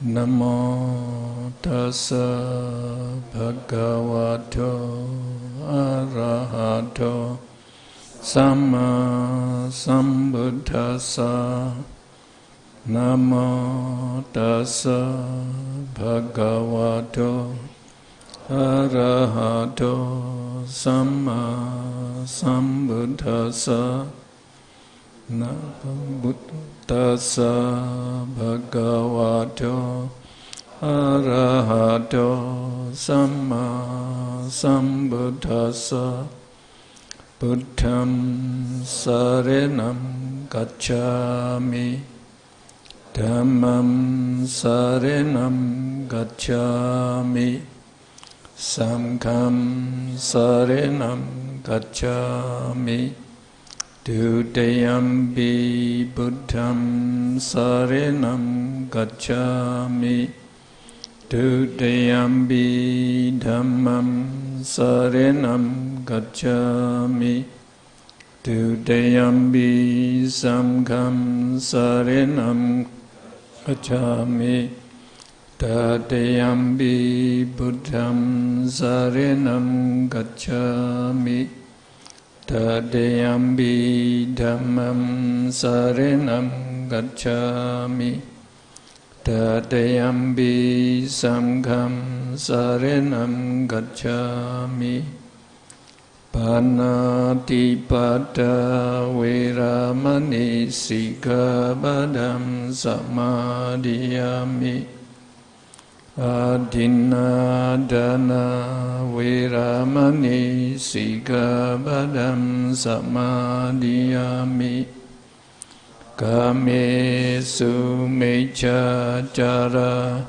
Namo tassa bhagavato arahato samma sambuddhassa. Namo tassa bhagavato arahato samma sambuddhassa. Namo tassa bhagavato arahato samma sambuddhassa. Buddham saranam gacchami, Dhammam saranam gacchami, Sangham saranam gacchami, Dutayampi Buddham saranam gacchami, Dutayampi Dhammam saranam gacchami, Dutayampi Sangham saranam gacchami, Tatayampi Buddham saranam gacchami, Tatayampi Dhammam saranam gacchami, Tatayampi Sangham saranam gacchami. Panatipada Veramani Sikkhapadam Samadhiyami. Adinadana Veramani Sikkhapadam Samadhiyami. Kamesu Mecchachara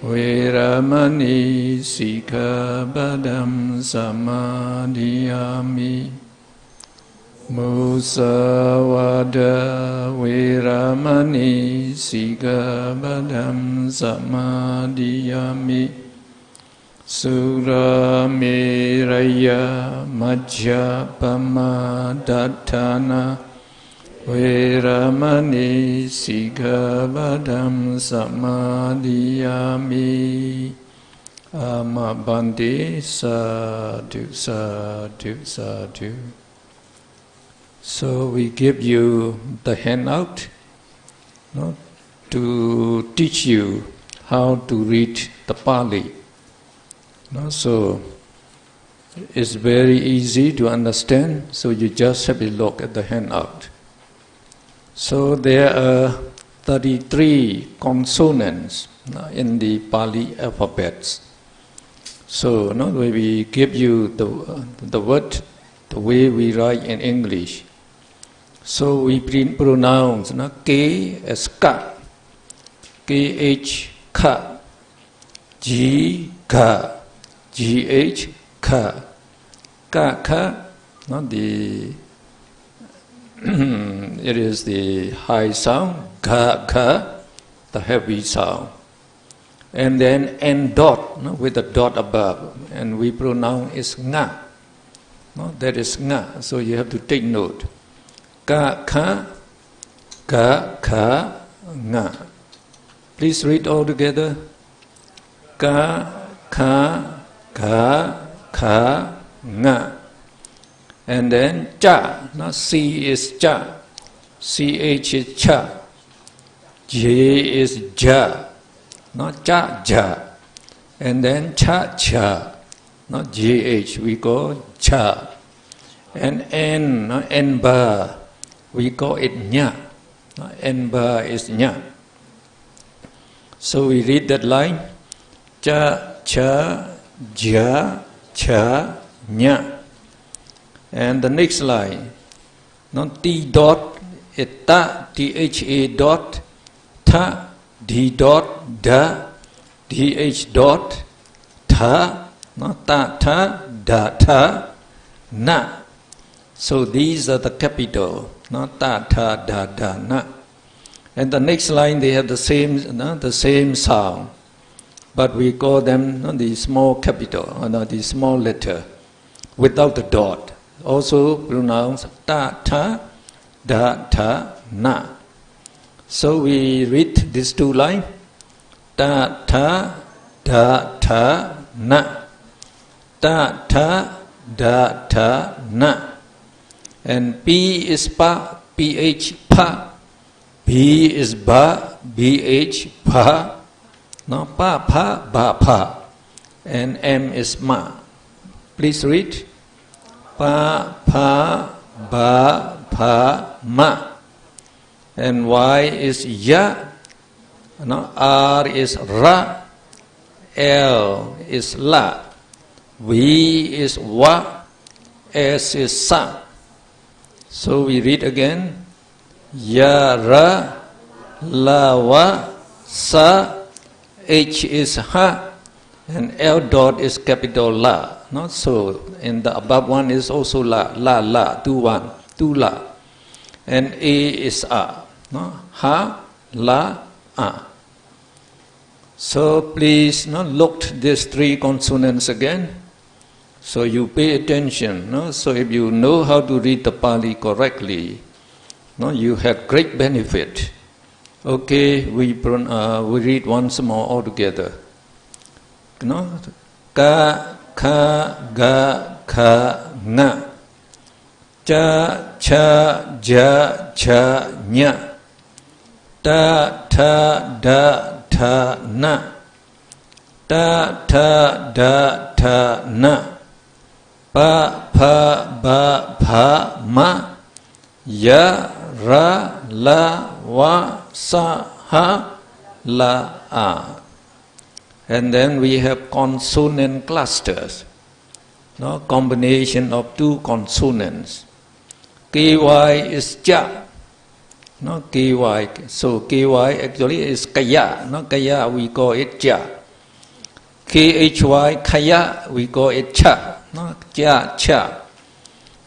Veramani Sikkhapadam samadhiyami. Musavada Veramani Sikkhapadam samadhiyami. Surameraya Majjapama Dattana Veramani Sikkhapadam samadhiyami. Amabandi sadhu sadhu sadhu. So we give you the handout, to teach you how to read the Pali. So it's very easy to understand, so you just have a look at the handout. So there are 33 consonants in the Pali alphabets. So when we give you the word, the way we write in English, so we pronounce K as ka, KH ka, G ka, GH ka, ka, it is the high sound, ka, the heavy sound. And then N dot, with a dot above, and we pronounce is nga. That is nga, so you have to take note. Ka, nga. Please read all together. Ka, nga. And then cha, C is cha, CH is cha, J is ja, cha, and then cha, GH, we call cha, and N bar, we call it nya, N bar is nya. So we read that line, cha, ja, cha, nya. And the next line, T dot, ta, THA dot, ta, D dot, da, DH dot, ta, ta, da, na. So these are the capital, ta, da, na. And the next line, they have the same sound, but we call them the small capital, the small letter, without the dot. Also pronounced ta, da, na. So we read these two lines. ta tha da tha na, ta tha da tha na. And P is pa, ph pa. B is ba, bh pa. No, pa pa ba pa. And M is ma. Please read. Pa pa ba pa ma. And Y is ya. No, R is ra. L is la. V is wa. S is sa. So we read again. Ya ra la wa sa. H is ha. And L dot is capital La. No? So in the above one is also La. La, la, two one, two La. And A is A. No? Ha, La, A. So please look these three consonants again. So you pay attention. No? So if you know how to read the Pali correctly, you have great benefit. Okay, we read once more all together. Ka, kha, ga, kha, nga. Cha, cha, ja, cha, nya. Ta, tha, da, tha, na. Ta, tha, da, tha, na. Pa, pa, ba, pa, ma. Ya, ra, la, wa, sa, ha, la, a. And then we have consonant clusters. Combination of two consonants. KY is ja. KY. So KY actually is kaya. Kaya we call it ja. KHY kaya we call it cha. Ja, cha.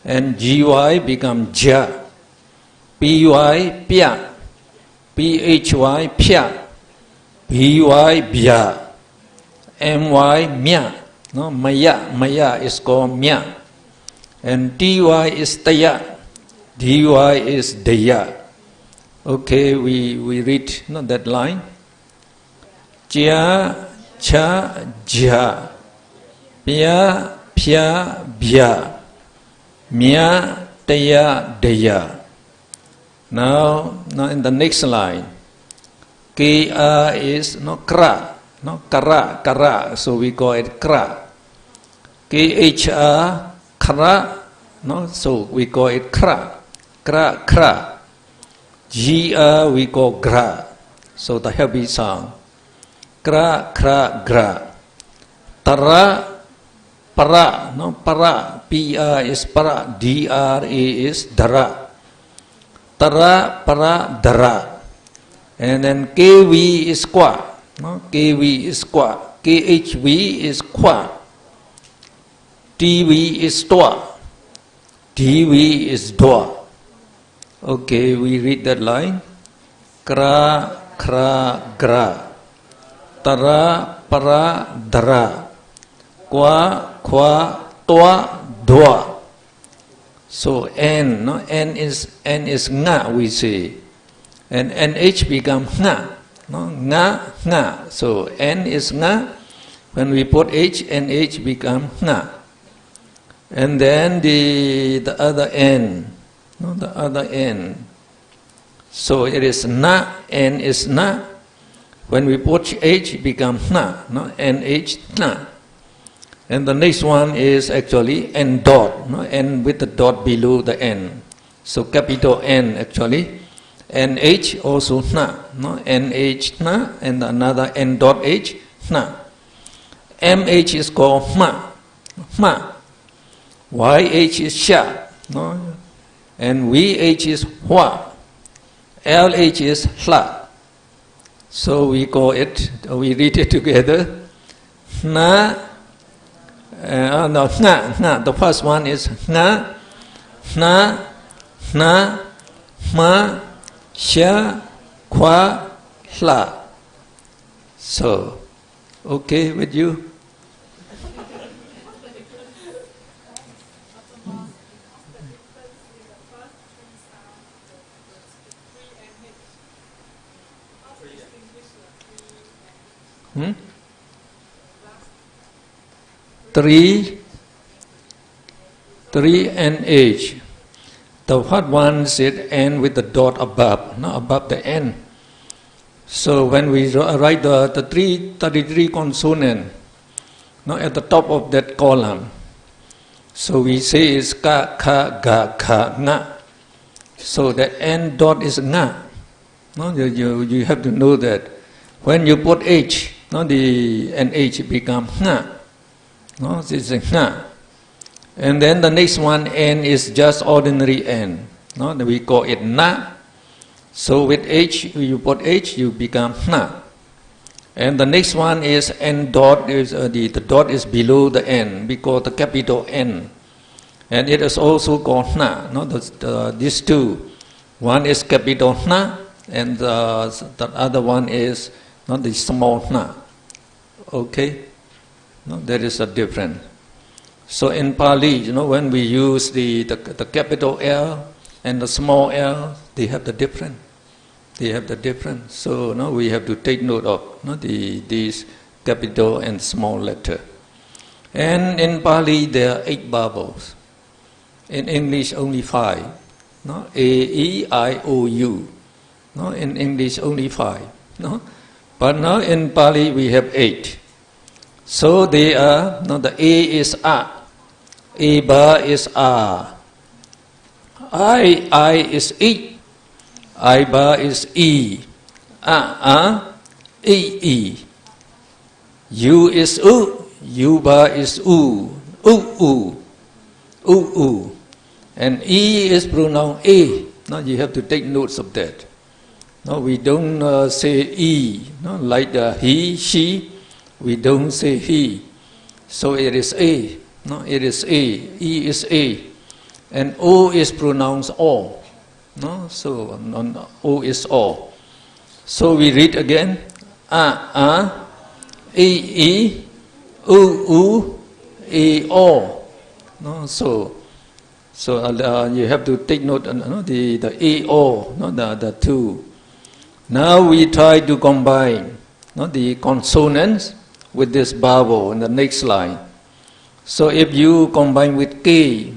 And GY become ja. PY pya. PHY pya. BY bya. MY mya. Maya. Maya is called mya. And TY is taya. DY is daya. Okay, we read that line. Cha, cha, ja. Pya, pya, bya. Mya, taya, daya. Now in the next line. Ka is kra. Kara, kara. So we call it kra. Kha, kra. So we call it kra. Kra, kra. Ga we call gra. So the heavy sound. Kra, kra, gra. Tara, para. Para. Pa is para. Dra is dara. Tara, para, dara. And then kv is kwa. KV is kwa. KHV is kwa. TV is twa. DV is dwa. Okay, we read that line. Kra, kra, gra. Tara, para, dara. Kwa, kwa, twa, dwa. So N, N is nga, we say. And NH become nga. Nga, nga. So N is nga. When we put H, NH become nga. And then the other N. The other N. So it is na, N is na. When we put H, it becomes na. NH, na. And the next one is actually N dot. N with the dot below the N. So capital N actually. NH also na. NH na. And another N dot H, na. MH is called ma. Ma. YH is sha. And VH is hua. LH is hla. So we call it, we read it together. Na, no, nga. The first one is nga, na, na, ma, sha, kwa, hla. So, okay with you? Hmm? 3 and H. The first one should end with the dot above, not above the N. So when we write the 33 consonant, not at the top of that column, so we say is ka, kha, ga, kha, nga. So the N dot is nga. No, you have to know that. When you put H, no, the NH become nga. No, this is nga. And then the next one, N, is just ordinary N. No, we call it na. So with H, you put H, you become na. And the next one is N dot, is the dot is below the N, because the capital N. And it is also called na. No, these two. One is capital na, and the other one is not the small na. Okay? No, there is a difference. So in Pali, when we use the capital L and the small l, they have the difference. They have the difference. So we have to take note of these capital and small letter. And in Pali there are 8 vowels. In English only 5. A, E, I, O, U. In English only 5. But now in Pali we have 8. So they are, the A is A. A bar is A. I is E. I bar is E. E. U is U. U bar is U. U. And E is pronounced A. Now you have to take notes of that. No, we don't say E. Like he, she, we don't say he. So it is A. No, it is A. E is A. And O is pronounced O. No, so O is O. So we read again. E, U, E, O. No, so you have to take note of the A, O, the two. Now we try to combine the consonants with this vowel in the next line. So if you combine with K,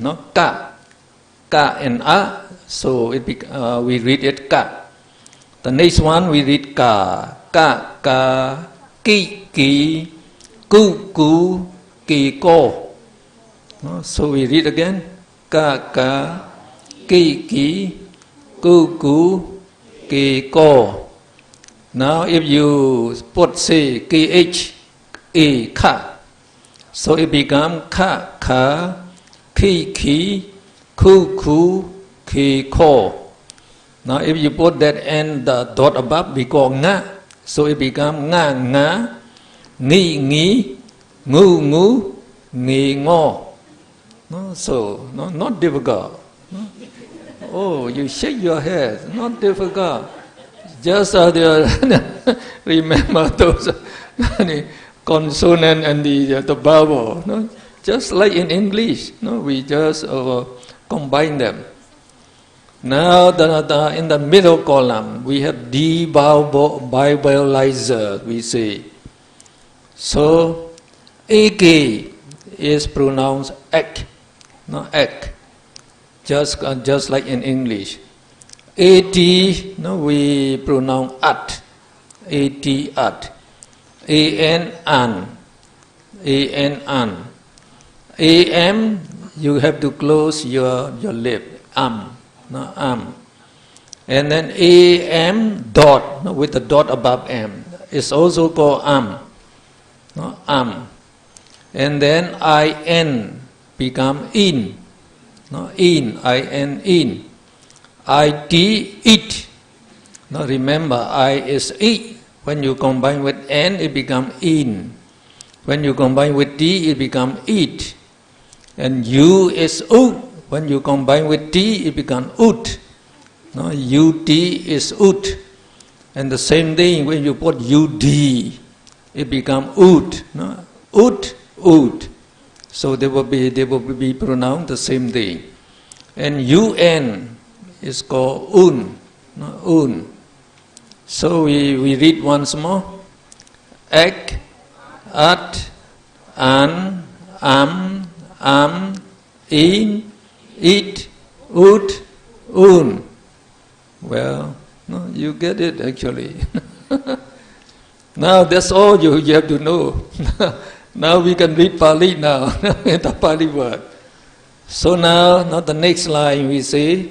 ka and A, so we read it ka. The next one we read ka, ki, ku, ki, ko. So we read again, ka, ki, ku, ki, ko. Now if you put say kh, a, ka, so it becomes ka, ki, ku, ki, ko. Now if you put that and the dot above, we call nga, so it becomes nga, ngi, ngu, ngi, ngo. So not difficult. Oh, you shake your head, not difficult. Just remember those consonant and the vowel. Just like in English, we just combine them. Now in the middle column, we have debibilizer, we say. So, AK is pronounced ek, ek, just like in English. AT, we pronounce at, at. AN, an. AM, you have to close your lip, am. And then AM dot, with the dot above M, is also called am. And then IN become in. In. IT, it. Now remember, I is E. When you combine with N, it becomes in. When you combine with T, it becomes it. And U is U. When you combine with T, it becomes ut. UT is ut. And the same thing, when you put UD, it becomes ut. Ut. So they will be pronounced the same thing. And UN is called un. So we read once more. ek, at, an, in, it, ut, un. Well, no, you get it actually. Now that's all you have to know. Now we can read Pali now, the Pali word. So now the next line we say,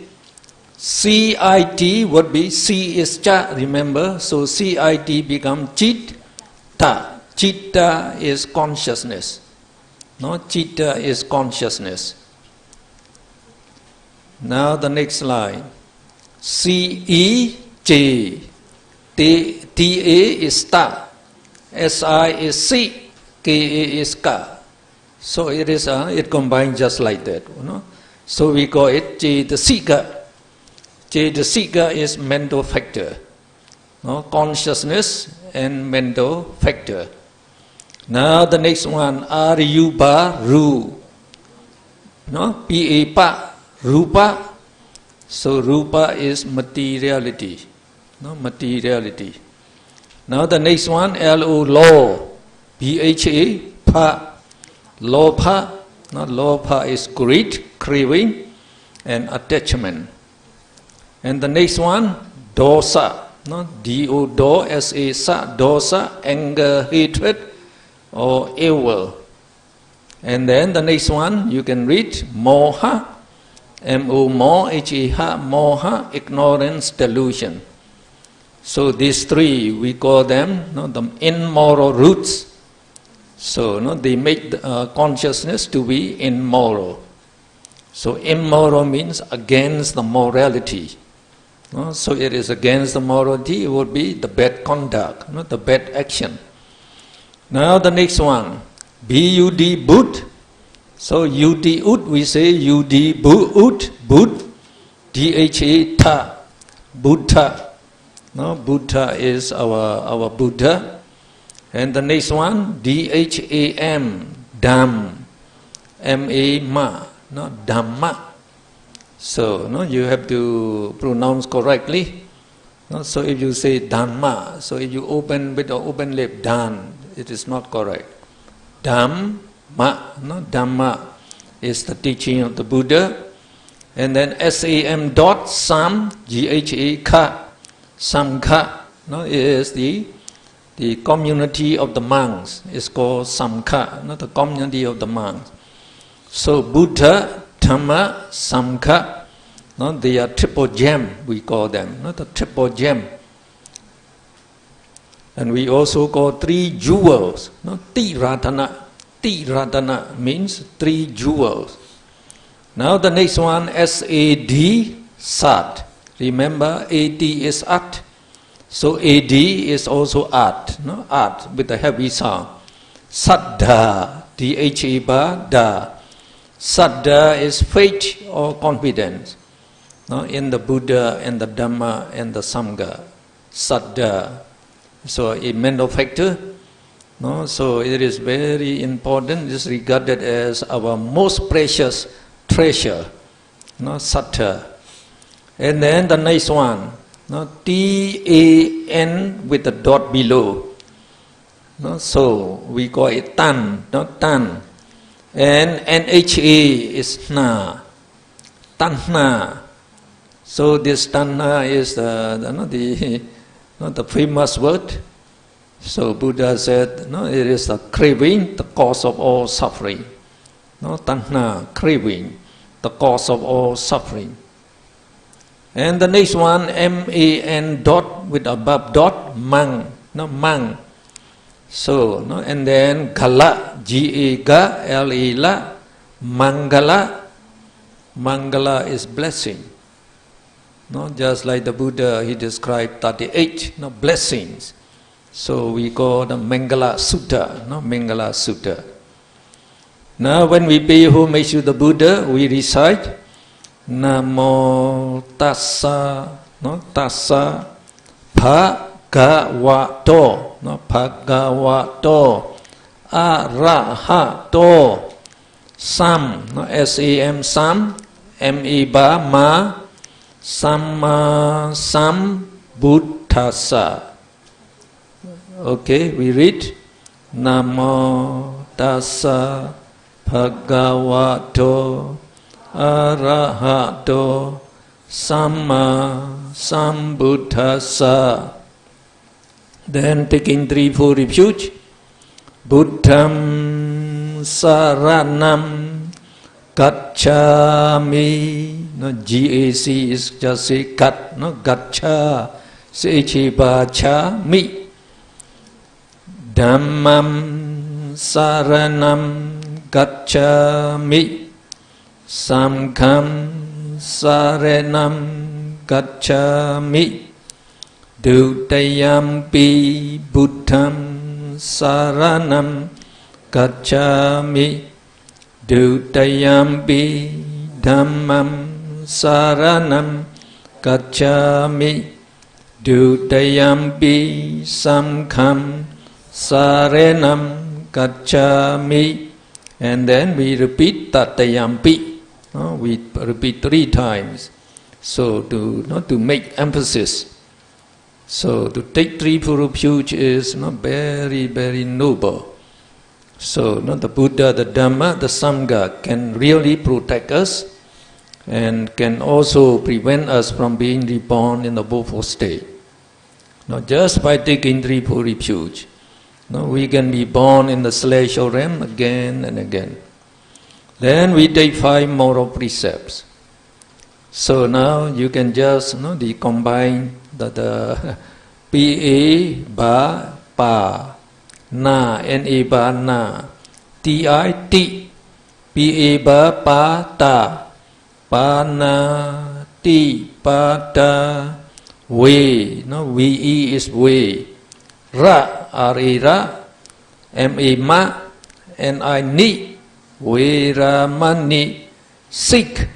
CIT would be, C is cha, remember? So CIT become chitta. Chitta is consciousness. No, chitta is consciousness. Now the next line. C-E-J. T-A is ta. S-I is si. K-A is ka. So it combines just like that. You know? So we call it Cetasika. Cetasika is mental factor. No? Consciousness and mental factor. Now the next one, Aryupa-ru. No? P-A-pa, rupa. So rupa is materiality. No? Materiality. Now the next one, L-O, law. P-H-A, pa. Lopha. No? Lopha is greed, craving, and attachment. And the next one, dosa. No? D-O, do, S-A, sa, dosa, anger, hatred, or evil. And then the next one, you can read moha, M-O-H-A-H, moha, ignorance, delusion. So these three, we call them the immoral roots. So they make consciousness to be immoral. So immoral means against the morality. So it is against the morality, it would be the bad conduct, the bad action. Now the next one, B-U-D, Bud. So U-D, Ud, we say U-D, Bud, Bud, D-H-A, Ta, Buddha. No, Buddha is our Buddha. And the next one, D-H-A-M, Dham, M-A-Ma, no, Dhamma. So you have to pronounce correctly. So if you say Dhamma, so if you open with the open lip, Dan, it is not correct. Dhamma, Dhamma is the teaching of the Buddha. And then S-A-M dot, Sam, G-H-A-K, Samkha, is the community of the monks. It's called Samkha, the community of the monks. So Buddha, Dhamma, Samkha, they are triple gem, we call them, the triple gem. And we also call three jewels, Tiratana. Tiratana means three jewels. Now the next one, S-A-D, Sat. Remember, A-D is At. So A-D is also At, At with a heavy sound. Saddha, D-H-A-ba, da. Saddha is faith or confidence in the Buddha and the Dhamma and the Sangha. Saddha. So a mental factor. So it is very important. It is regarded as our most precious treasure. Sattha. And then the next one, T-A-N with a dot below. So we call it Tan, Tan. And N-H-A is Na, Tanha. So this Tanha is the famous word. So Buddha said, it is the craving, the cause of all suffering. Tanha, craving, the cause of all suffering. And the next one, M-A-N dot with above dot, Mang, Mang. So, and then Gala, G-A-G-L-A-La, Mangala. Mangala is blessing. Just like the Buddha, he described 38 blessings. So we call the Mangala Sutta, Mangala Sutta. Now when we pay homage to the Buddha, we recite Namo Tassa, Tassa Bhagavato, Bhagavato Arahato Sam, S-A-M, Sam, M-E-Ba, Ma, Samma Sam Buddhassa. Okay, we read Namo Tassa Bhagavato Arahato Samma Sambuddhassa. Then taking 3-4 refuge. Buddham Saranam Gacchami. No, G-A-C is just say gat, no, Gaccha. C-H-A-Cha-mi. Dhammam Saranam Gacchami. Samkham Saranam Gacchami. Dutayampi Buddham Saranam Gacchami. Dutayampi Dhammam Saranam Gacchami. Dutayampi Samkham Saranam Gacchami. And then we repeat Tatayampi. We repeat 3 times. So to make emphasis. So to take 3-4 refuge is very, very noble. So the Buddha, the Dhamma, the Sangha can really protect us and can also prevent us from being reborn in the woeful state. Not just by taking 3-4 refuge. We can be born in the celestial realm again and again. Then we take 5 moral precepts. So now you can just combine the P-A, ba, pa, na, N-A, ba, na, T-I-T, P-A, ba, pa, ta, pa, na, ti, pa, ta, we, V-E is we, ra, R-A, ra, M-A, ma, N-I, ni, we, ra, ma, ni, sik,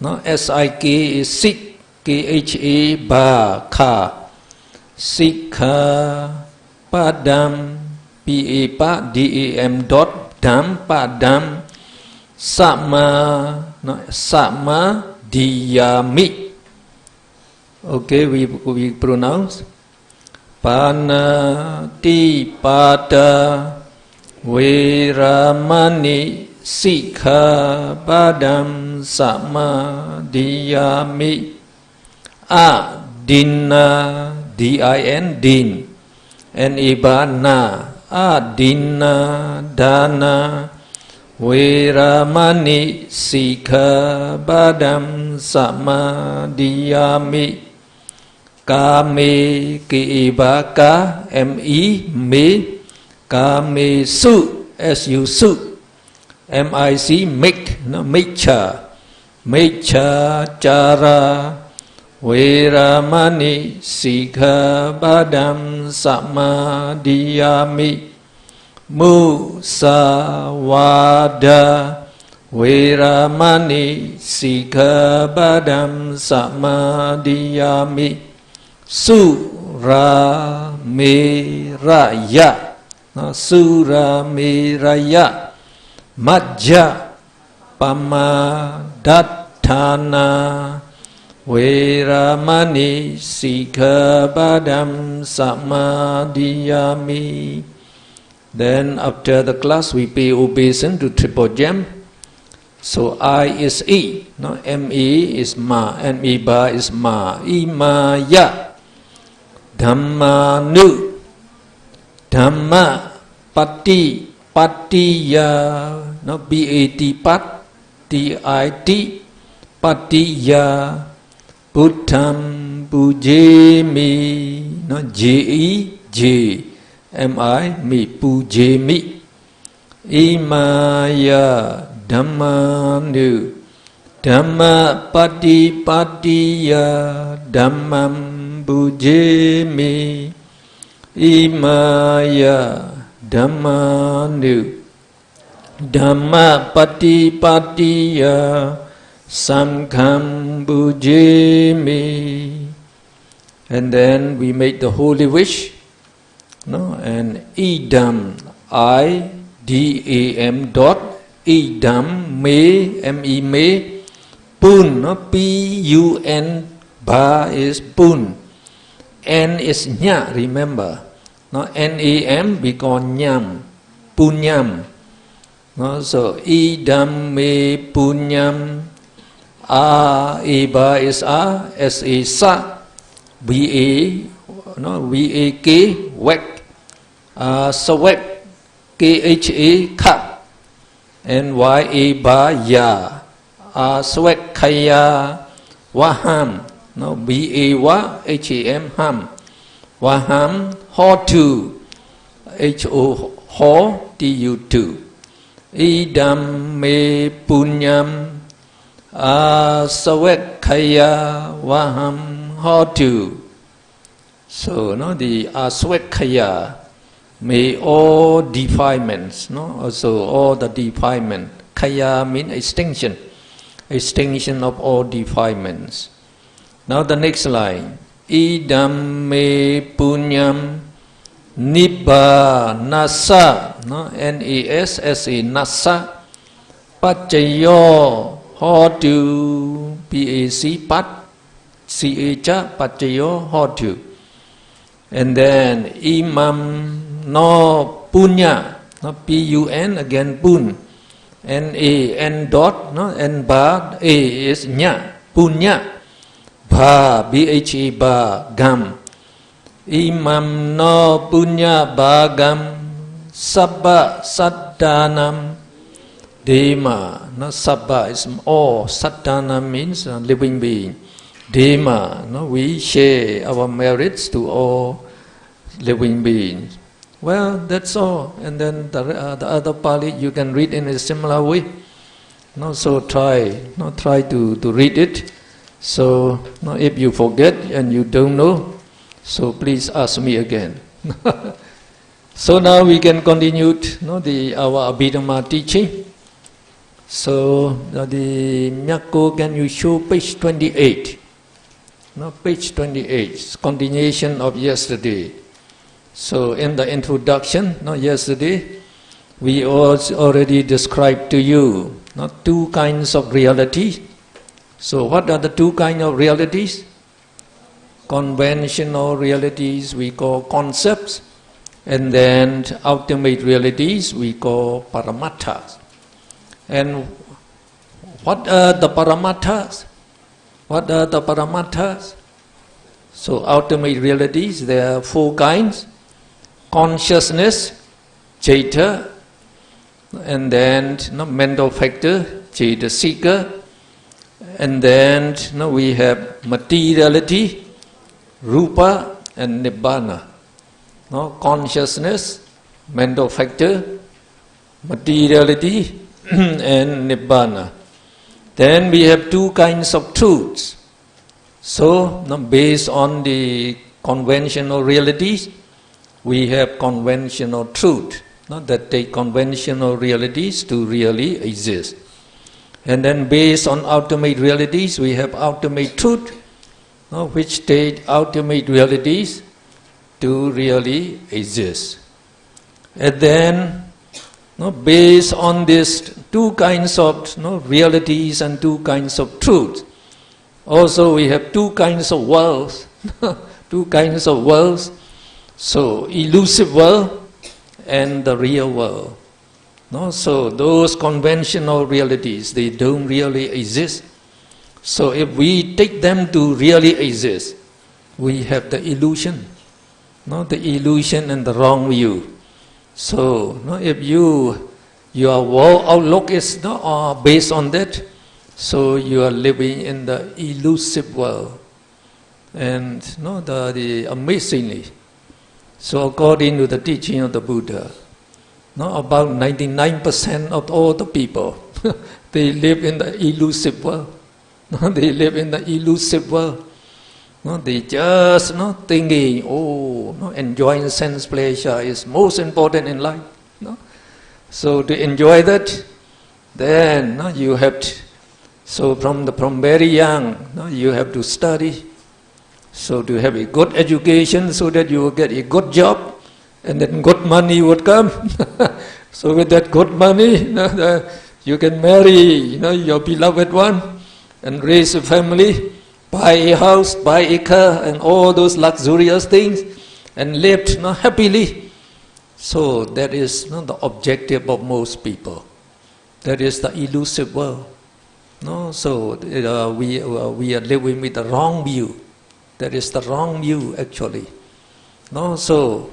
S-I-K is sik, K-H-A, ba, ka, Sikha Padam P-A pa D-A-M dot Dam Padam Sama Sama Diyami. Okay, we pronounce Panati Pada Veramani Sikha Padam Sama Diyami. Adina D-I-N, din, N-I-B-A-N-A, adina, dana, veramani, sikha, badam, samadhiyami, kame, K-I-B-A-K, M-I, me, kame, su, S-U, su, M-I-C, make, mecha, mecha, cara, Veramani Sikha Badam Samadhiyami. Musawada Veramani Sikha Badam Samadhiyami. Sura Miraya, Sura Miraya, Majja Pamadatthana Veramani Sikha Badam Samadhiyami. Then after the class we pay obeisance to Triple Gem. So I is E, M-E is ma, N-E ba is ma, Imaya, Dhammanu, Dhamma, Pati, Patiya, B-A-T, Pat, T-I-T, Patiya, Buddham Pujemi, J-E, J, M-I, me, Pujemi, Imaya, Dhammanu, Dhamma Pati Patiya, Dhammam Pujemi, Imaya, Dhammanu, Dhamma Pati Patiya, Sangham Pujemi. And then we make the holy wish, and idam, I-D-A-M dot, idam, me, M-E, me, pun, P-U-N, ba is pun, N is nya, remember, No, N-A-M, we call Nyam, Punyam. No, so Idhamme Punyam, A-E-Ba is A, S-A Sa, B-A, no, V-A-K, Wek, Sawek, K-H-A, Ka, and Y-A-Ba, Ya, Swek Kaya, Waham, no, B-A-Wa, H-A-M, Ham, Waham, Ho-Tu, H-O, Ho, T-U-2. Idhamme Punyam, Swek Kaya, Waham, Ho-Tu. So, no, the Swek Kaya, may all defilements, no, also all the defilement. Kaya means extinction. Extinction of all defilements. Now the next line. Idhamme Punyam Nibba Nasa, no? N-A-S-S-A, Nasa Pachayo Hotu, P-A-C, Pat, C-A-Cha, Pachayo Hotu. And then Imam No Punya, no? P-U-N, again Pun. N-A-N dot, no? N-Ba, A is Nya, Punya. Ba, B-H-A, Ba, Gam. Imam no Punya Bagam, Sabba Saddhanam, Dema, no? Sabba is all, Saddhanam means living being. Dema, no? We share our merits to all living beings. Well, that's all. And then the other Pali you can read in a similar way. No, so try to read it. So no, if you forget and you don't know, so please ask me again. So now we can continue our Abhidhamma teaching. So the Myako, can you show page 28? No, page 28, continuation of yesterday. So in the introduction, yesterday, we already described to you two kinds of realities. So what are the two kinds of realities? Conventional realities we call concepts, and then ultimate realities we call paramatthas. And what are the paramatthas? What are the paramatthas? So ultimate realities, there are four kinds. Consciousness, Jeta, and then mental factor, Cetasika, and then we have materiality, Rupa, and Nibbana. Consciousness, mental factor, materiality, and Nibbana. Then we have two kinds of truths. So, based on the conventional realities, we have conventional truth, that take conventional realities to really exist. And then based on ultimate realities, we have ultimate truth, which take ultimate realities to really exist. And then, based on these two kinds of realities and two kinds of truths, also we have two kinds of worlds, two kinds of worlds. So, elusive world and the real world. So, those conventional realities, they don't really exist. So, if we take them to really exist, we have the illusion. The illusion and the wrong view. So, if your world outlook is based on that, so you are living in the elusive world. And amazingly, so according to the teaching of the Buddha, about 99% of all the people, they live in the elusive world. They live in the elusive world. They just thinking, enjoying sense pleasure is most important in life. So to enjoy that, then you have to, so from very young, you have to study. So to have a good education so that you will get a good job, and then good money would come. So with that good money, you can marry your beloved one and raise a family, buy a house, buy a car, and all those luxurious things. and lived happily. So that is the objective of most people. That is the elusive world. No, so we are living with the wrong view. That is the wrong view actually. No, so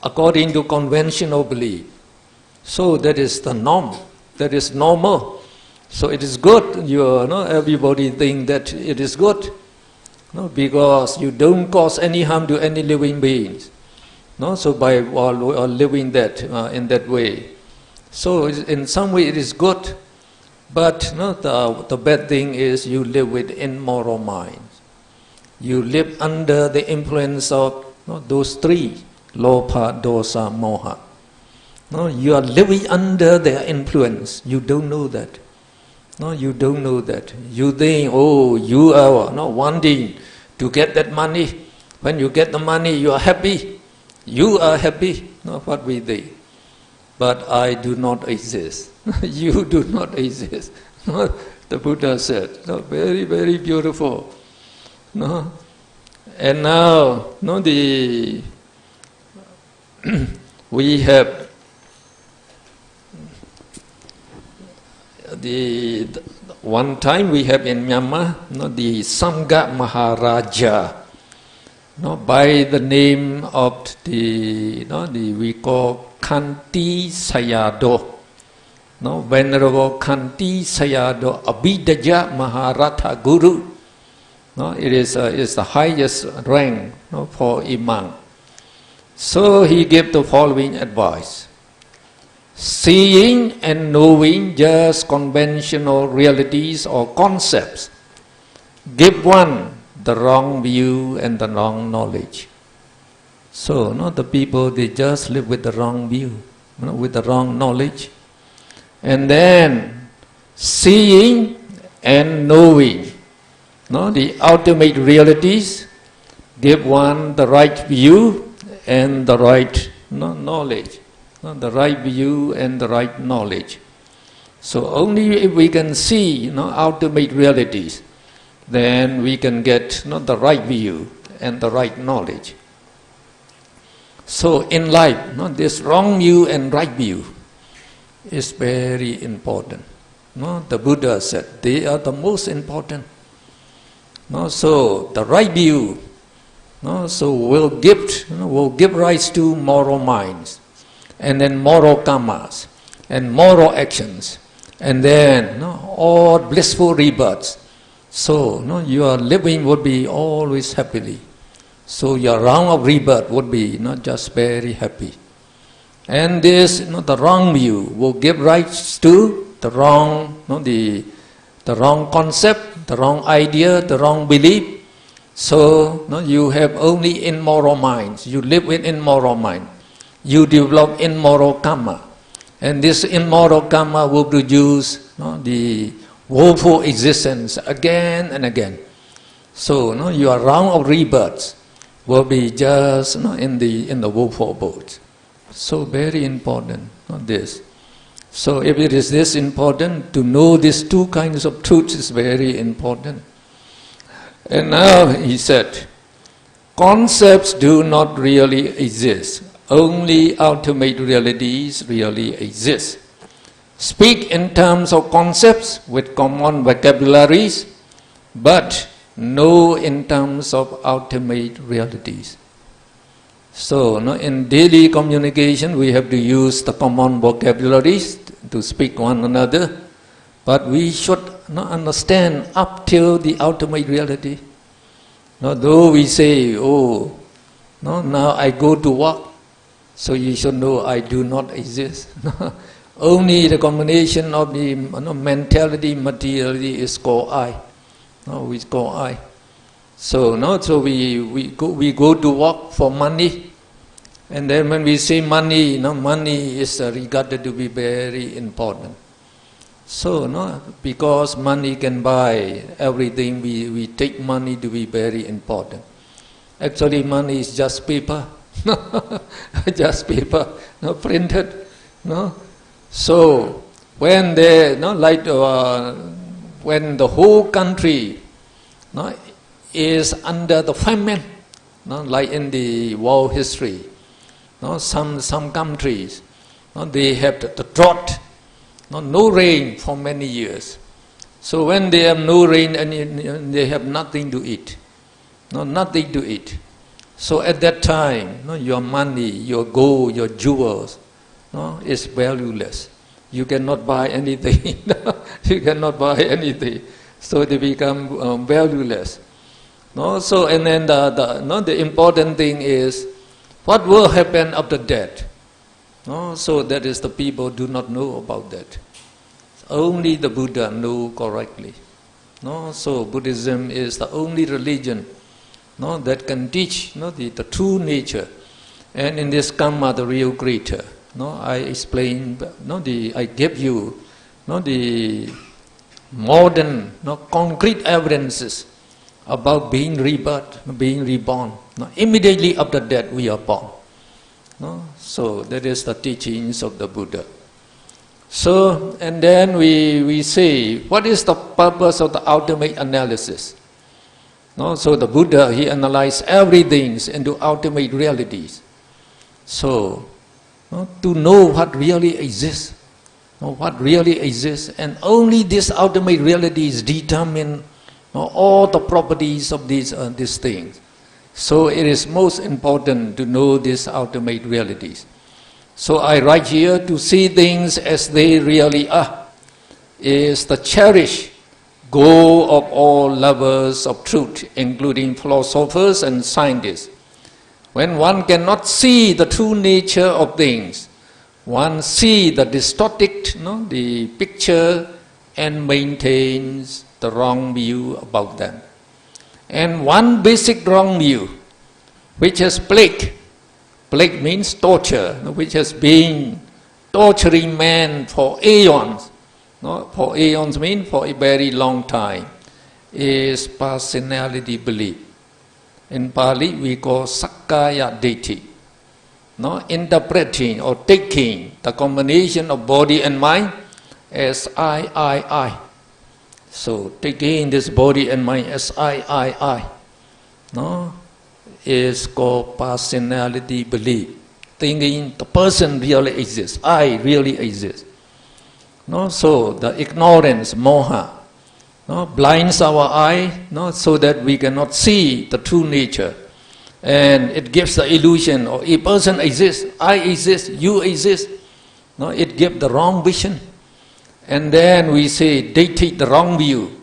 according to conventional belief, so that is the norm. That is normal. So it is good. Everybody think that it is good. No, because you don't cause any harm to any living beings. No, so by living that in that way, so in some way it is good. But the bad thing is you live with immoral minds. You live under the influence of those three: lobha, dosa, moha. No, you are living under their influence. You don't know that. No, you don't know that. You think, oh, you are wanting to get that money. When you get the money, you are happy. You are happy. No, what we think. But I do not exist. You do not exist. No, the Buddha said. No, very, very beautiful. No, and now, we have the one time we have in Myanmar, the Sangha Maharaja, by the name of the we call Khanti Sayadaw, Venerable Khanti Sayadaw Abhidhamma Maharatha Guru. It is the highest rank for Imam. So he gave the following advice: seeing and knowing just conventional realities or concepts give one the wrong view and the wrong knowledge. So, the people, they just live with the wrong view, with the wrong knowledge. And then, seeing and knowing, the ultimate realities give one the right view and the right knowledge. The right view and the right knowledge. So only if we can see ultimate realities, then we can get the right view and the right knowledge. So in life, this wrong view and right view is very important. The Buddha said they are the most important. So the right view, so will give rise to moral minds, and then moral karmas, and moral actions, and then all blissful rebirths. So your living would be always happily. So your round of rebirth would be just very happy. And this, the wrong view will give rise to the wrong, the wrong concept, the wrong idea, the wrong belief. So you have only immoral minds. You live with immoral mind. You develop immoral karma, and this immoral karma will produce the woeful existence again and again. So your round of rebirths will be just in the woeful abode. So very important, this. So if it is this important, to know these two kinds of truths is very important. And now he said, concepts do not really exist. Only ultimate realities really exist. Speak in terms of concepts with common vocabularies, but know in terms of ultimate realities. So, in daily communication, we have to use the common vocabularies to speak one another, but we should understand up till the ultimate reality. Though we say, now I go to work, so you should know I do not exist. Only the combination of the mentality, materiality is called I. We call I. So we go to work for money, and then when we say money, money is regarded to be very important. So because money can buy everything, we take money to be very important. Actually, money is just paper, just paper, printed, So when they when the whole country is under the famine, like in the world history. Some countries, they have the drought, no rain for many years. So when they have no rain and they have nothing to eat, nothing to eat. So at that time, your money, your gold, your jewels, is valueless. You cannot buy anything. You cannot buy anything. So they become valueless. So and then the important thing is, what will happen after death? So that is the people do not know about that. Only the Buddha know correctly. So Buddhism is the only religion that can teach the true nature. And in this Karma, the real creator, I explain, I give you the modern, concrete evidences about being rebirth, being reborn. Immediately after death, we are born. So that is the teachings of the Buddha. So, and then we say, what is the purpose of the ultimate analysis? So the Buddha, he analyzed everything into ultimate realities. So, to know what really exists, what really exists, and only this ultimate realities determine all the properties of these things. So it is most important to know these ultimate realities. So I write here, to see things as they really are is the cherished goal of all lovers of truth, including philosophers and scientists. When one cannot see the true nature of things, one sees the distorted, the picture, and maintains the wrong view about them. And one basic wrong view, which has plague means torture, which has been torturing man for aeons. For aeons means for a very long time, is personality belief. In Pali we call Sakkaya Ditti. Interpreting or taking the combination of body and mind as I. So taking this body and mind as I, is called personality belief. Thinking the person really exists, I really exist. So the ignorance, moha, blinds our eye, so that we cannot see the true nature. And it gives the illusion of a person exists, I exist, you exist. It gives the wrong vision. And then we say deity, the wrong view.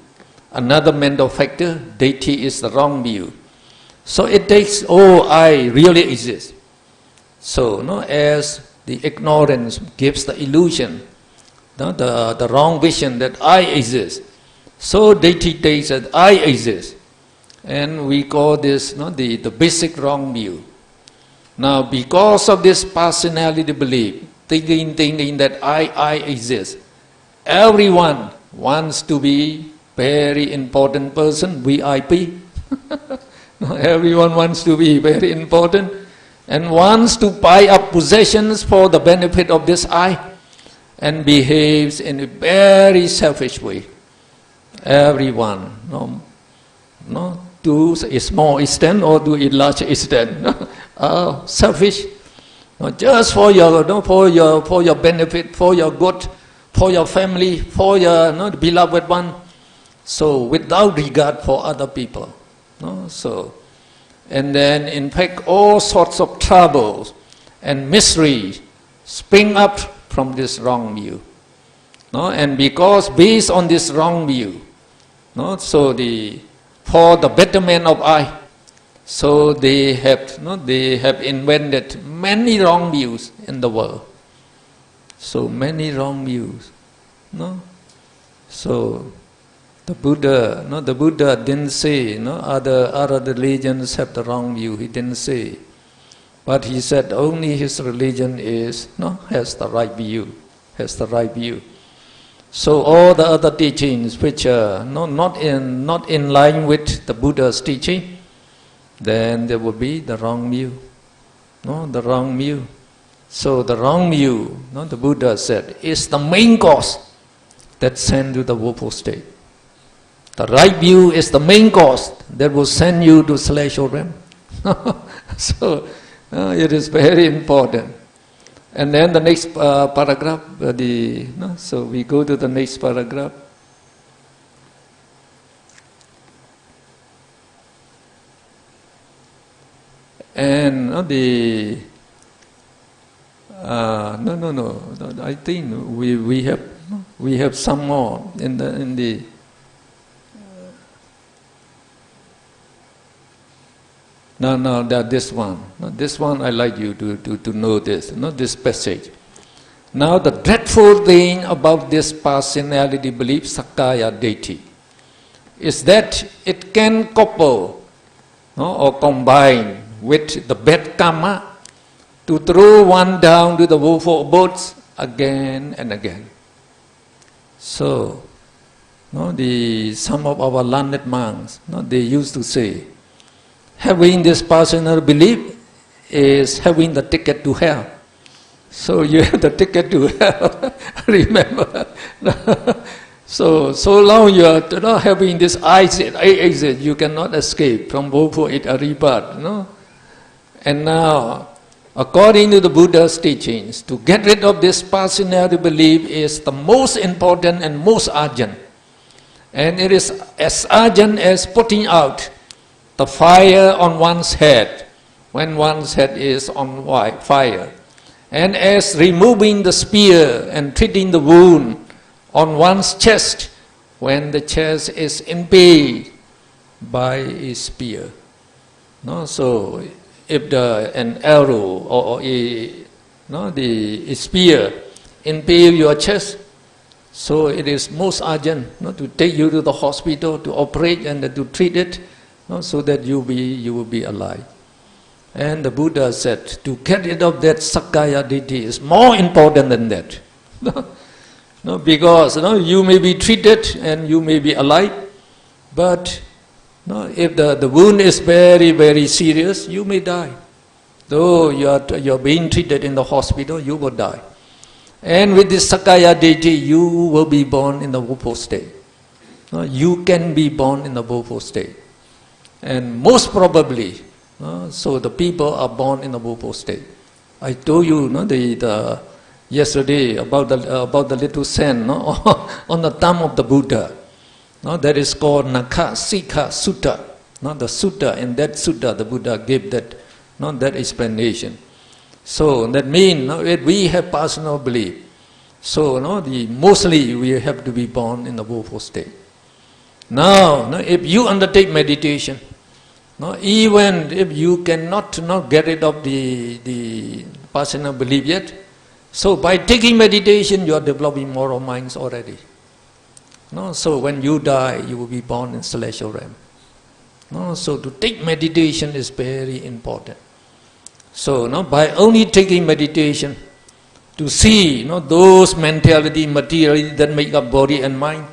Another mental factor, deity is the wrong view. So it takes, I really exist. So, as the ignorance gives the illusion, the wrong vision that I exist. So deity takes that I exist. And we call this the basic wrong view. Now, because of this personality belief, thinking that I exist, everyone wants to be very important person, VIP. Everyone wants to be very important and wants to buy up possessions for the benefit of this I, and behaves in a very selfish way. Everyone, to a small extent or to a large extent, selfish, just for your benefit, for your good, for your family, for your beloved one. So without regard for other people. So, and then in fact all sorts of troubles and miseries spring up from this wrong view. And because based on this wrong view, so for the betterment of I, so they have invented many wrong views in the world. So many wrong views. So the Buddha didn't say, other religions have the wrong view. He didn't say, but he said only his religion has the right view, has the right view. So all the other teachings which are not in line with the Buddha's teaching, then there will be the wrong view. The wrong view. So the wrong view, the Buddha said, is the main cause that sent to the woeful state. The right view is the main cause that will send you to celestial realm. So it is very important. And then the next paragraph, so we go to the next paragraph. And I think we have some more in the this one. This one I like you to know this, this passage. Now the dreadful thing about this personality belief, Sakkaya Deity, is that it can couple or combine with the bad karma to throw one down to the woeful abodes again and again. So, some of our learned monks, they used to say, having this personal belief is having the ticket to hell. So you have the ticket to hell, remember. So long you are not having this exit, you cannot escape from woeful rebirth. And now, according to the Buddha's teachings, to get rid of this personality belief is the most important and most urgent. And it is as urgent as putting out the fire on one's head when one's head is on fire, and as removing the spear and treating the wound on one's chest when the chest is impaled by a spear. So if an arrow or the spear impale your chest, so it is most urgent to take you to the hospital to operate and to treat it, so that you will be alive. And the Buddha said, to get rid of that Sakkaya Deity is more important than that. Because you may be treated and you may be alive, but if the wound is very, very serious, you may die. Though you're being treated in the hospital, you will die. And with this Sakkaya Deity, you will be born in the woeful state. You can be born in the woeful state. And most probably, so the people are born in the woeful state. I told you yesterday about the little sand on the thumb of the Buddha. That is called Nakha Sikha Sutta. The sutta, in that sutta the Buddha gave that explanation. So that means if we have personal belief, so mostly we have to be born in the woeful state. Now, if you undertake meditation, even if you cannot get rid of the personal belief yet, so by taking meditation you are developing moral minds already. So when you die, you will be born in celestial realm. So to take meditation is very important. So by only taking meditation, to see those mentality, materiality that make up body and mind,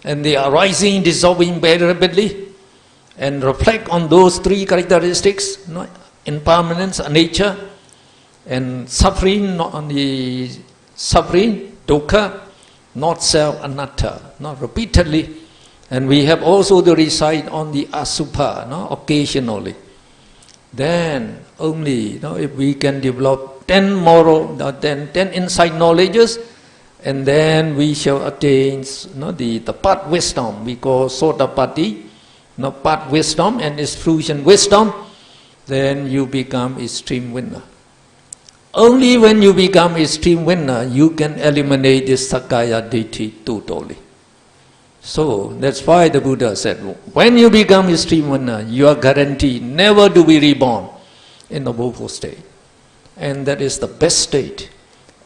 and they are rising, dissolving very rapidly, and reflect on those three characteristics, impermanence, nature, and suffering, not only suffering, dukkha, not self, anatta, repeatedly. And we have also to recite on the asubha, occasionally. Then only, if we can develop 10 moral, 10 insight knowledges, and then we shall attain the path wisdom, we call Sotapatti, path wisdom and its fruition wisdom, then you become a stream winner. Only when you become a stream winner, you can eliminate this Sakkaya Deity totally. So that's why the Buddha said, when you become a stream winner, you are guaranteed never to be reborn in the woeful state. And that is the best state.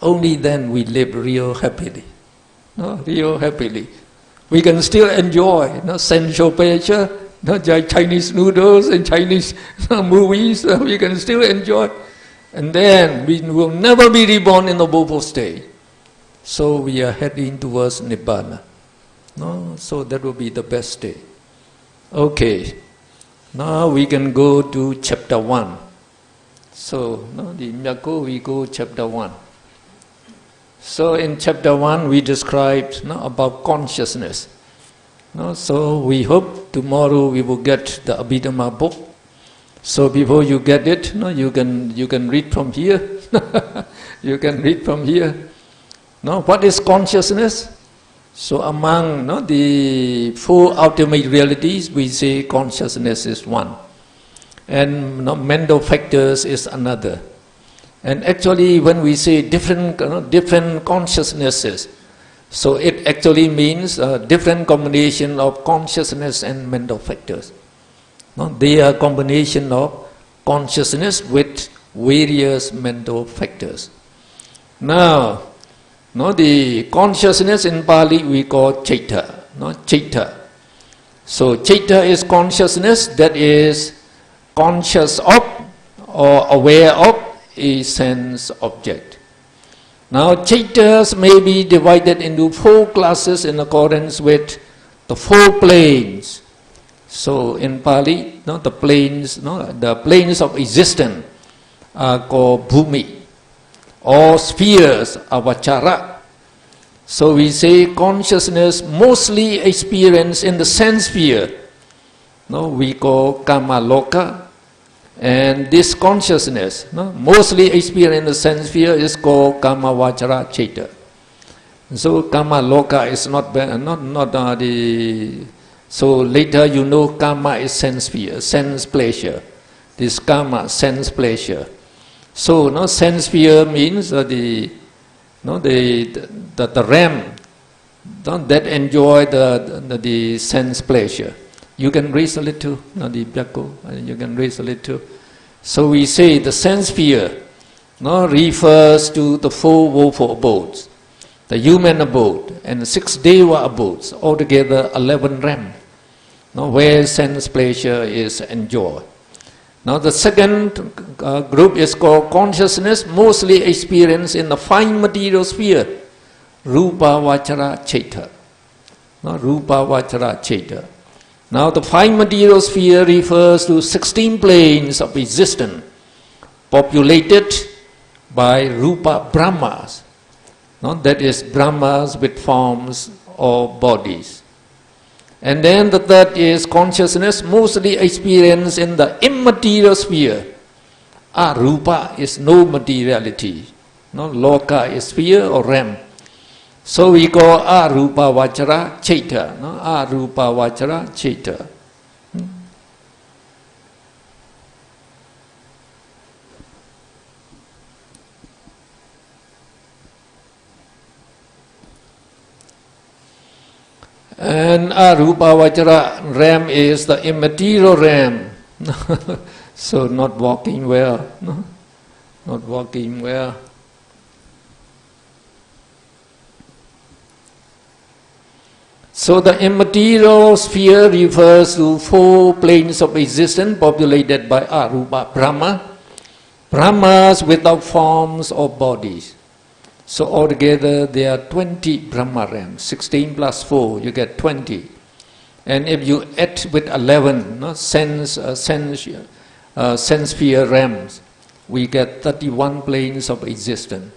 Only then we live real happily. Real happily. We can still enjoy sensual pleasure, Chinese noodles and Chinese movies, we can still enjoy. And then we will never be reborn in the woeful state. So we are heading towards Nibbana. So that will be the best state. Okay, now we can go to chapter 1. So, the Myako, we go chapter 1. So in chapter 1 we described about consciousness. No? So we hope tomorrow we will get the Abhidhamma book. So before you get it, no, you can read from here. You can read from here. No, what is consciousness? So among the four ultimate realities, we say consciousness is one, and mental factors is another. And actually, when we say different consciousnesses, so it actually means a different combination of consciousness and mental factors. No, they are a combination of consciousness with various mental factors. Now, the consciousness in Pali we call citta. Citta. So citta is consciousness that is conscious of or aware of a sense object. Now cittas may be divided into four classes in accordance with the four planes. So in Pali, the planes of existence are called bhumi, or spheres are vachara. So we say consciousness mostly experienced in the sense sphere, we call kama loka, and this consciousness mostly experienced in the sense sphere is called kama vachara citta. So kama loka is not the. So later kama is sense sphere, sense pleasure. This kama, sense pleasure. So sense sphere means the realm that enjoy the sense pleasure. You can raise a little, the bhakko, you can raise a little. So we say the sense sphere refers to the four woeful abodes, the human abode and the 6 deva abodes, altogether 11 realms, where sense pleasure is enjoyed. Now the second group is called consciousness mostly experienced in the fine material sphere, rupa vachara citta. Rupa vachara citta. Now the fine material sphere refers to 16 planes of existence populated by rupa brahmas. That is brahmas with forms or bodies. And then the third is consciousness mostly experienced in the immaterial sphere. Arupa is no materiality. Loka is sphere or realm. So we call arupa vachara citta. Arupa vachara citta. And arupa vachara realm is the immaterial realm. So not walking well. Not walking well. So the immaterial sphere refers to 4 planes of existence populated by arupa Brahma, Brahmas without forms or bodies. So altogether there are 20 Brahma realms, 16 plus 4, you get 20. And if you add with 11 sense sphere realms, we get 31 planes of existence.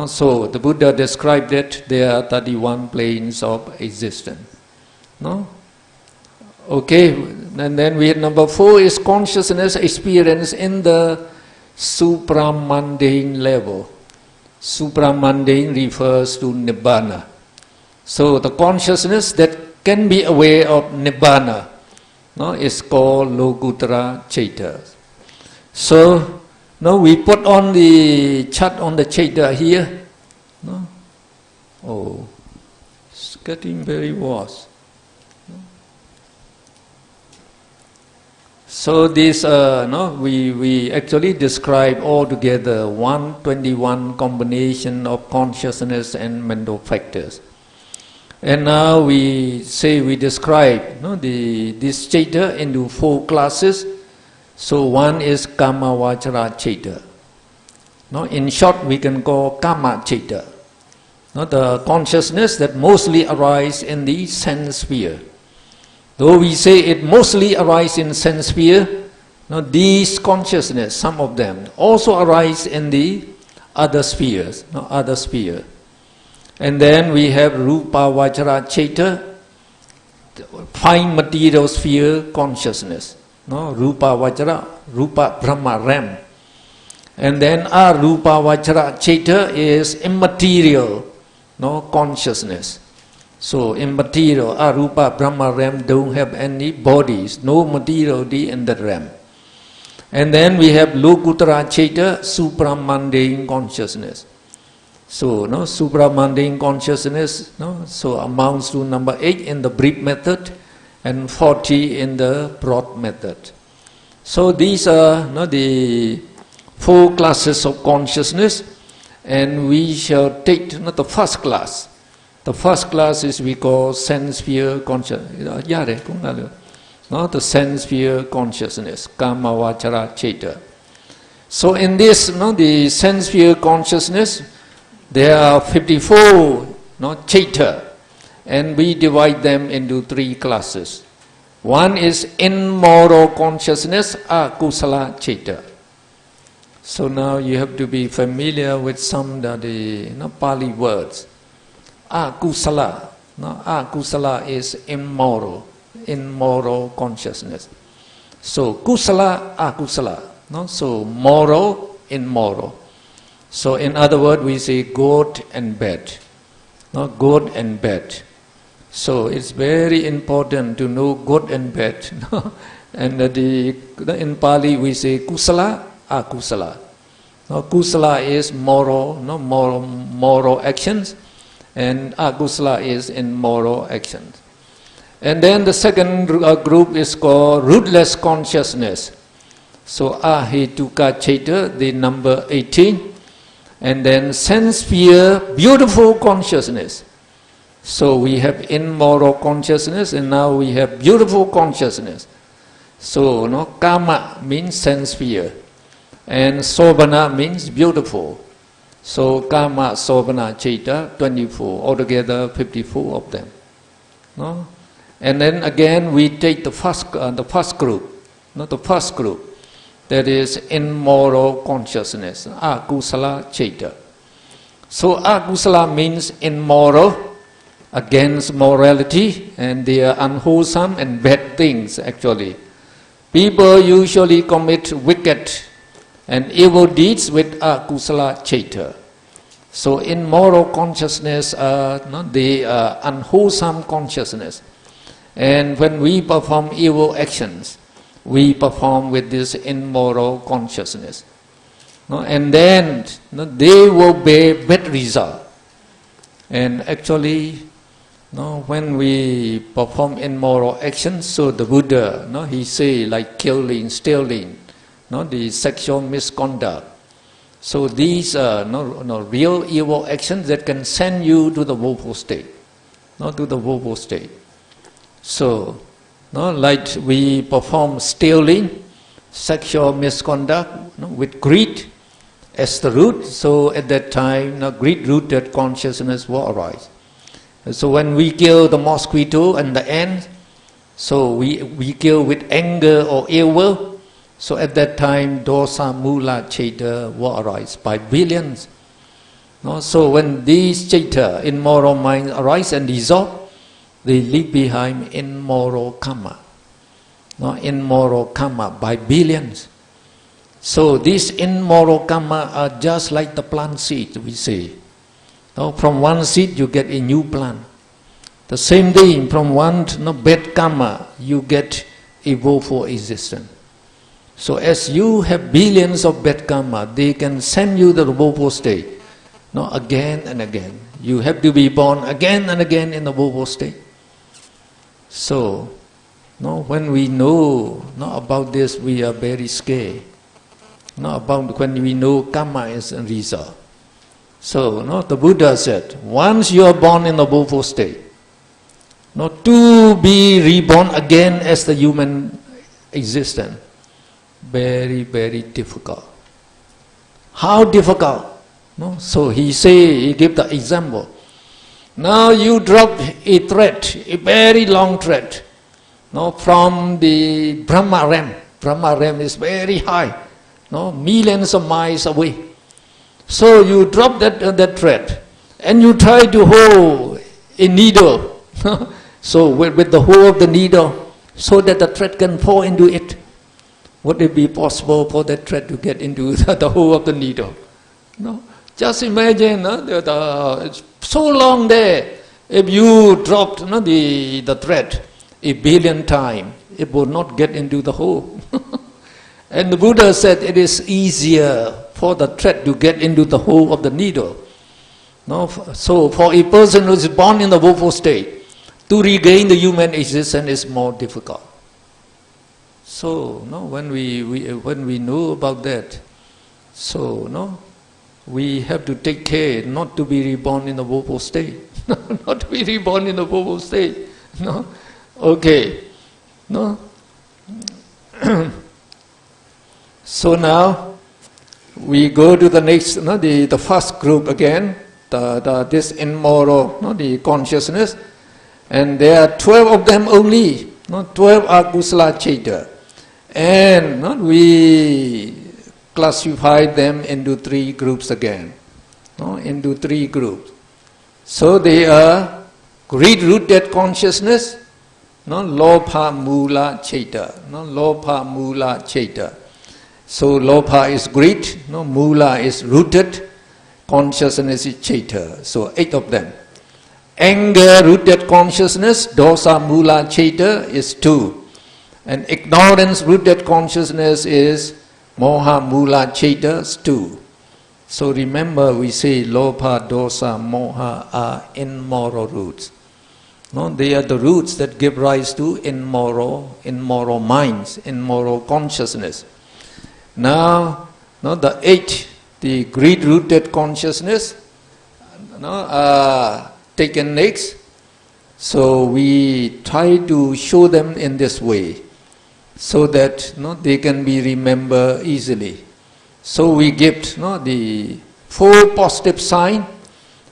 So the Buddha described it, there are 31 planes of existence. Okay, and then we had number 4 is consciousness experience in the supramundane level. Supramundane refers to Nibbana. So the consciousness that can be aware of Nibbana is called Lokuttara Citta. So now we put on the chart on the Citta here. Oh, it's getting very worse. So this, we actually describe altogether 121 combination of consciousness and mental factors. And now we describe this citta into 4 classes. So one is kama vachara citta. In short, we can call kama citta. The consciousness that mostly arises in the sense sphere. Though we say it mostly arises in sense sphere, these consciousness, some of them, also arise in the other spheres, other sphere. And then we have rupa vachara citta, fine material sphere consciousness. No, Rupa Vajra, Rupa Brahma Ram. And then Arupa Vajra Chaita is immaterial, no, consciousness. So immaterial, Arupa Brahma Ram don't have any bodies, no materiality in the Ram. And then we have Lokutara Chaita, supramundane consciousness. So, no, supramundane consciousness, no, so amounts to number 8 in the brief method and 40 in the broad method. So these are, no, the 4 classes of consciousness, and we shall take, not the first class. The first class is we call sense sphere consciousness. No, the sense sphere consciousness, Kama Vajra Chaita. So in this, no, the sense sphere consciousness, there are 54, no, Chaita, and we divide them into 3 classes. One is immoral consciousness, Akusala Chaita. So now you have to be familiar with some of the, no, Pali words. Akusala, no, Akusala is immoral consciousness. So kusala, akusala, no, so moral, immoral. So in other words, we say good and bad, no, good and bad. So it's very important to know good and bad. No? And in Pali we say kusala, akusala. No, kusala is moral, no, moral actions, and akusala is immoral actions. And then the second group is called rootless consciousness. So Ahituka Chaita, the number 18. And then sense sphere, beautiful consciousness. So we have immoral consciousness, and now we have beautiful consciousness. So, no, Kama means sense sphere, and Sobhana means beautiful. So Kama, Sobhana, Chaita, 24, altogether 54 of them. No? And then again we take the first group, not the first group, that is immoral consciousness, Akusala Chaita. So Akusala means immoral, against morality, and they are unwholesome and bad things actually. People usually commit wicked and evil deeds with Akusala Chaita. So immoral consciousness, they are unwholesome consciousness. And when we perform evil actions, we perform with this immoral consciousness. No? And then, no, they will bear bad result. And actually, no, when we perform immoral actions, so the Buddha, no, he say like killing, stealing, no, the sexual misconduct. So these are real evil actions that can send you to the woeful state, to the woeful state. So, like we perform stealing, sexual misconduct, with greed as the root. So at that time, greed-rooted consciousness will arise. So when we kill the mosquito and the ant, so we kill with anger or ill will. So at that time, dosa, mula, chaita will arise by billions. So when these chaita, immoral minds, arise and dissolve, they leave behind immoral karma. Immoral karma by billions. So these immoral karma are just like the plant seed, we say. From one seed you get a new plant. The same thing, from one bad karma you get a woeful existence. So as you have billions of bad karma, they can send you to the woeful state, again and again. You have to be born again and again in the woeful state. So, when we know about this, we are very scared. When we know karma is a result. So, the Buddha said, once you are born in the woeful state, to be reborn again as the human existence, very, very difficult. How difficult? So he gave the example. Now you drop a thread, a very long thread, from the Brahma Ram. Brahma Ram is very high, millions of miles away. So you drop that thread, and you try to hold a needle. So with the hole of the needle, so that the thread can fall into it. Would it be possible for that thread to get into the hole of the needle? No. Just imagine, it's so long there. If you dropped the thread 1 billion times, it would not get into the hole. And the Buddha said it is easier for the thread to get into the hole of the needle. No? So for a person who is born in the woeful state, to regain the human existence is more difficult. So when we know about that, so we have to take care not to be reborn in the woeful state. Not to be reborn in the woeful state. No? Okay. No? So now we go to the next, the first group again, this immoral, the consciousness, and there are 12 of them only, 12 are kusala chaita, and we classify them into 3 groups again, into 3 groups. So they are greed-rooted consciousness, lobha mula chaita, lobha mula chaita. So lobha is greed, mula is rooted, consciousness is chaita. So 8 of them. Anger rooted consciousness, dosa mula chaita, is 2. And ignorance rooted consciousness is moha mula chaita, is 2. So remember, we say lobha, dosa, moha are immoral roots. They are the roots that give rise to immoral minds, immoral consciousness. Now, the 8, the greed-rooted consciousness, are taken next. So we try to show them in this way, so that they can be remembered easily. So we give the 4 positive signs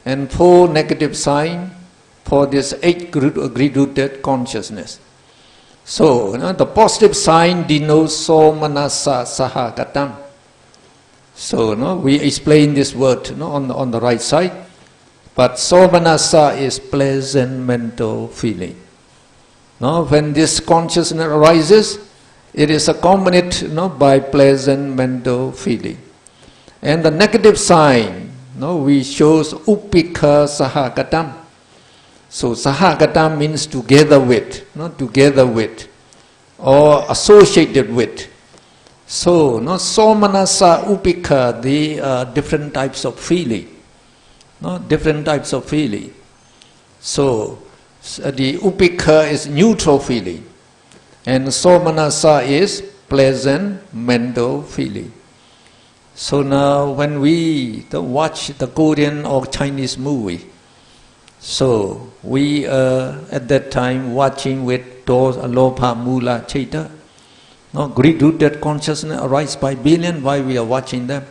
and 4 negative signs for this 8 greed-rooted consciousness. So, the positive sign denotes somanasa sahagatam. So, we explain this word on the right side. But somanasa is pleasant mental feeling. When this consciousness arises, it is accompanied by pleasant mental feeling. And the negative sign, we shows upikha sahagatam. So sahagatam means together with, together with, or associated with. So, somanasa, upikha, they are different types of feeling. Different types of feeling. So, the upikha is neutral feeling, and somanasa is pleasant mental feeling. So now, when we watch the Korean or Chinese movie, so we are at that time watching with those lobha mula chaita. Greed-rooted consciousness arise by billion while we are watching them.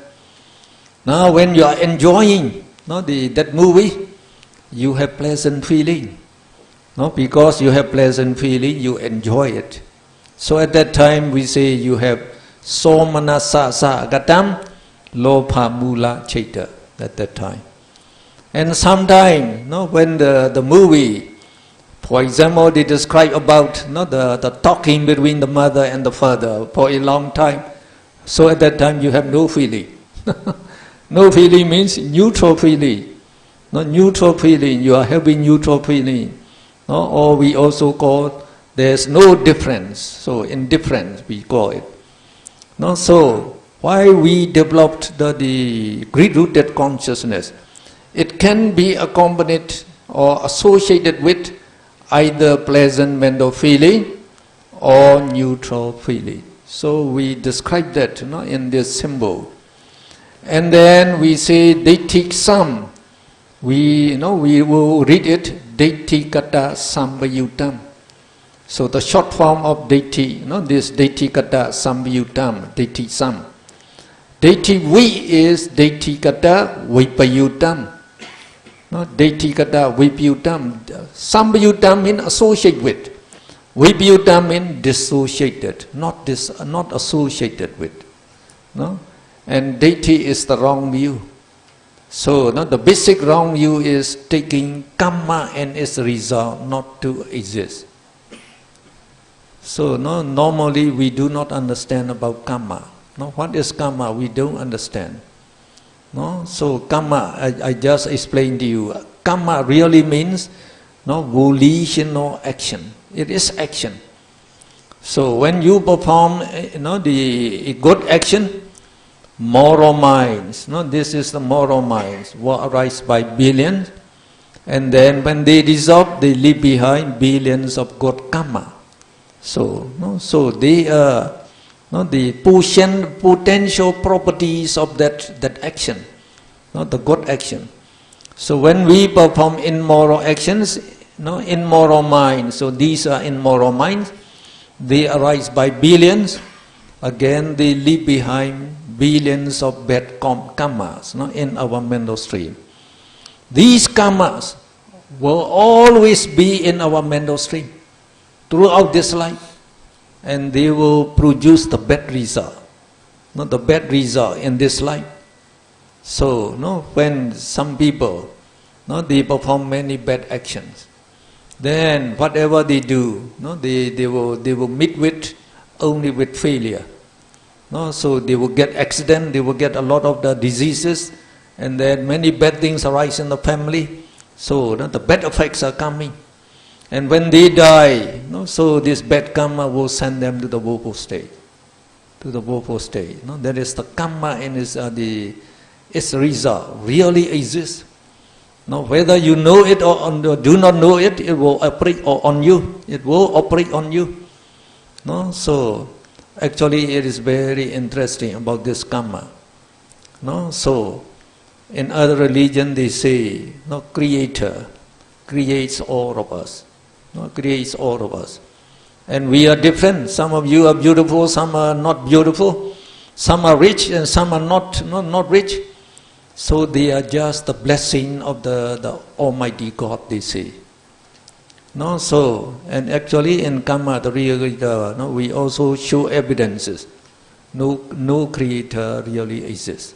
Now when you are enjoying that movie, you have pleasant feeling. Because you have pleasant feeling, you enjoy it. So at that time we say you have somanasa sagatam, lobha mula chaita at that time. And sometimes, when the movie, for example, they describe about the talking between the mother and the father for a long time. So at that time you have no feeling. No feeling means neutral feeling. Neutral feeling, you are having neutral feeling. Or we also call there's no difference. So indifference we call it. So why we developed the greed-rooted consciousness? It can be accompanied or associated with either pleasant mental feeling or neutral feeling. So we describe that in this symbol. And then we say Daitik Sam. We will read it Daitikata Sambayutam. So the short form of Daiti, this Daitikata Sambayutam, Daiti Sam. Daiti Vi is Daitikata Vipayutam. Daitikata Vipayutam. Sambayutam means associate with. Vipayutam means dissociated, not associated with. And Daiti is the wrong view. So no, the basic wrong view is taking karma and its result not to exist. So no, normally we do not understand about karma. No, what is karma? We don't understand. No, so karma, I just explained to you. Karma really means no volitional action. It is action. So when you perform, the good action, moral minds. No, this is the moral minds. What arise by billions, and then when they dissolve, they leave behind billions of good karma. So, so they are the potential properties of that action, the good action. So when we perform immoral actions, immoral minds. So these are immoral minds. They arise by billions. Again, they leave behind billions of bad karmas in our mental stream. These karmas will always be in our mental stream throughout this life, and they will produce the bad result, the bad result in this life. So, when some people, they perform many bad actions, then whatever they do, they will meet with only with failure. So they will get accident, they will get a lot of the diseases, and then many bad things arise in the family. So the bad effects are coming. And when they die, so this bad karma will send them to the woeful state. To the woeful state. That is the karma and its result really exists. Whether you know it or do not know it, it will operate on you. It will operate on you. So actually, it is very interesting about this karma. So, in other religion, they say, Creator creates all of us. Creates all of us. And we are different. Some of you are beautiful, some are not beautiful. Some are rich and some are not rich. So they are just the blessing of the Almighty God, they say. So, and actually in karma, the real, we also show evidences. No creator really exists.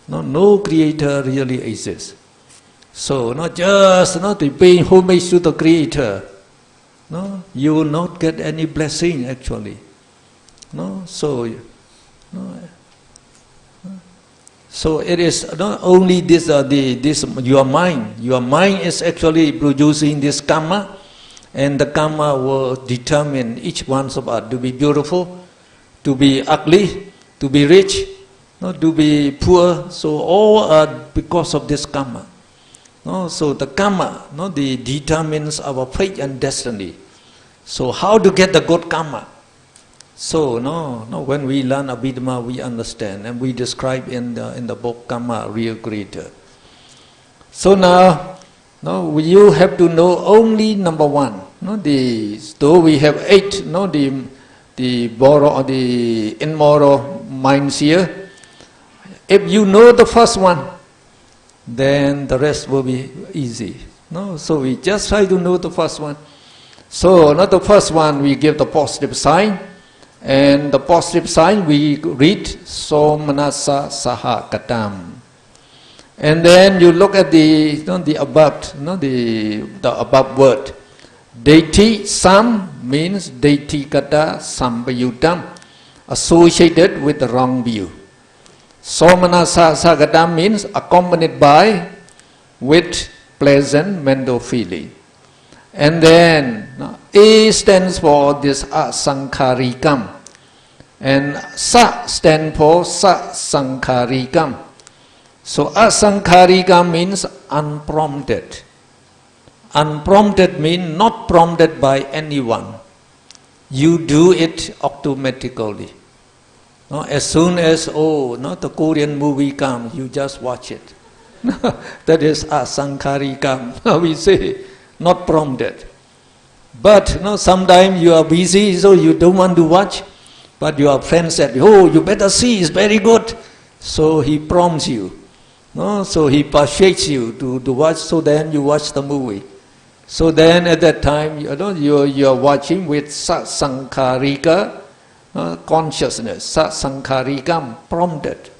No creator really exists. So, not just to pay homage to the creator. You will not get any blessing actually. So it is not only this your mind. Your mind is actually producing this karma, and the karma will determine each one of us to be beautiful, to be ugly, to be rich, to be poor. So all are because of this karma. So the karma determines our fate and destiny. So how to get the good karma? So when we learn Abhidhamma, we understand, and we describe in the book Karma, Real Creator. So now you have to know only number one. Though we have 8, the immoral minds here. If you know the first one, then the rest will be easy. So we just try to know the first one. So the first one, we give the positive sign. And the positive sign we read Somanasa Sahakatam. And then you look at the above, the above word. Deity Sam means Deity Kata Sambayutam, associated with the wrong view. Somanasa Sahakatam means accompanied by with pleasant mental feeling. And then A stands for this asankharikam, and Sa stands for sasankharikam. So asankharikam means unprompted. Unprompted means not prompted by anyone. You do it automatically. As soon as the Korean movie comes, you just watch it. That is asankharikam. We say. Not prompted. But sometimes you are busy, so you don't want to watch. But your friend said, you better see, it's very good. So he prompts you. So he persuades you to watch, so then you watch the movie. So then at that time, you are watching with sasankharika consciousness, sasankharikam, prompted.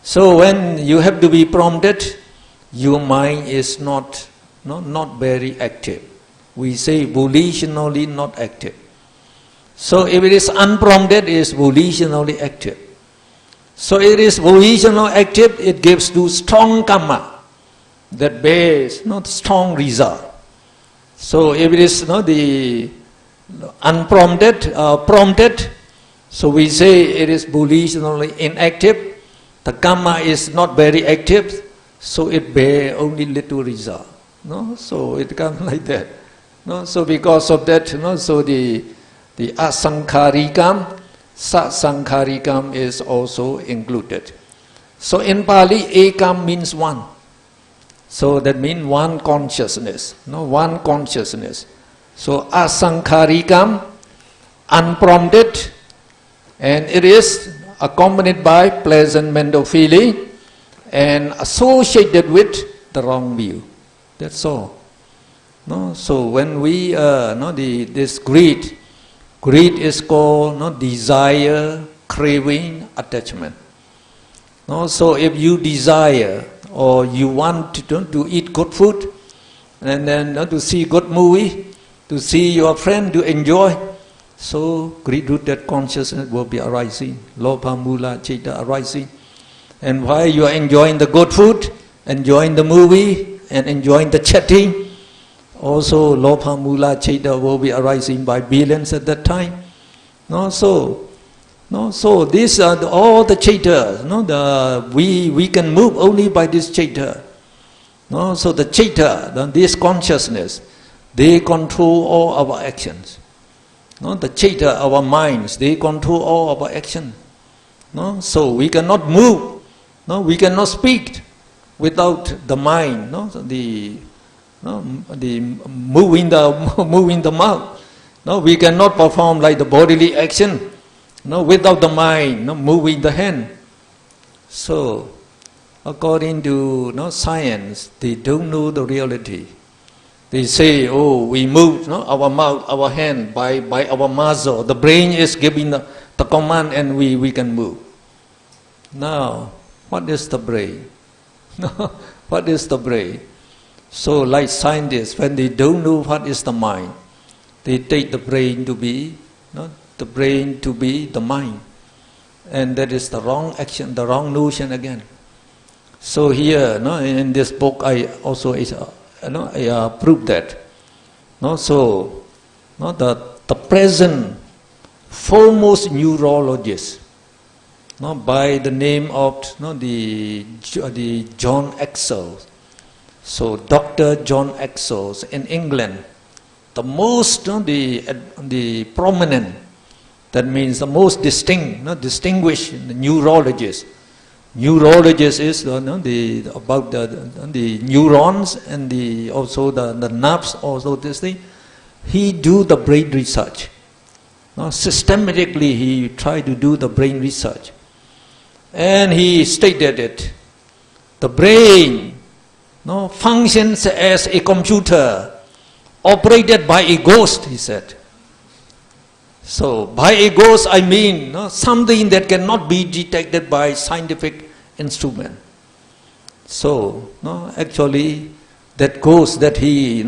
So when you have to be prompted, your mind is not very active. We say volitionally not active. So if it is unprompted, it is volitionally active. So it is volitionally active, it gives to strong karma that bears strong result. So if it is the unprompted, prompted, so we say it is volitionally inactive. The karma is not very active, so it bears only little result. So it comes like that. So because of that, so the asankharikam, sasankharikam is also included. So in Pali, ekam means one. So that means one consciousness, one consciousness. So asankharikam, unprompted, and it is accompanied by pleasant mental feeling and associated with the wrong view. That's all. So when we this greed is called desire, craving, attachment. So if you desire or you want to eat good food, and then to see good movie, to see your friend, to enjoy, so greed root, that consciousness will be arising, lobha, mula, citta arising. And while you are enjoying the good food, enjoying the movie, and enjoying the chatting, also lobha, mula, citta will be arising by billions at that time. So these are all the citta. We can move only by this citta. So the citta, this consciousness, they control all our actions. The citta, our minds, they control all our action. So we cannot move, we cannot speak without the mind, the moving the mouth. We cannot perform like the bodily action without the mind moving the hand. So according to science, they don't know the reality. They say, oh, we move our mouth, our hand by our muscle. The brain is giving the command and we can move. Now, what is the brain? What is the brain? So like scientists, when they don't know what is the mind, they take the brain to be the mind. And that is the wrong action, the wrong notion again. So here, in this book, I also I prove that. So the present foremost neurologist, by the name of the John Axel. So Dr. John Axel in England, the most the prominent, that means the most distinguished neurologist. Neurologist is about the neurons and also the nerves, also this thing. He do the brain research. Systematically he tried to do the brain research. And he stated it. The brain functions as a computer operated by a ghost, he said. So by a ghost I mean something that cannot be detected by scientific instrument. So actually that ghost that he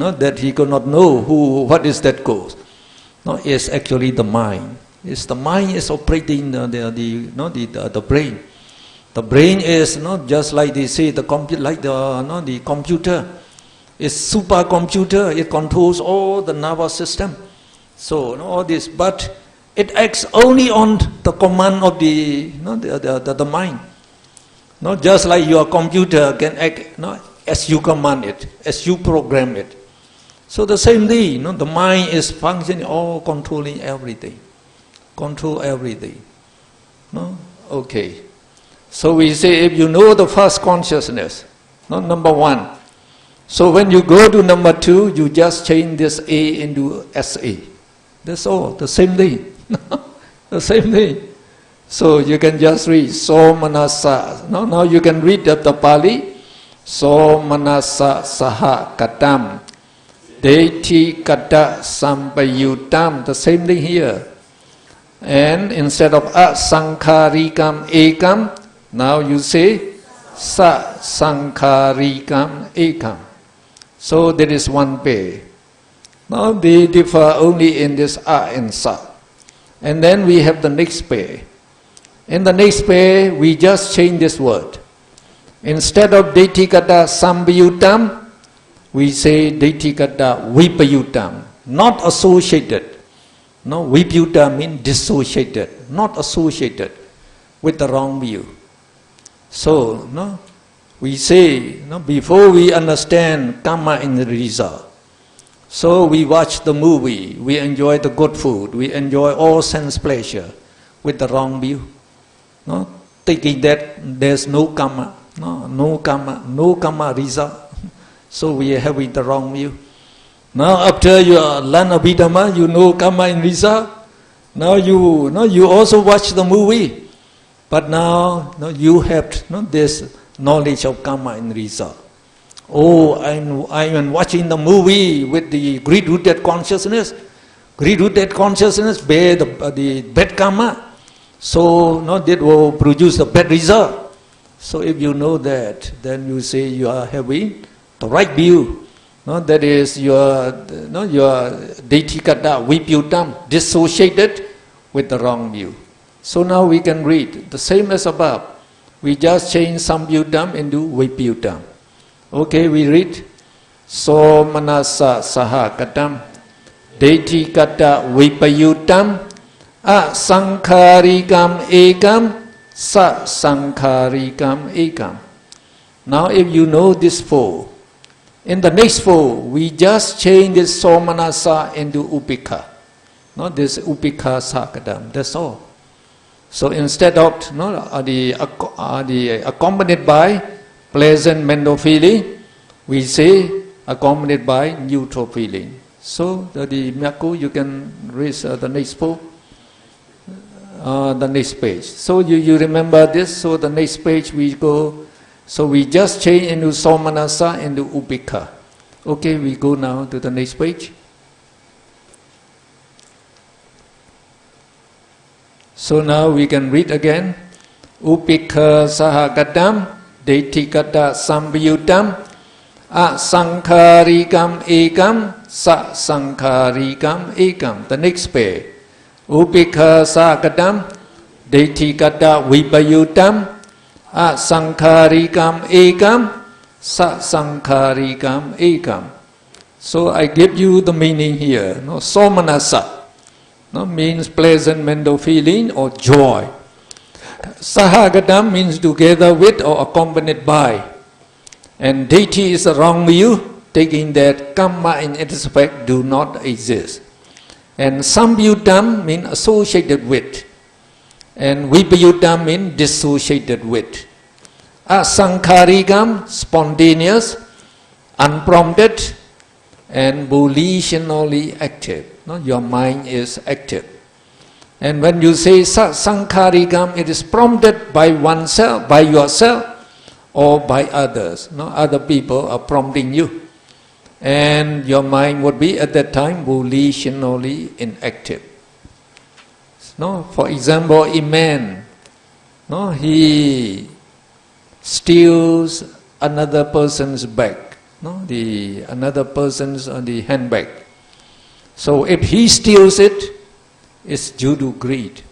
could not know what is that ghost. Is actually the mind. Is the mind is operating the brain. The brain is just like they say the computer. It's supercomputer. It controls all the nervous system. So all this, but it acts only on the command of the mind. Not just like your computer can act as you command it, as you program it. So the same thing, the mind is functioning, all controlling everything. Control everything. Okay. So we say if you know the first consciousness, number one. So when you go to number two, you just change this A into SA. That's all, the same thing. The same thing. So you can just read So Manasa. Now you can read the Pali. So Manasa Saha Katam. Deiti Kata Sampayutam. The same thing here. And instead of Asankharikam Ekam, now you say sa sankharikam ekam. So there is one pair. Now they differ only in this a and sa. And then we have the next pair. In the next pair, we just change this word. Instead of detikata sambhayutam, we say detikata vipayutam, not associated. No, vipayuta means dissociated, not associated with the wrong view. So, no, we say, no, before we understand karma and the result, so we watch the movie, we enjoy the good food, we enjoy all sense pleasure with the wrong view. No, thinking that there's no karma, no karma result. So we are having the wrong view. Now after you learn Abhidhamma, you know karma and result. Now you also watch the movie, but now you have this knowledge of karma and result. Oh, I'm watching the movie with the greed-rooted consciousness. Greed-rooted consciousness bear the bad karma. So that will produce the bad result. So if you know that, then you say you are having the right view. That is your detikata vipayutam, dissociated with the wrong view. So now we can read the same as above. We just change sambhayutam into vipayutam. Okay, we read. So manasa sahakatam detikata vipayutam a sankharikam ekam sa sankharikam ekam. Now if you know this four, in the next four, we just change this somanasa into upekha. This upekha sakadam, that's all. So instead of the accompanied by pleasant mental feeling, we say accompanied by neutral feeling. So the Myaku, you can raise the next four, the next page. So you remember this. So the next page we go. So we just change into somanasa into upekha. Okay, we go now to the next page. So now we can read again. Upekha sahagatam detikata sambhayutam a sankharikam ekam sa sankharikam ekam. The next page. Upekha sahagatam detikata vipayutam a sankharikam ekam sa sankharikam ekam. So I give you the meaning here. Somanasa means pleasant mental feeling or joy. Sahagatam means together with or accompanied by. And deity is the wrong view, taking that karma in its respect do not exist. And sambhayutam means associated with. And vipayutam means dissociated with. Asankharikam, spontaneous, unprompted, and volitionally active. Your mind is active. And when you say sankharikam, it is prompted by oneself, by yourself, or by others. Other people are prompting you. And your mind would be at that time volitionally inactive. For example, a man, he steals another person's bag, another person's the handbag. So if he steals it, it's due to greed.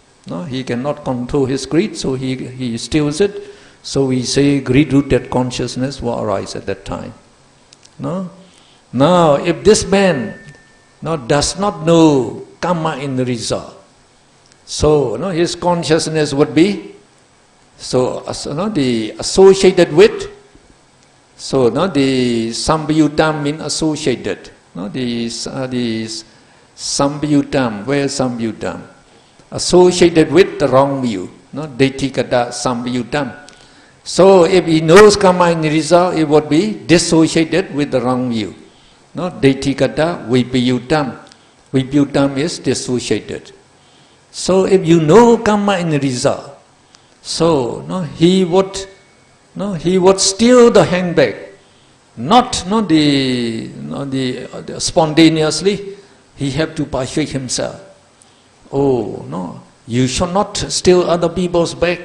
He cannot control his greed, so he steals it. So we say greed-rooted consciousness will arise at that time. Now, if this man does not know karma in the result, so his consciousness would be the associated with. So the sambhayutam means associated. The sambhayutam, where sambhayutam? Associated with the wrong view. Detikata sambhayutam. So if he knows karma in the result, it would be dissociated with the wrong view. Detikata vipayutam. Vipayutam is dissociated. So if you know karma in the result, so he would steal the handbag, not the spontaneously. He have to persuade himself. Oh no, you should not steal other people's bag.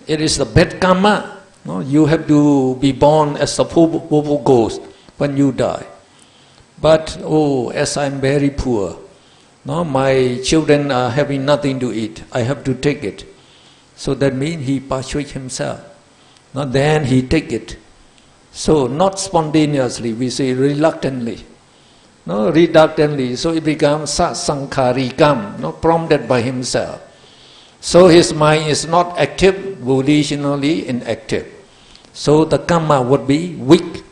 It is the bad karma. No, you have to be born as a poor ghost when you die. But oh, as I'm very poor, no, my children are having nothing to eat, I have to take it. So that means he persuades himself. No, then he take it. So not spontaneously, we say reluctantly. No, reluctantly. So it becomes sasankarikam, no, prompted by himself. So his mind is not active, volitionally inactive. So the karma would be weak.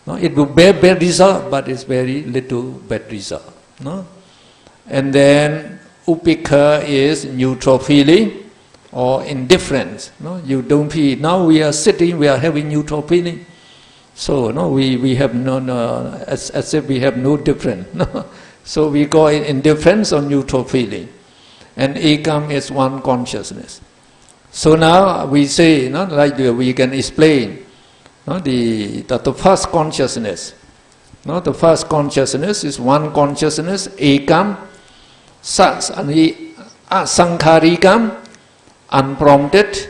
No, it will bear bad result, but it's very little bad result. No? And then upekha is neutral feeling or indifference. No? You don't feel. Now we are sitting, we are having neutral feeling. So no, we have no as if we have no difference. No? So we go in indifference or neutral feeling. And ekam is one consciousness. So now we say, no, like we can explain, no, the first consciousness. No, the first consciousness is one consciousness, ekam, asankharikam, unprompted,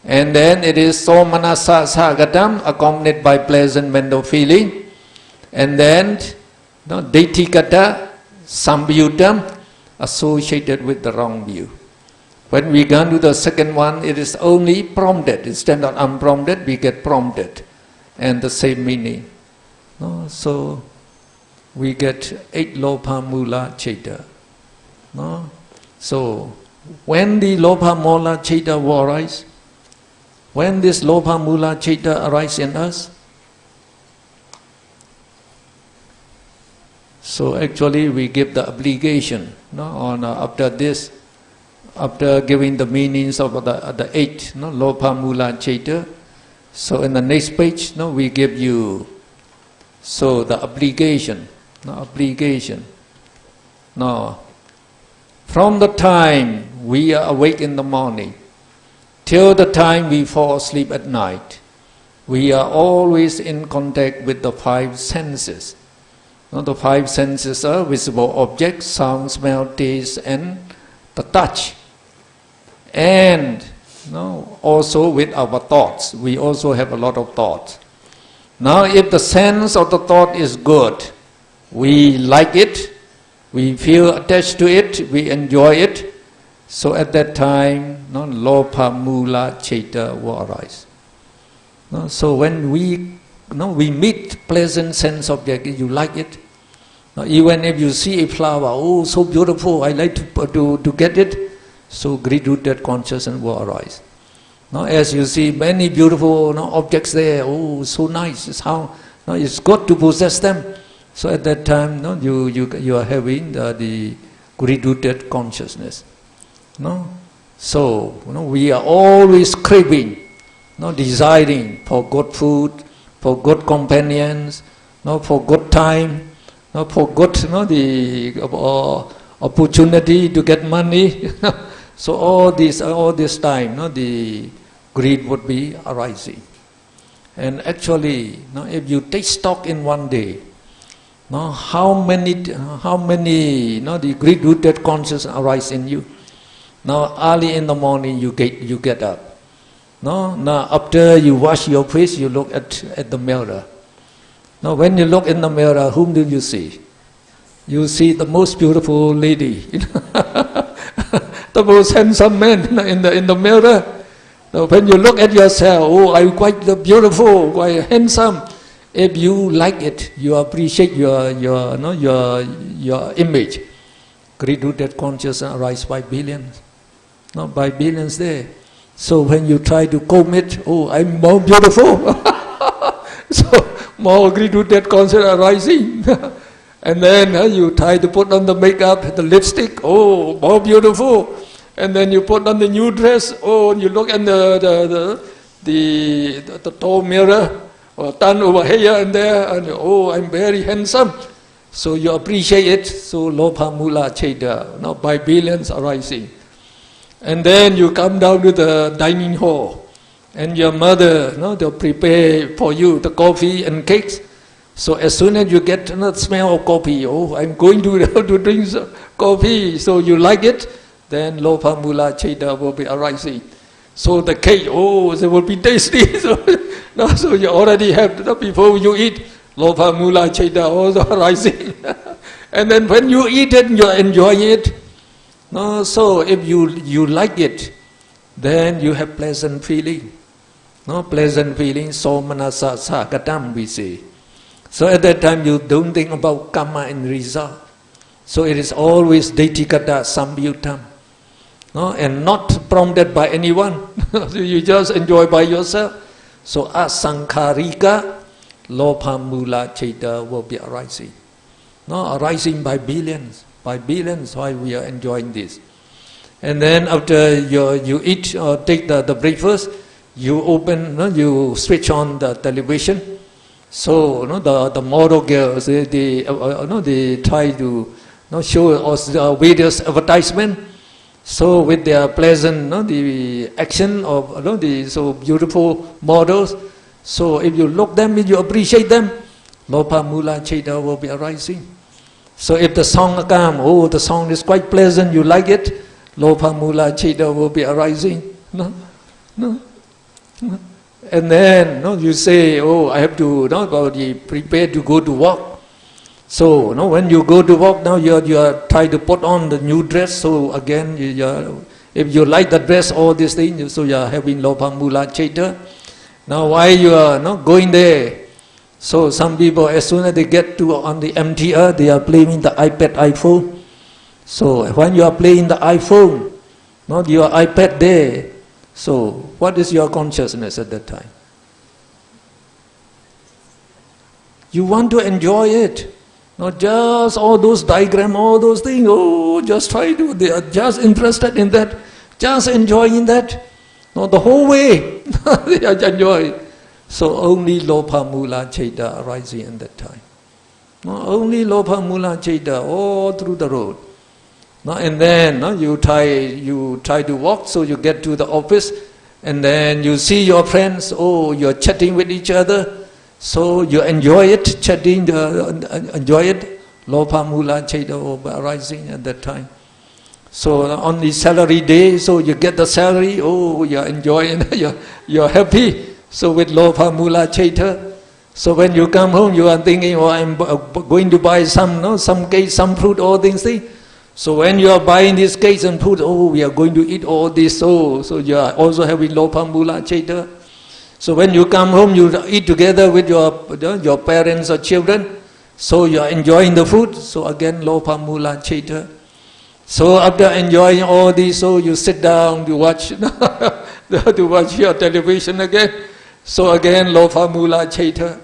and then it is somanasa sagatam, accompanied by pleasant mental feeling, and then no, daitikata, sambyutam, associated with the wrong view. When we go to the second one, it is only prompted. Instead of unprompted, we get prompted, and the same meaning. No? So we get 8 lopa mula citta. No? So when the lopa mula citta will arise, when this lopa mula citta arises in us, so actually we give the obligation, no, on after this, after giving the meanings of the 8, no, lopa mula citta. So in the next page, no, we give you so the obligation, no, obligation. No, from the time we are awake in the morning till the time we fall asleep at night, we are always in contact with the 5 senses. No, the 5 senses are visible objects, sound, smell, taste, and the touch. And no, also with our thoughts. We also have a lot of thoughts. Now if the sense of the thought is good, we like it, we feel attached to it, we enjoy it, so at that time, no, lopa mula citta will arise. No, so when we meet pleasant sense object, you like it. Now, even if you see a flower, oh, so beautiful, I like to get it, so greed-rooted consciousness will arise. Now, as you see many beautiful, no, objects there, oh, so nice, it's how, no, it's good to possess them. So at that time, no, you are having the greed-rooted consciousness. No? So, we are always craving, no, desiring for good food, for good companions, no, for good time, no, for good, no, the opportunity to get money. So all this time, no, the greed would be arising. And actually, no, if you take stock in one day, no, how many, no, the greed-rooted consciousness arise in you. Now early in the morning you get up. No, now after you wash your face, you look at the mirror. Now when you look in the mirror, whom do you see? You see the most beautiful lady, the most handsome man in the mirror. Now when you look at yourself, oh, I'm quite beautiful, quite handsome. If you like it, you appreciate your image. Greed-rooted consciousness arises by billions. No, by billions there. So when you try to comb it, oh, I'm more beautiful. So more greed-rooted consciousness arising. And then you try to put on the makeup, the lipstick, oh, more beautiful. And then you put on the new dress, oh, and you look in the tall mirror, or turn over here and there, and oh, I'm very handsome. So you appreciate it, so lopa mula citta, now by billions arising. And then you come down to the dining hall, and your mother, they'll prepare for you the coffee and cakes. So as soon as you get the smell of coffee, oh, I'm going to drink coffee, so you like it, then lopa mula citta will be arising. So the cake, oh, it will be tasty. So, no, so you already have, before you eat, lopa mula cheta also rising. And then when you eat it, you enjoy it. No, so if you like it, then you have pleasant feeling. No, pleasant feeling, so manasa sagatam we say. So at that time you don't think about karma and result. So it is always detikata samyutam. No, and not prompted by anyone. You just enjoy by yourself. So asankharika lopa mula cheta will be arising. No, arising by billions while we are enjoying this. And then after you eat or take the breakfast, you open, you switch on the television. So the model girls, they try to show us various advertisement. So with their pleasant, the action of the so beautiful models. So if you look them, if you appreciate them, lopa mula cheta will be arising. So if the song comes, oh, the song is quite pleasant, you like it, lopa mula cheta will be arising. No. And then you say, oh, I have to prepare to go to work. So when you go to work now, you are trying to put on the new dress. So again, if you like the dress, all these things, so you are having lopa mula cheta. Now while you are going there, so some people, as soon as they get to on the MTR, they are playing the iPhone. So when you are playing the iPhone, not your iPad there, so what is your consciousness at that time? You want to enjoy it. Not just all those diagrams, all those things, oh, just try to, they are just interested in that, just enjoying that. No, the whole way, they are enjoying. So only lopa mula cheta arising at that time. No, only lopa mula cheta all through the road. No, and then you try to walk, so you get to the office, and then you see your friends, oh, you're chatting with each other. So you enjoy it, chatting, enjoy it, lopa mula cheta arising at that time. So on the salary day, so you get the salary, oh, you're enjoying, you're happy. So with lopa mula cheta. So when you come home, you are thinking, oh, I'm going to buy some cake, some fruit, all these things. So when you are buying these cakes and fruit, oh, we are going to eat all this, so you are also having lopa mula cheta. So when you come home, you eat together with your parents or children. So you are enjoying the food. So again, lopa mula cheta. So after enjoying all this, so you sit down to watch your television again. So again, lopa mula cheta.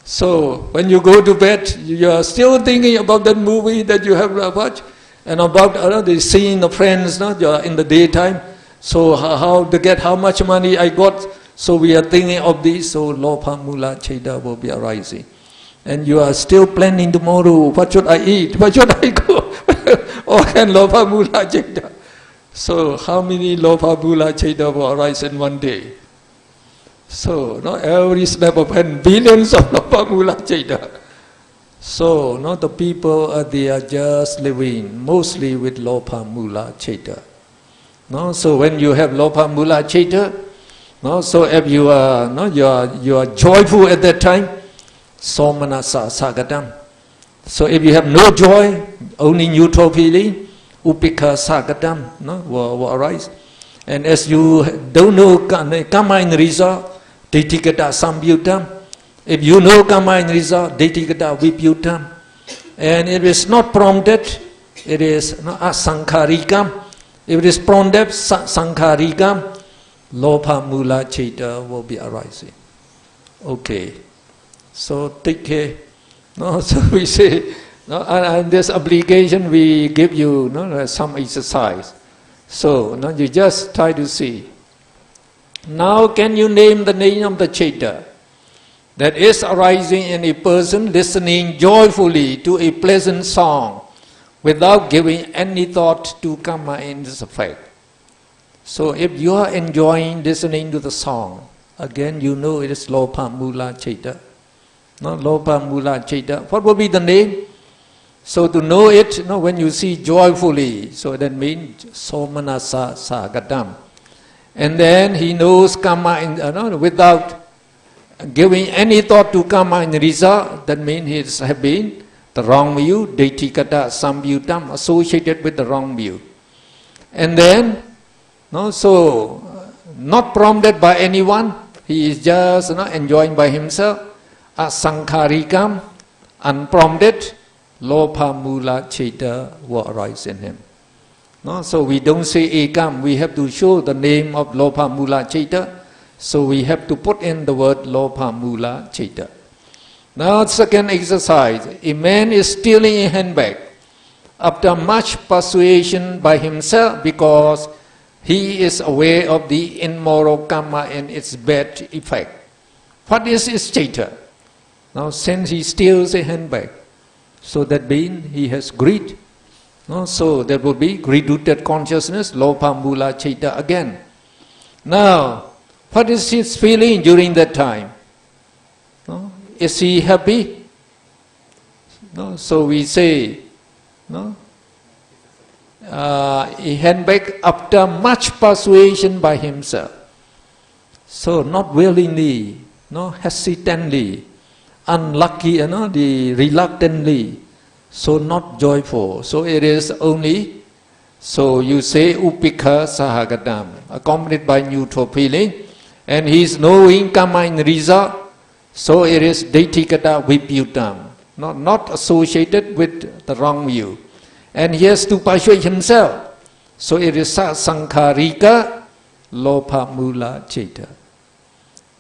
So when you go to bed, you are still thinking about that movie that you have watched, and about the seeing the friends in the daytime. So how to get how much money I got. So we are thinking of this, so lopa mula cheta will be arising. And you are still planning tomorrow, what should I eat, what should I go? Or can lopa mula cheta? So how many lopa mula cheta will arise in one day? So every snap of hand, billions of lopa mula cheta. So the people they are just living mostly with lopa mula cheta. So when you have lopa mula cheta, so if you are you are joyful at that time, somanasa sagadam. So if you have no joy, only neutral feeling, upika sagadam will arise. And as you don't know karma in result, detikata samyutam. If you know karma in result, detikata vipyutam. And it is not prompted, it is asankharikam. If it is prompted, sankharikam, lopa mula cheta will be arising. Okay. So take care. So we say, and this obligation we give you some exercise. So you just try to see. Now can you name the name of the cheta that is arising in a person listening joyfully to a pleasant song without giving any thought to karma in this effect? So if you are enjoying listening to the song, again you know it is lopa mula cheta. Lopa mula cheta. What will be the name? So to know it, when you see joyfully, so that means somanasa sagadam. And then he knows karma without giving any thought to karma in result. That means he has been the wrong view, Daitikata Sambyutam, associated with the wrong view. And then, not prompted by anyone, he is just enjoying by himself. Asankharikam, unprompted, Lopa Mula Cheta will arise in him. So we don't say ekam, we have to show the name of Lopa Mula Cheta. So we have to put in the word Lopa Mula Cheta. Now second exercise, a man is stealing a handbag after much persuasion by himself because he is aware of the immoral karma and its bad effect. What is his Cheta? Now since he steals a handbag, so that means he has greed. So there will be greed-rooted consciousness, Lopa Mula Cheta again. Now, what is his feeling during that time? Is he happy? So we say, a handbag after much persuasion by himself. So not willingly, hesitantly, unlucky, reluctantly. So not joyful. So it is only, so you say upikha sahagadam, accompanied by neutral feeling, and he is knowing karma in result. So it is Daitikata Vipyutam, not associated with the wrong view. And he has to persuade himself. So it is Sankharika Lopa Mula Cheta.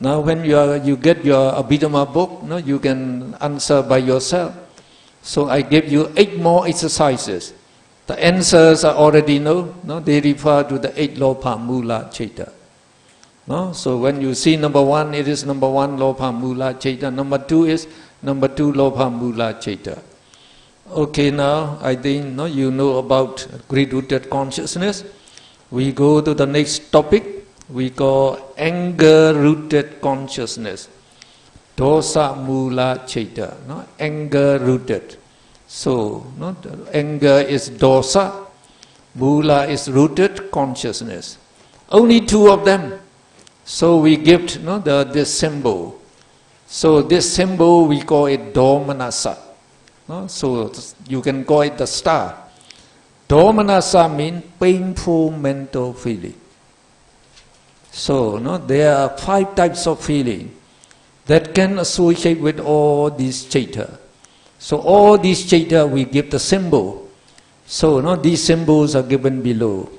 Now when you get your Abhidhamma book, you can answer by yourself. So I give you 8 more exercises. The answers are already they refer to the 8 Lopa Mula Cheta. So when you see number 1, it is number 1 Lopa Mula Cheta. Number 2 is number 2 Lopa Mula Cheta. Okay, now I think you know about greed-rooted consciousness. We go to the next topic. We call anger-rooted consciousness. Dosa Mula Cheta. Anger-rooted. So anger is dosa. Mula is rooted consciousness. Only 2 of them. So we give this symbol. So this symbol we call it Domanasa. So you can call it the star. Domanasa means painful mental feeling. So there are 5 types of feeling that can associate with all these Cheta. So all these Cheta we give the symbol. So these symbols are given below.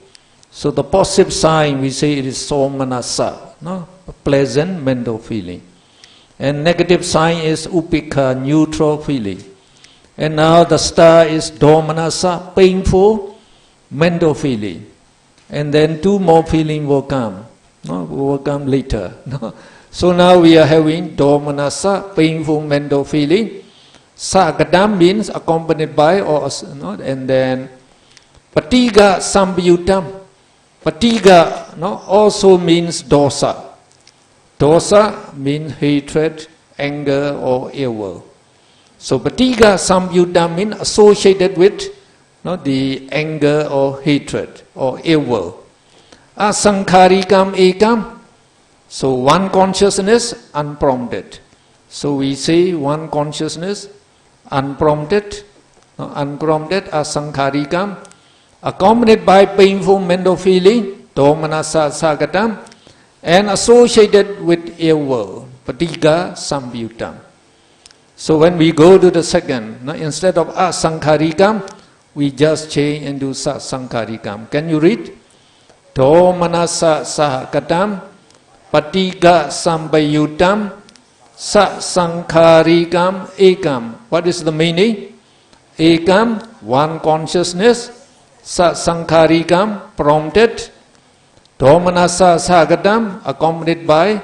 So the positive sign we say it is Somanasa. A pleasant mental feeling. And negative sign is upikha, neutral feeling. And now the star is domanasa, painful mental feeling. And then 2 more feeling will come. Will come later. So now we are having domanasa, painful mental feeling. Sagadam means accompanied by and then patiga sambyutam. Patiga also means dosa. Dosa means hatred, anger or ill will. So patiga sambyutam means associated with the anger or hatred or ill will. Asankharikam ekam. So one consciousness unprompted. So we say one consciousness unprompted. Unprompted asankharikam. Accompanied by painful mental feeling, domanasa sagatam, and associated with ill will, patiga sambyutam. So when we go to the second, instead of asankharikam, we just change into sasankharikam. Can you read? Domanasa sagatam, patiga sambyutam, sasankharikam ekam. What is the meaning? Ekam, one consciousness. Sasankharikam, prompted. Domanasa sagadam, accompanied by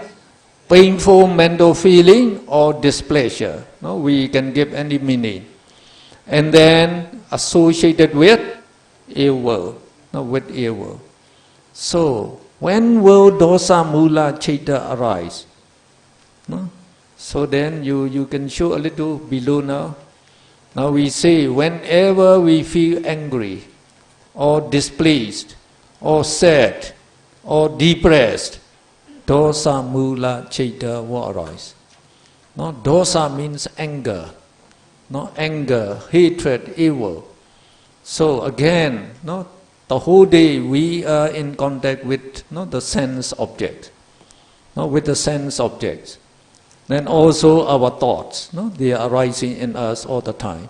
painful mental feeling or displeasure. We can give any meaning. And then associated with ill will. With ill will. So, when will dosa mula cheta arise? So then you can show a little below now. Now we say, whenever we feel angry, or displeased, or sad, or depressed, dosa mula chaita will arise. No, dosa means anger. No, anger, hatred, evil. So again, no, the whole day we are in contact with the sense object. No, with the sense objects. Then also our thoughts, they are arising in us all the time.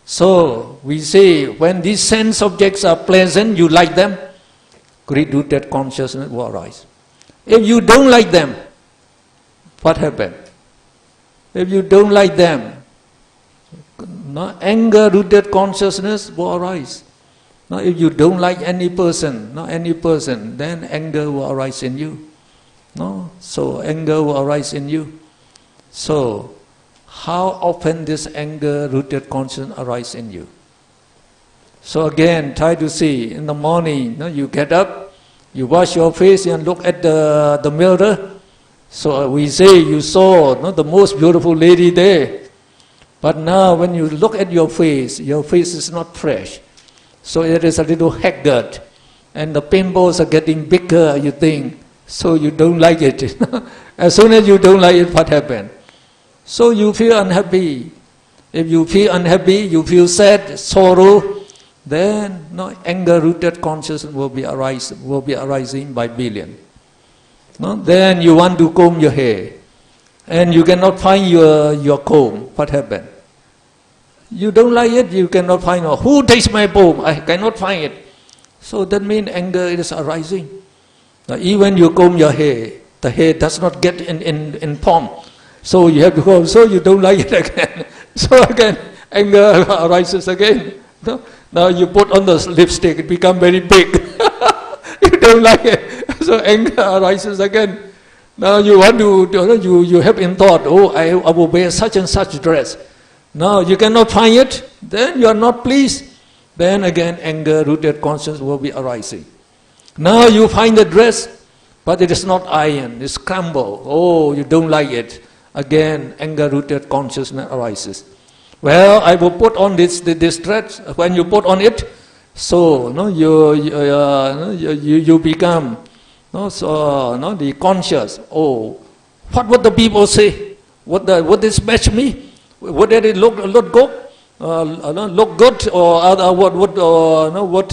So we say when these sense objects are pleasant, you like them, great rooted consciousness will arise. If you don't like them, what happens? If you don't like them, anger rooted consciousness will arise. If you don't like any person, then anger will arise in you. So anger will arise in you. So how often this anger rooted consciousness arise in you? So again, try to see in the morning, you get up, you wash your face and look at the mirror. So we say you saw the most beautiful lady there. But now when you look at your face is not fresh. So it is a little haggard. And the pimples are getting bigger, you think. So you don't like it. As soon as you don't like it, what happens? So you feel unhappy. If you feel unhappy, you feel sad, sorrow, then anger-rooted consciousness will be arising by billion. Then you want to comb your hair, and you cannot find your comb. What happened? You don't like it, you cannot find it. Who takes my comb? I cannot find it. So that means anger is arising. Now, even you comb your hair, the hair does not get in form. So you have to go, so you don't like it again. So again, anger arises again. Now you put on the lipstick, it becomes very big. You don't like it. So anger arises again. Now you want to, you have in thought, oh, I will wear such and such dress. Now you cannot find it, then you are not pleased. Then again, anger-rooted consciousness will be arising. Now you find the dress, but it is not iron, it's crumbled. Oh, you don't like it. Again, anger-rooted consciousness arises. Well, I will put on this dress. When you put on it, so you become the conscious. Oh, what would the people say? Would this match me? Would it look good? Look good, or what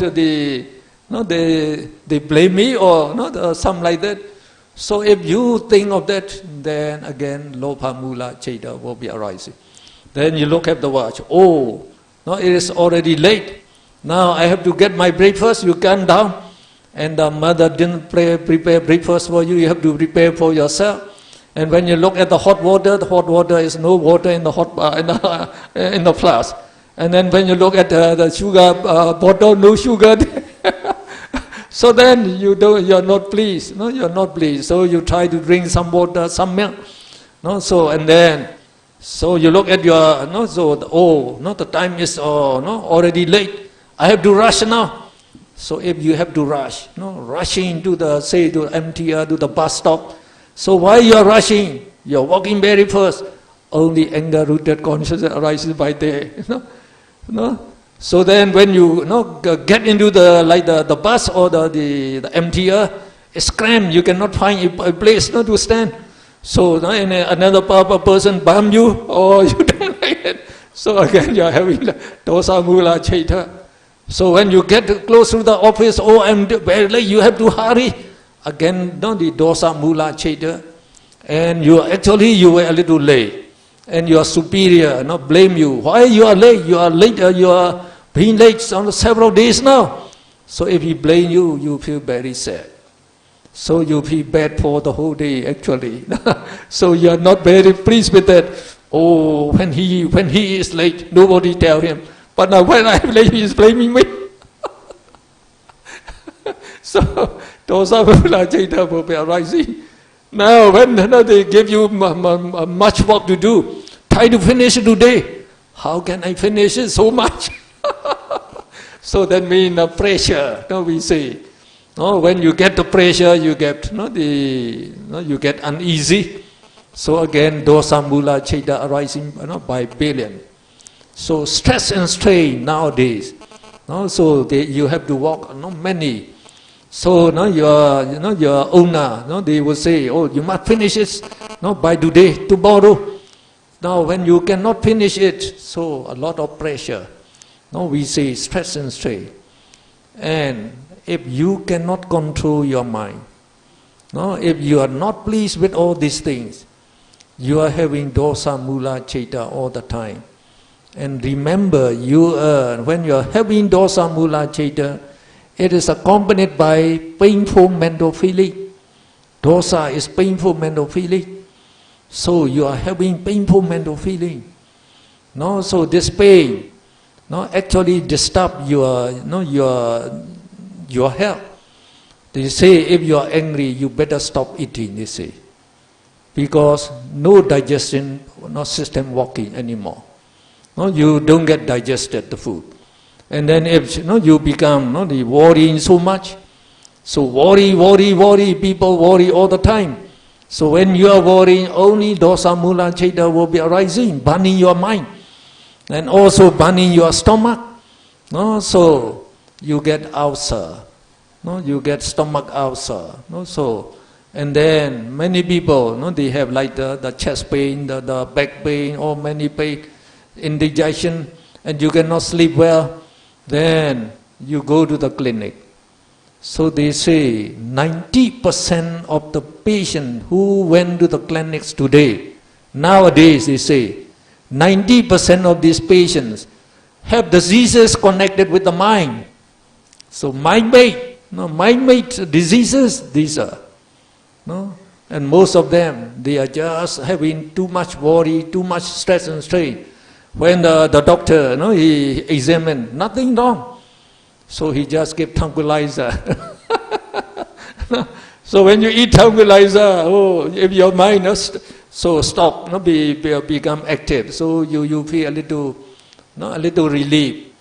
they blame me, or something like that. So if you think of that, then again Lobha Mula Cheda will be arising. Then you look at the watch. Oh, it is already late. Now I have to get my breakfast. You come down, and the mother didn't prepare breakfast for you. You have to prepare for yourself. And when you look at the hot water is no water in the in the flask. And then when you look at the sugar bottle, no sugar. So then you're not pleased. You're not pleased. So you try to drink some water, some milk. So you look at your the time is already late. I have to rush now. So if you have to rush, rushing to the MTR, to the bus stop. So why you are rushing? You are walking very fast. Only anger-rooted consciousness arises by there. So then when you get into the bus or the MTR, it's cramped. You cannot find a place to stand. So another person bump you, or you don't like it. So again you are having dosa mula chaita. So when you get close to the office, oh, I'm very late, you have to hurry. Again, the dosa mula chaita. And you were a little late. And your superior blame you. Why you are late? You are late. You are being late on several days now. So if he blame you, you feel very sad. So you feel bad for the whole day actually. So you are not very pleased with that. Oh, when he is late, nobody tell him. But now when I am late, he is blaming me. So dosa mula chaita will be arising. Now when they give you much work to do, try to finish it today. How can I finish it so much? So that means pressure. We say, when you get the pressure, you get you get uneasy. So again, dosa mula chaita arising by billion. So stress and strain nowadays. So you have to walk many. So no, your owner, no, they will say, oh, you must finish it, no, by today, tomorrow. Now, when you cannot finish it, so a lot of pressure. No, we say stress and strain. And if you cannot control your mind, no, if you are not pleased with all these things, you are having dosa, mula, cheta all the time. And remember, when you are having dosa, mula, cheta, it is accompanied by painful mental feeling. Dosa is painful mental feeling. So you are having painful mental feeling. No, so this pain, no, actually disturb your health. They say if you are angry, you better stop eating. They say, because no digestion, no system working anymore. No, you don't get digested the food, and then if you become the worrying so much. So worry, people worry all the time. So when you are worrying, only dosa, mula, cheta will be arising, burning your mind, and also burning your stomach. No, so you get ulcer. No, you get stomach ulcer. No, so and then many people, they have like the chest pain, the back pain, or many pain, indigestion, and you cannot sleep well. Then you go to the clinic. So they say 90% of the patients who went to the clinics today, nowadays they say 90% of these patients have diseases connected with the mind. So mind-made diseases, these are. No? And most of them, they are just having too much worry, too much stress and strain. When the doctor, he examined, nothing wrong. So he just gave tranquilizer. So when you eat tranquilizer, if your mind stop, become active. So you feel a little relief.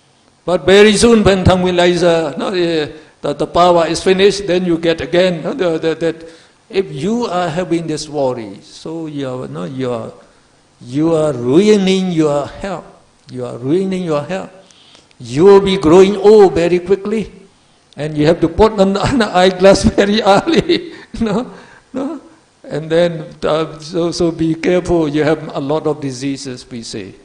But very soon when tranquilizer, the power is finished, then you get again that if you are having this worry, so you are ruining your health. You are ruining your health. You will be growing old very quickly, and you have to put on the eyeglass very early. And then so be careful. You have a lot of diseases, we say.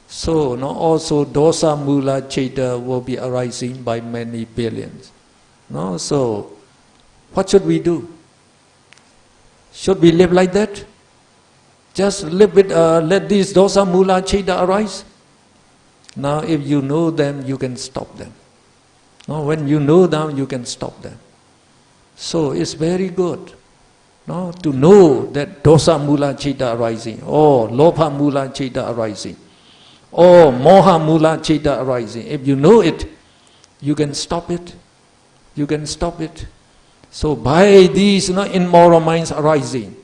So also dosa, mula, cheta will be arising by many billions. So what should we do? Should we live like that? Just live with let these dosa, mula, cheta arise. Now, if you know them, you can stop them. No, when you know them, you can stop them. So it's very good, to know that dosa, mula, cheta arising, or lobha, mula, cheta arising, or moha, mula, cheta arising. If you know it, you can stop it. You can stop it. So by these immoral minds arising,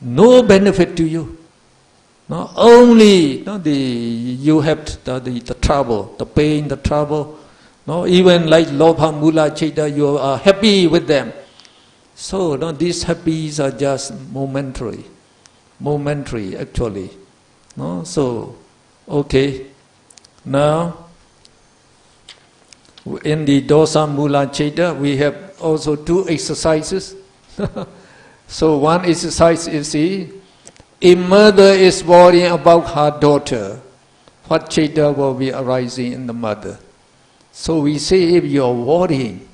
no benefit to you. No, only you have the trouble, the pain, the trouble. No, even like lobha, mula, cheta, you are happy with them. So these happies are just momentary actually. No, so okay. Now in the dosa, mula, cheta, we have also two exercises. So one exercise is a mother is worrying about her daughter, what cheta will be arising in the mother? So we say if you are worrying,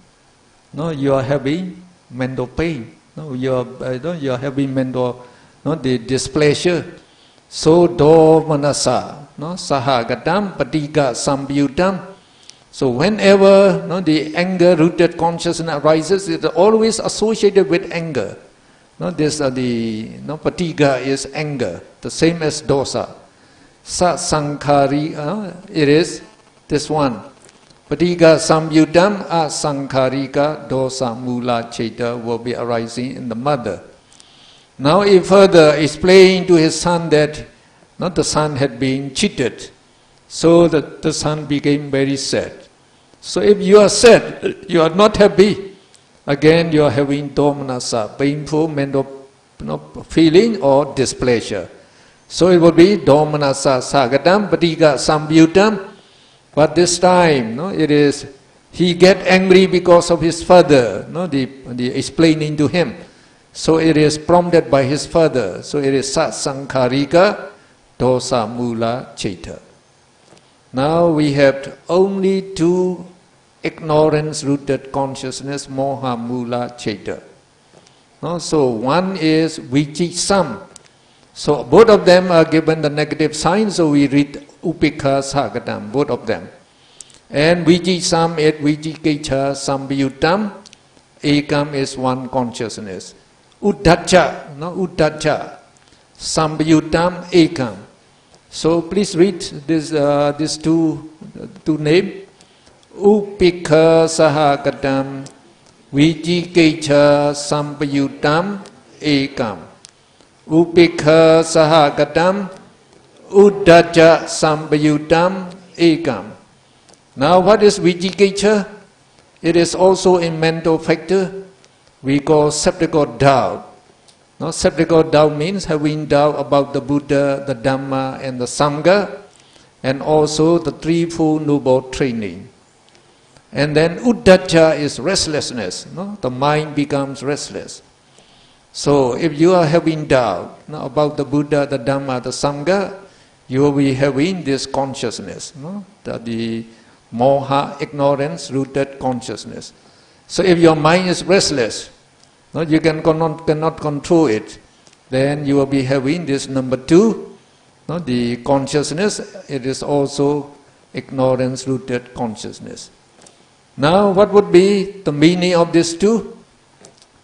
you are having mental pain, you are having mental the displeasure. So do manasa, sahagatam patika sambyutam. So whenever the anger-rooted consciousness arises, it is always associated with anger. This the patika is anger, the same as dosa. Sa sankhari, it is this one. Patika samyudam asankharika dosa mula cheta will be arising in the mother. Now he further explained to his son that the son had been cheated. So that the son became very sad. So if you are sad, you are not happy, again you are having domanasa, painful mental feeling or displeasure. So it will be domanasa sagadam patika sambyutam. But this time, it is He get angry because of his father, no, the explaining to him. So it is prompted by his father. So it is Satsangkarika Dosa Mula Cheta. Now we have only two ignorance-rooted consciousness, Moha Mula Cheta. No? So one is Vijisam. So both of them are given the negative sign, so we read Upekha Sagadam, both of them. And Vijisam is Vijikecha Sambiyutam, Ekam is one consciousness. Uddhacha, no, Uddhacha, Sambiyutam, Ekam. So please read these two names. Upekha Sagadam, Vijikecha Sambiyutam, Ekam. Upekha Sagadam, Uddhacha Sambiyutam, Ekam. Now what is Vijikecha? It is also a mental factor we call skeptical doubt. No, skeptical doubt means having doubt about the Buddha, the Dhamma and the Sangha, and also the threefold noble training. And then Uddhacha is restlessness. No? The mind becomes restless. So if you are having doubt, no, about the Buddha, the Dhamma, the Sangha, you will be having this consciousness, no? The moha, ignorance, rooted consciousness. So if your mind is restless, no, you cannot control it, then you will be having this number two, no, the consciousness. It is also ignorance, rooted consciousness. Now what would be the meaning of these two?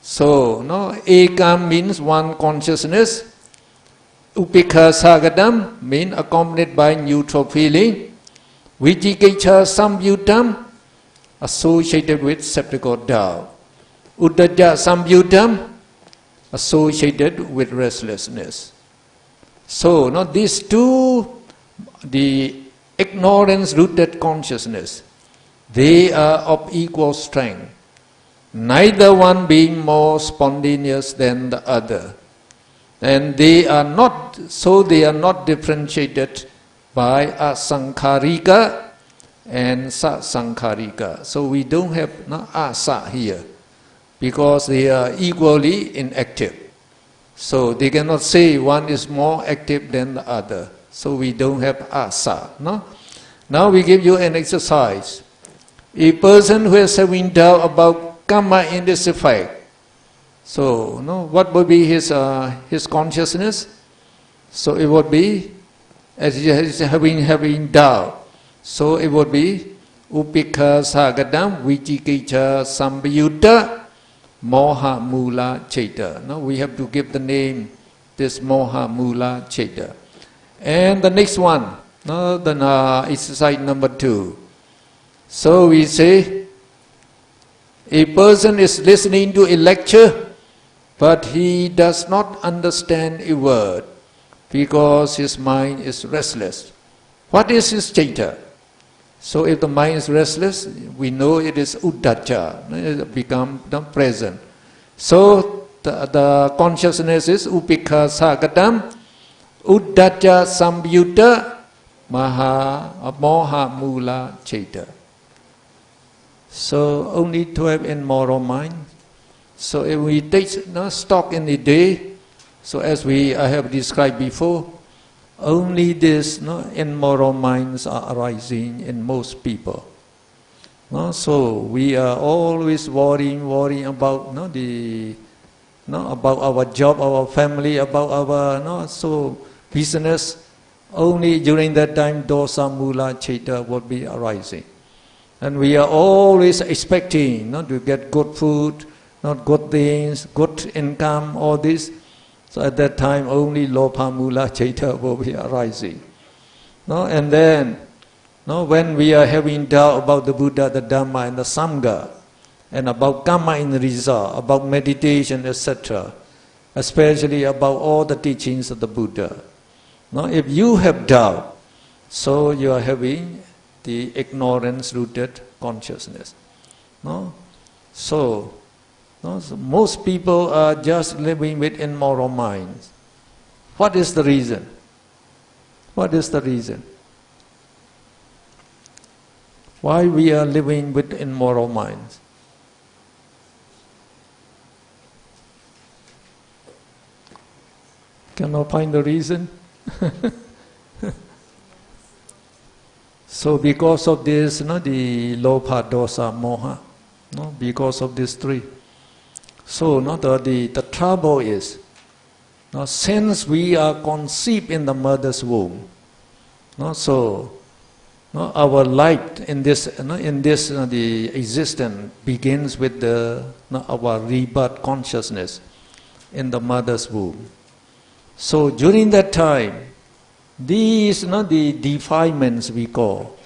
So, no, Ekam means one consciousness. Upekha Sagadam means accompanied by neutral feeling. Vijikecha Sambiyutam associated with skeptical doubt. Uddhacha Sambiyutam associated with restlessness. So, now these two, the ignorance-rooted consciousness, they are of equal strength, neither one being more spontaneous than the other. And they are not differentiated by asankharika and sasankharika. So we don't have asa here, because they are equally inactive. So they cannot say one is more active than the other. So we don't have asa. No? Now we give you an exercise. A person who is having doubt about karma in this effect, so no, what would be his consciousness? So it would be, as he is having doubt, so it would be Upekha Sagadam Vijikecha Sambiyutta Moha Mula Cheta. No, we have to give the name, this Moha Mula Cheta. And the next one, no, then exercise number 2. So we say, a person is listening to a lecture, but he does not understand a word because his mind is restless. What is his cheta? So if the mind is restless, we know it is uddhacha, it become present. So the consciousness is upekha sagadam, uddhacha sambiyutta, moha mula cheta. So only 12 in moral mind. So if we take stock in the day, so as I have described before, only this immoral minds are arising in most people. So we are always worrying about about our job, our family, about our business. Only during that time dosa mula cheta would be arising. And we are always expecting to get good food, good things, good income, all this. So at that time only lopa mula cheta will be arising. And then when we are having doubt about the Buddha, the Dhamma and the Sangha, and about karma in result, about meditation, etc., especially about all the teachings of the Buddha. If you have doubt, so you are having the ignorance-rooted consciousness. So most people are just living with immoral minds. What is the reason? What is the reason? Why we are living with immoral minds? Cannot find the reason? So because of this, the lopa, dosa, moha, because of these three. So the trouble is, since we are conceived in the mother's womb, our light in this the existence begins with our rebirth consciousness in the mother's womb. So during that time, these the defilements we call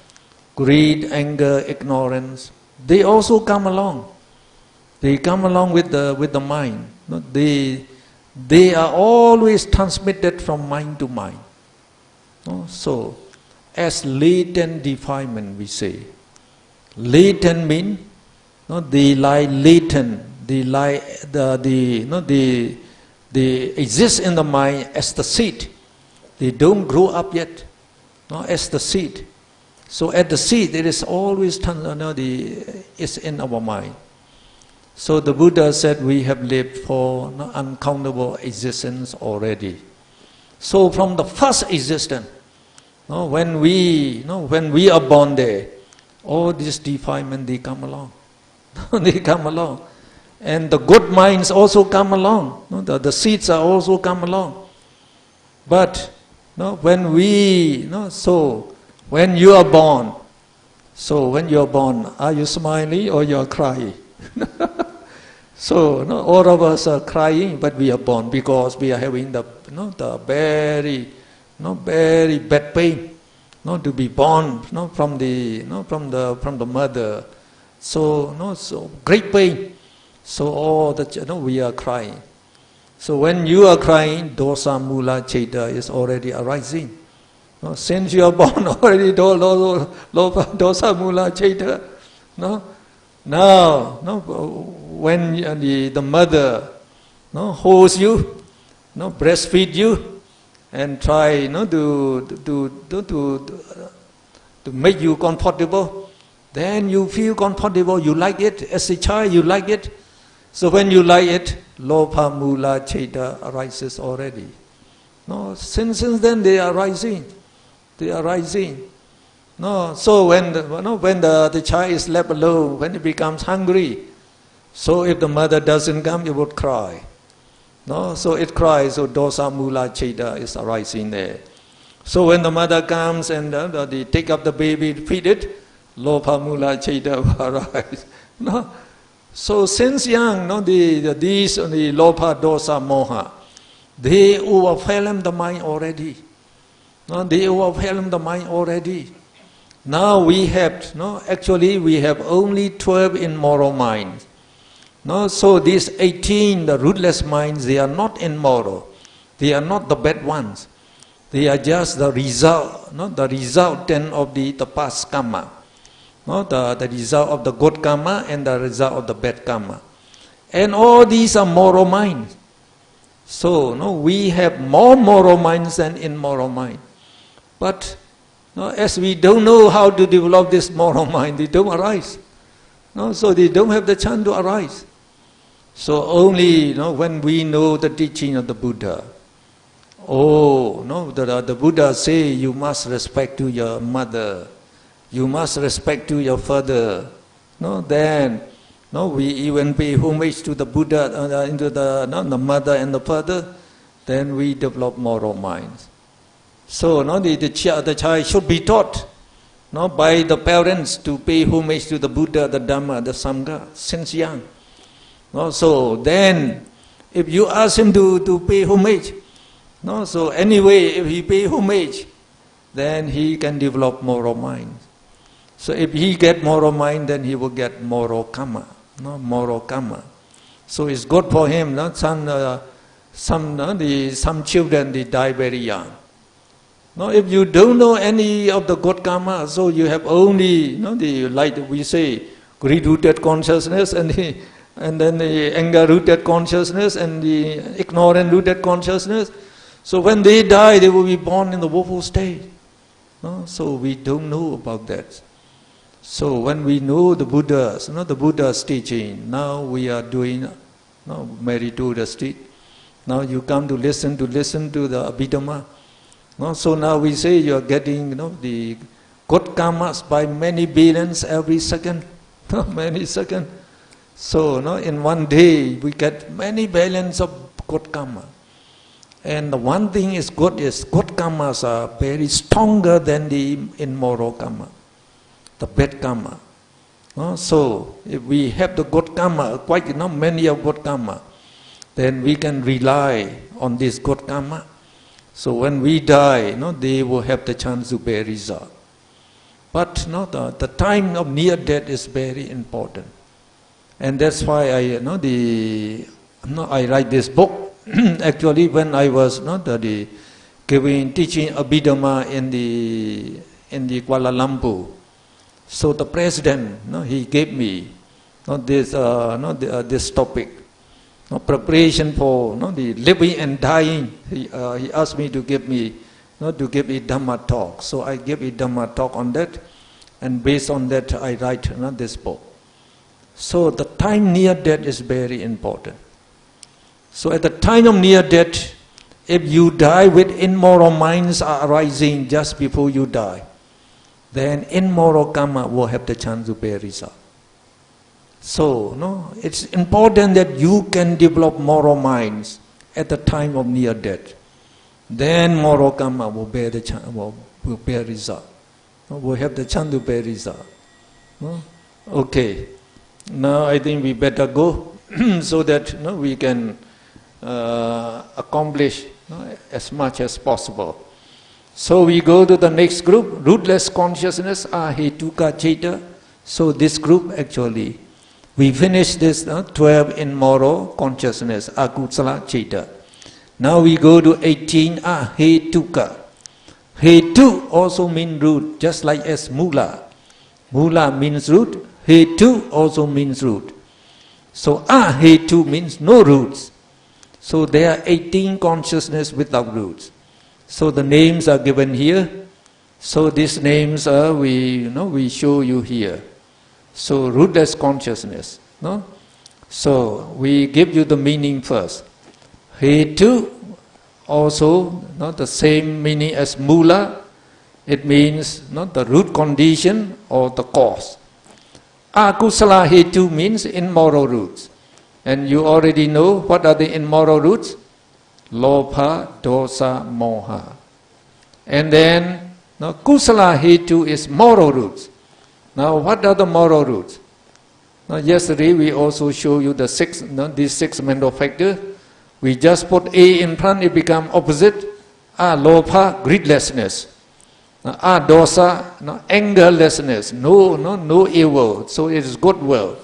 greed, anger, ignorance, they also come along. They come along with the mind. They are always transmitted from mind to mind. So, as latent defilement, we say. Latent means they lie latent. They lie they exist in the mind as the seed. They don't grow up yet, as the seed. So at the seed, it is always it's in our mind. So the Buddha said we have lived for uncountable existence already. So from the first existence, when we are born there, all these defilements they come along. They come along, and the good minds also come along. The seeds are also come along. But when you are born, are you smiling or you are crying? So all of us are crying, but we are born because we are having the very bad pain, to be born from the mother. So great pain. So all we are crying. So when you are crying, dosa mula cheta is already arising. Since you are born already, dosa mula cheta. Now, when the mother holds you, breastfeed you, and try to make you comfortable, then you feel comfortable. You like it as a child. You like it. So when you like it, lopa mula cheta arises already. Since then they are rising. They are rising. So when the child is left alone, when it becomes hungry, so if the mother doesn't come, it would cry. So it cries. So dosa mula cheta is arising there. So when the mother comes and they take up the baby, feed it, lopa mula cheta will arise. So since young, these lopa, dosa, moha, they overwhelm the mind already. They overwhelm the mind already. Now we have, actually we have only 12 immoral minds. So these 18, the rootless minds, they are not immoral. They are not the bad ones. They are just the result, the resultant of the past karma. The result of the good karma and the result of the bad karma. And all these are moral minds. So we have more moral minds than immoral minds. But as we don't know how to develop this moral mind, they don't arise. So they don't have the chance to arise. So only when we know the teaching of the Buddha. The Buddha say you must respect to your mother. You must respect to your father. Then we even pay homage to the Buddha, into the mother and the father. Then we develop moral minds. So the child should be taught by the parents to pay homage to the Buddha, the Dhamma, the Sangha since young. So then if you ask him to pay homage, so anyway if he pay homage, then he can develop moral mind. So if he get moral mind, then he will get moral karma. Moral karma. So it's good for him. Some children they die very young. If you don't know any of the good karma, so you have only like we say, greed-rooted consciousness and then the anger-rooted consciousness and the ignorant-rooted consciousness. So when they die, they will be born in the woeful state. So we don't know about that. So when we know the Buddha's, the Buddha's teaching, now we are doing, married to the street. Now you come to listen to the Abhidhamma. So now we say you are getting, the good karmas by many billions every second, many seconds. So in one day we get many billions of good karma. And the one thing is good karmas are very stronger than the immoral karma, the bad karma. So if we have the good karma, quite many of good karma, then we can rely on this good karma. So when we die, they will have the chance to bear result. But the time of near death is very important, and that's why I write this book. Actually, when I was teaching Abhidhamma in the Kuala Lumpur, so the president, he gave me this topic, preparation for the living and dying. He asked me to give me a Dhamma talk. So I gave a Dhamma talk on that, and based on that I write this book. So the time near death is very important. So at the time of near death, if you die with immoral minds are arising just before you die, then immoral karma will have the chance to bear result. So it's important that you can develop moral minds at the time of near death. Then moral karma will bear the will bear result. Will have the chance to bear result. Okay. Now I think we better go so that we can accomplish as much as possible. So we go to the next group, rootless consciousness, Ahetuka Citta. So this group actually, we finished this 12 immoral consciousness, Akusala Citta. Now we go to 18, Ahetuka. Hetu also means root, just like as Mula. Mula means root, Hetu also means root. So Ahetu means no roots. So there are 18 consciousness without roots. So the names are given here. So these names are we show you here. So rootless consciousness. So we give you the meaning first. Hetu also the same meaning as Mula. It means the root condition or the cause. Akusala Hetu means immoral roots. And you already know what are the immoral roots? Lobha, dosa, moha. And then kusala hetu is moral roots. Now what are the moral roots? Now yesterday we also show you the these six mental factors. We just put A in front, it become opposite. Lobha, greedlessness. Dosa, angerlessness, no evil, so it is goodwill.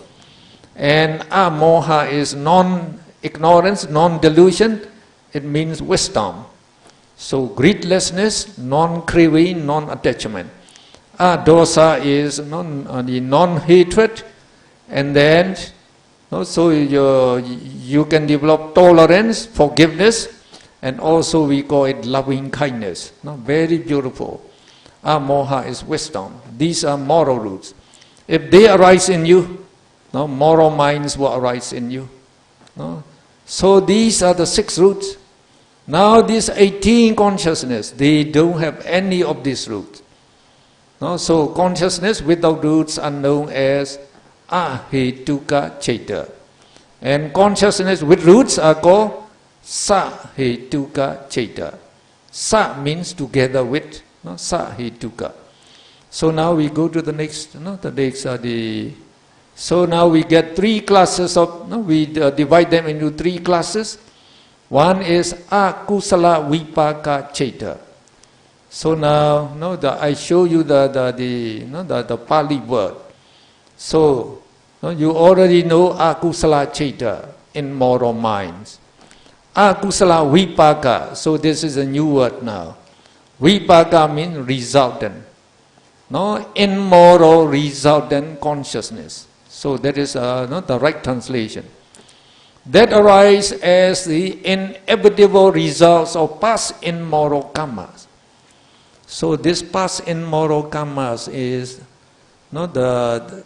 And moha is non-ignorance, non-delusion, it means wisdom. So greedlessness, non-craving, non-attachment. Dosa is the non-hatred, and then so you can develop tolerance, forgiveness, and also we call it loving kindness. Very beautiful. Moha is wisdom. These are moral roots. If they arise in you, moral minds will arise in you. So these are the 6 roots. Now these 18 consciousness, they don't have any of these roots. So consciousness without roots are known as Ahetuka Citta. And consciousness with roots are called Sahetuka Citta. Sa means together with, Sahetuka. So now we go to the next, so now we get 3 classes of, we divide them into 3 classes. One is Akusala Vipaka Citta. So now, I show you the Pali word. So you already know Akusala Citta, immoral minds. Akusala Vipaka. So this is a new word now. Vipaka means resultant. Immoral resultant consciousness. So that is not the right translation. That arise as the inevitable results of past immoral karmas. So this past immoral karmas is no, the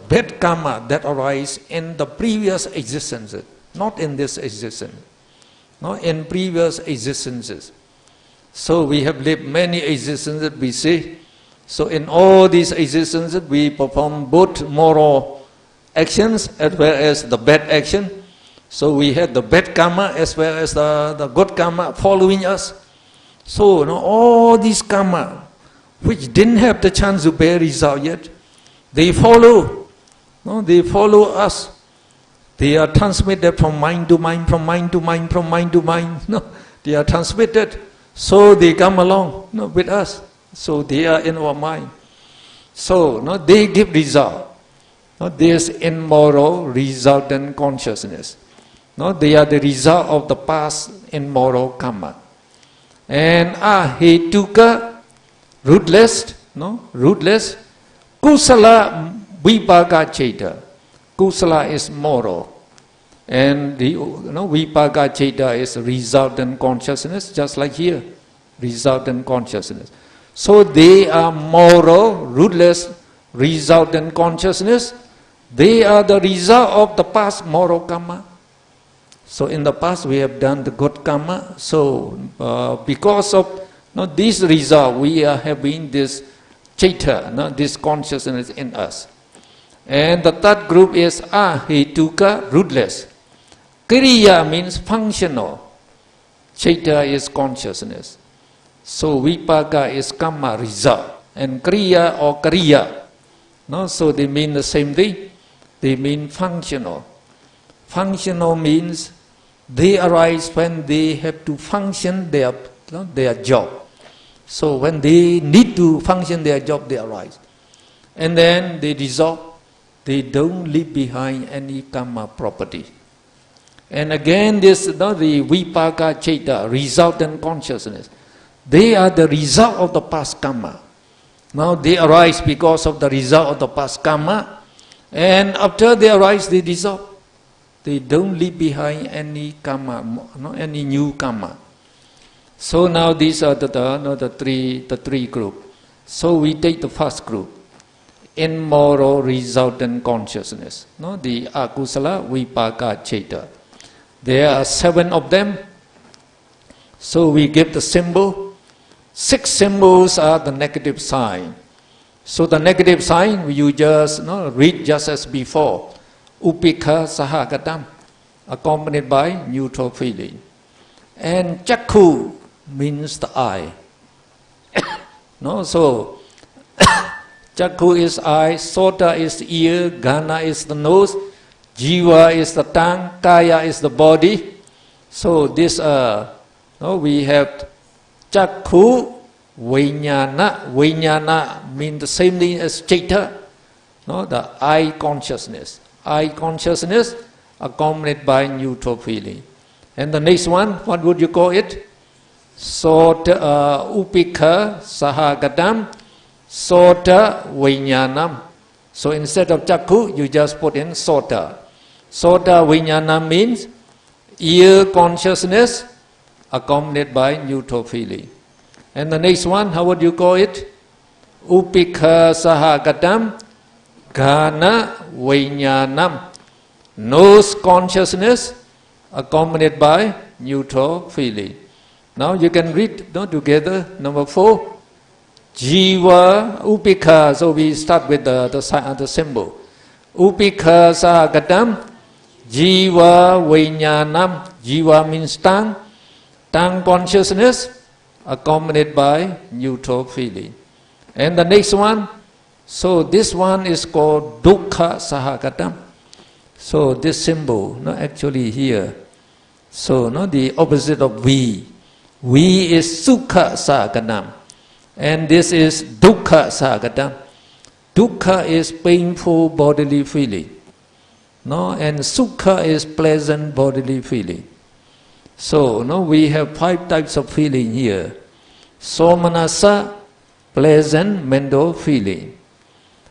bad karma that arise in the previous existences, not in this existence, no, in previous existences. So we have lived many existences, we see. So in all these existences, we perform both moral actions as well as the bad action. So we had the bad karma as well as the good karma following us. So all these karma, which didn't have the chance to bear result yet, they follow. They follow us. They are transmitted from mind to mind, from mind to mind, from mind to mind. They are transmitted. So they come along with us. So they are in our mind. So they give result. This immoral resultant consciousness. They are the result of the past immoral karma. And ahetuka, rootless, rootless. Kusala vipaka cheta. Kusala is moral. And the vipaka cheta is resultant consciousness, just like here. Resultant consciousness. So they are moral, rootless, resultant consciousness. They are the result of the past moral karma. So in the past we have done the good karma. So because of this result, we are having this cheta, this consciousness in us. And the third group is ahetuka, rootless. Kriya means functional. Cheta is consciousness. So vipaka is karma, result. And kriya or kriya. So they mean the same thing. They mean functional. Functional means they arise when they have to function their job. So when they need to function their job, they arise. And then they dissolve. They don't leave behind any karma property. And again, this the vipaka cheta, resultant consciousness. They are the result of the past karma. Now they arise because of the result of the past karma. And after they arise, they dissolve. They don't leave behind any karma, any new karma. So now these are the three groups. So we take the first group, immoral resultant consciousness. The akusala vipaka cheta. There are 7 of them. So we give the symbol. 6 symbols are the negative sign. So the negative sign you just read just as before. Upekha sahagatam, accompanied by neutral feeling. And chakku means the eye. So chakku is eye, sota is ear, ghana is the nose, jiva is the tongue, kaya is the body. So this we have chakku, vijnana. Vijnana means the same thing as cheta, the eye consciousness. Eye consciousness accompanied by neutral feeling. And the next one, what would you call it? Sota upekha sahagatam, sota vijnanam. So instead of chakku, you just put in sota. Sota vijnanam means ear consciousness accompanied by neutral feeling. And the next one, how would you call it? Upekha sahagatam, ghana vijnanam. Nose consciousness accompanied by neutral feeling. Now you can read together. Number 4. Jiva upekha. So we start with the symbol. Upekha sahagatam, jiva vijnanam. Jiva means tongue. Tongue consciousness accompanied by neutral feeling. And the next one, so this one is called dukkha sahagatam. So this symbol, actually here. So the opposite of V. V is sukha sahagatam. And this is dukkha sahagatam. Dukkha is painful bodily feeling. And sukha is pleasant bodily feeling. So we have 5 types of feeling here. Somanasa, pleasant mental feeling.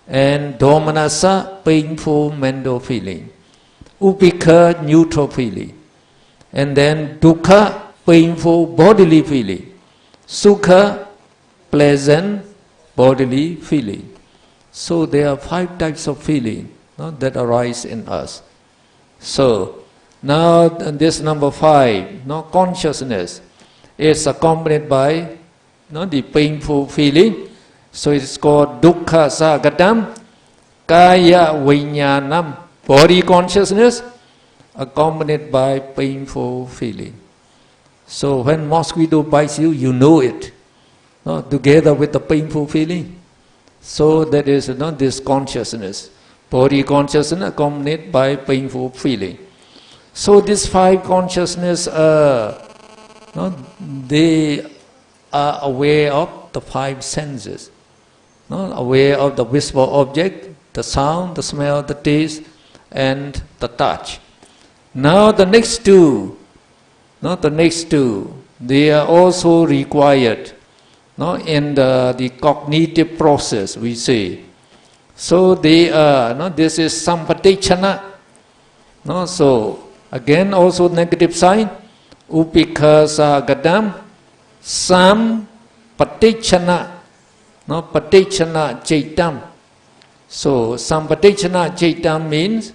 And domanasa, painful mental feeling. Upekha, neutral feeling. And then dukkha, painful bodily feeling. Sukha, pleasant bodily feeling. So there are 5 types of feeling that arise in us. So now this number 5, consciousness, is accompanied by the painful feeling. So it's called dukkha sagatam kaya vinyanam, body consciousness accompanied by painful feeling. So when mosquito bites you, you know it, together with the painful feeling. So that is this consciousness, body consciousness accompanied by painful feeling. So these 5 consciousness, they are aware of the 5 senses, aware of the visible object, the sound, the smell, the taste, and the touch. Now the next 2, they are also required in the cognitive process, we say. So they are, this is sampatichana. So again also negative sign, upekha sagadam, sampatichana, patichana chaitam. So sampatichana chaitam means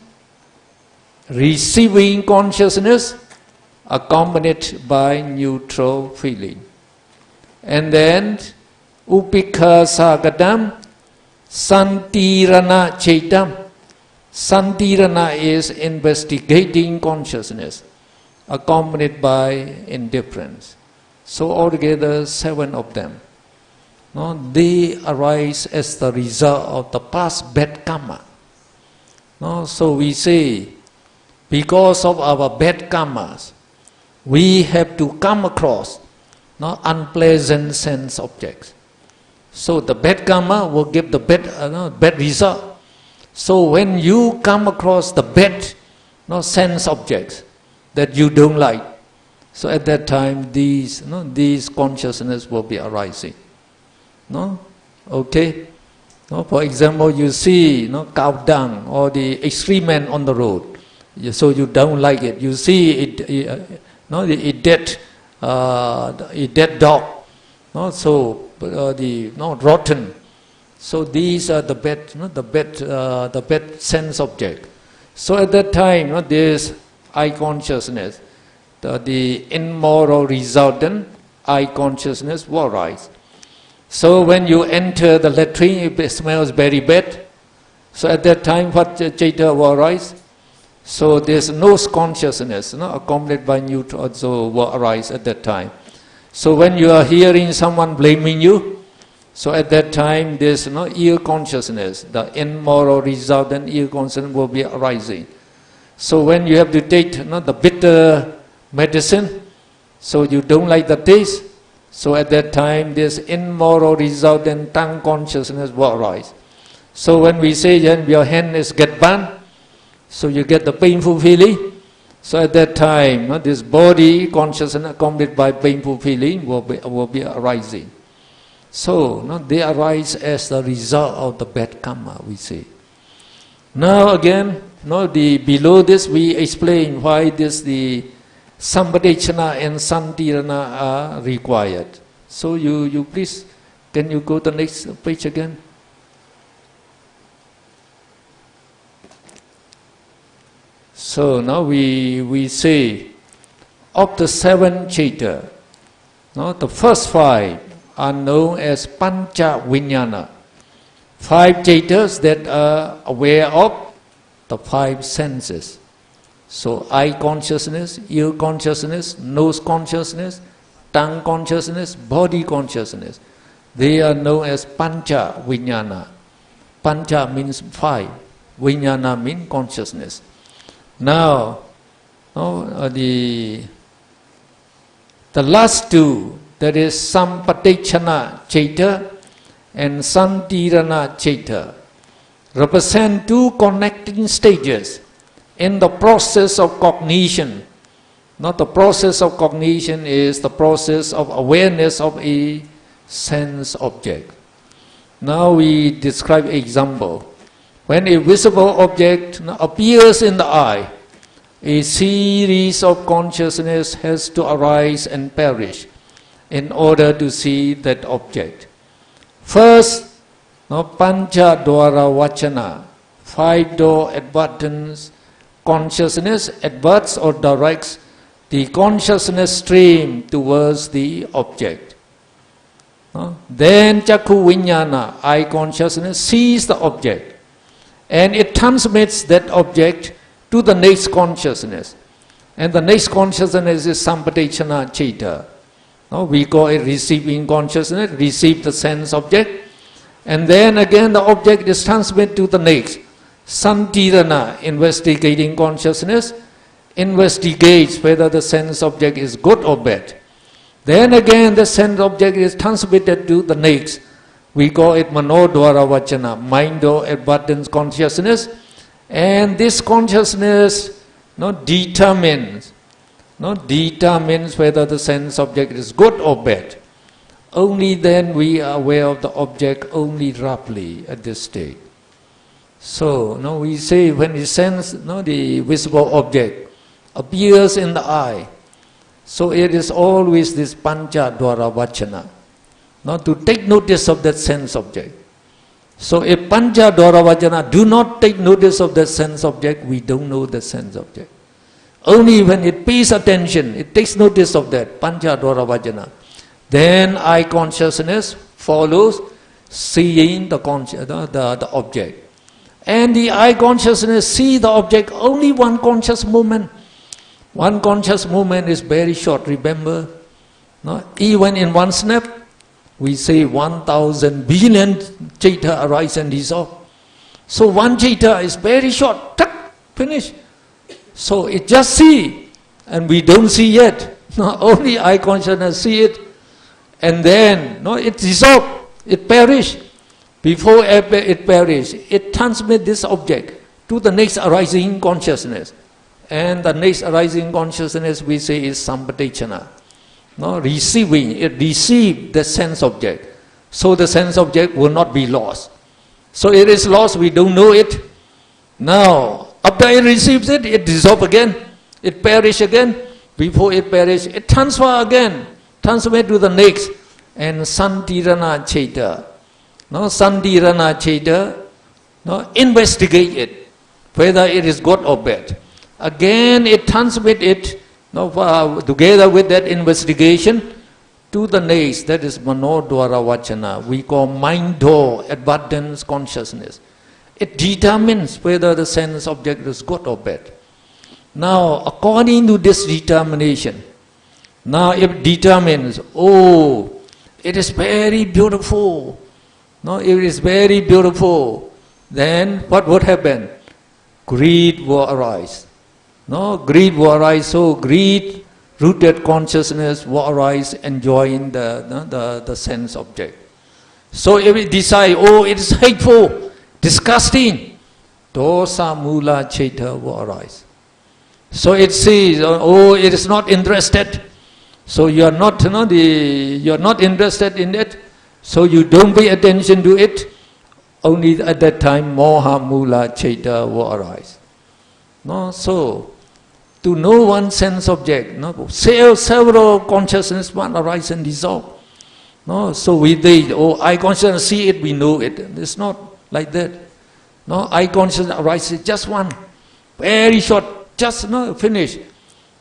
receiving consciousness accompanied by neutral feeling. And then upekha sagadam, santirana chaitam. Santirana is investigating consciousness accompanied by indifference. So altogether 7 of them. They arise as the result of the past bad karma. So we say, because of our bad karmas, we have to come across unpleasant sense objects. So the bad karma will give the bad result. So when you come across the bad sense objects that you don't like, so at that time these consciousness will be arising. Okay? For example, you see cow dung or the excrement on the road, so you don't like it. You see a dead dog, so the rotten. So these are the bad sense object. So at that time, this eye consciousness, the immoral resultant eye consciousness will arise. So when you enter the latrine, it smells very bad. So at that time, what chaita will arise? So there's nose consciousness, accompanied by neutral, also will arise at that time. So when you are hearing someone blaming you, so at that time there's ear consciousness, the immoral resultant ear consciousness will be arising. So when you have to take the bitter medicine, so you don't like the taste, so at that time this immoral resultant tongue consciousness will arise. So when we say then your hand is get burned, so you get the painful feeling. So at that time, this body consciousness accompanied by painful feeling will be arising. So they arise as the result of the bad karma, we say. Now again, below this we explain why the sampatichana and santirana are required. So you please, can you go to the next page again? So now we say, of the 7 chaita, the first 5 are known as pancha vijnana, 5 chaitas that are aware of the 5 senses. So eye consciousness, ear consciousness, nose consciousness, tongue consciousness, body consciousness. They are known as pancha vijnana. Pancha means 5, vijnana means consciousness. Now, the last 2, that is sampatichana chaita and santirana chaita, represent 2 connecting stages in the process of cognition. Not the process of cognition is the process of awareness of a sense object. Now we describe example. When a visible object appears in the eye, a series of consciousness has to arise and perish in order to see that object. First, No, Pancha Dwara Vachana, 5 door advertence consciousness adverts or directs the consciousness stream towards the object. Then Chakku Vijnana, eye consciousness, sees the object and it transmits that object to the next consciousness. And the next consciousness is Sampatechana Chaita. We call it receiving consciousness, receive the sense object. And then again the object is transmitted to the next. Santirana, investigating consciousness, investigates whether the sense object is good or bad. Then again the sense object is transmitted to the next. We call it Manodwara Vachana, mind or abundance consciousness. And this consciousness determines whether the sense object is good or bad. Only then we are aware of the object only roughly at this stage. So, we say when the sense, the visible object appears in the eye, so it is always this Pancha Dwara Vachana, to take notice of that sense object. So if Pancha Dwara Vachana do not take notice of that sense object, we don't know the sense object. Only when it pays attention, it takes notice of that Pancha Dwara Vachana, then eye consciousness follows seeing the object. And the eye consciousness see the object only one conscious moment. One conscious moment is very short, remember? Even in one snap, we say 1,000 billion chaita arise and dissolve. So one chaita is very short, finish. So it just see, and we don't see yet. Only eye consciousness see it, and then it dissolve, it perish. Before it perish, it transmits this object to the next arising consciousness. And the next arising consciousness we say is Sampatechana. Receiving, it receives the sense object. So the sense object will not be lost. So it is lost, we don't know it. Now, after it receives it, it dissolves again, it perishes again. Before it perishes, it transfers again, transmits to the next. And Santirana Chaita. Santirana Chaita, investigate it, whether it is good or bad. Again, it transmits it, together with that investigation, to the next, that is Manodwara Vachana. We call mind door, abundance consciousness. It determines whether the sense object is good or bad. Now, according to this determination, now it determines, it is very beautiful. It is very beautiful. Then what would happen? Greed will arise. Greed will arise. So greed-rooted consciousness will arise, enjoying the sense object. So if we decide, it is hateful, disgusting, dosa mula chaita will arise. So it says, it is not interested. So you are not, you are not interested in it. So you don't pay attention to it. Only at that time, moha mula chaita will arise. So to know one sense object, several consciousness will arise and dissolve. So we think, I consciousness see it, we know it. It's not like that. I consciousness arises just one, very short, just finish.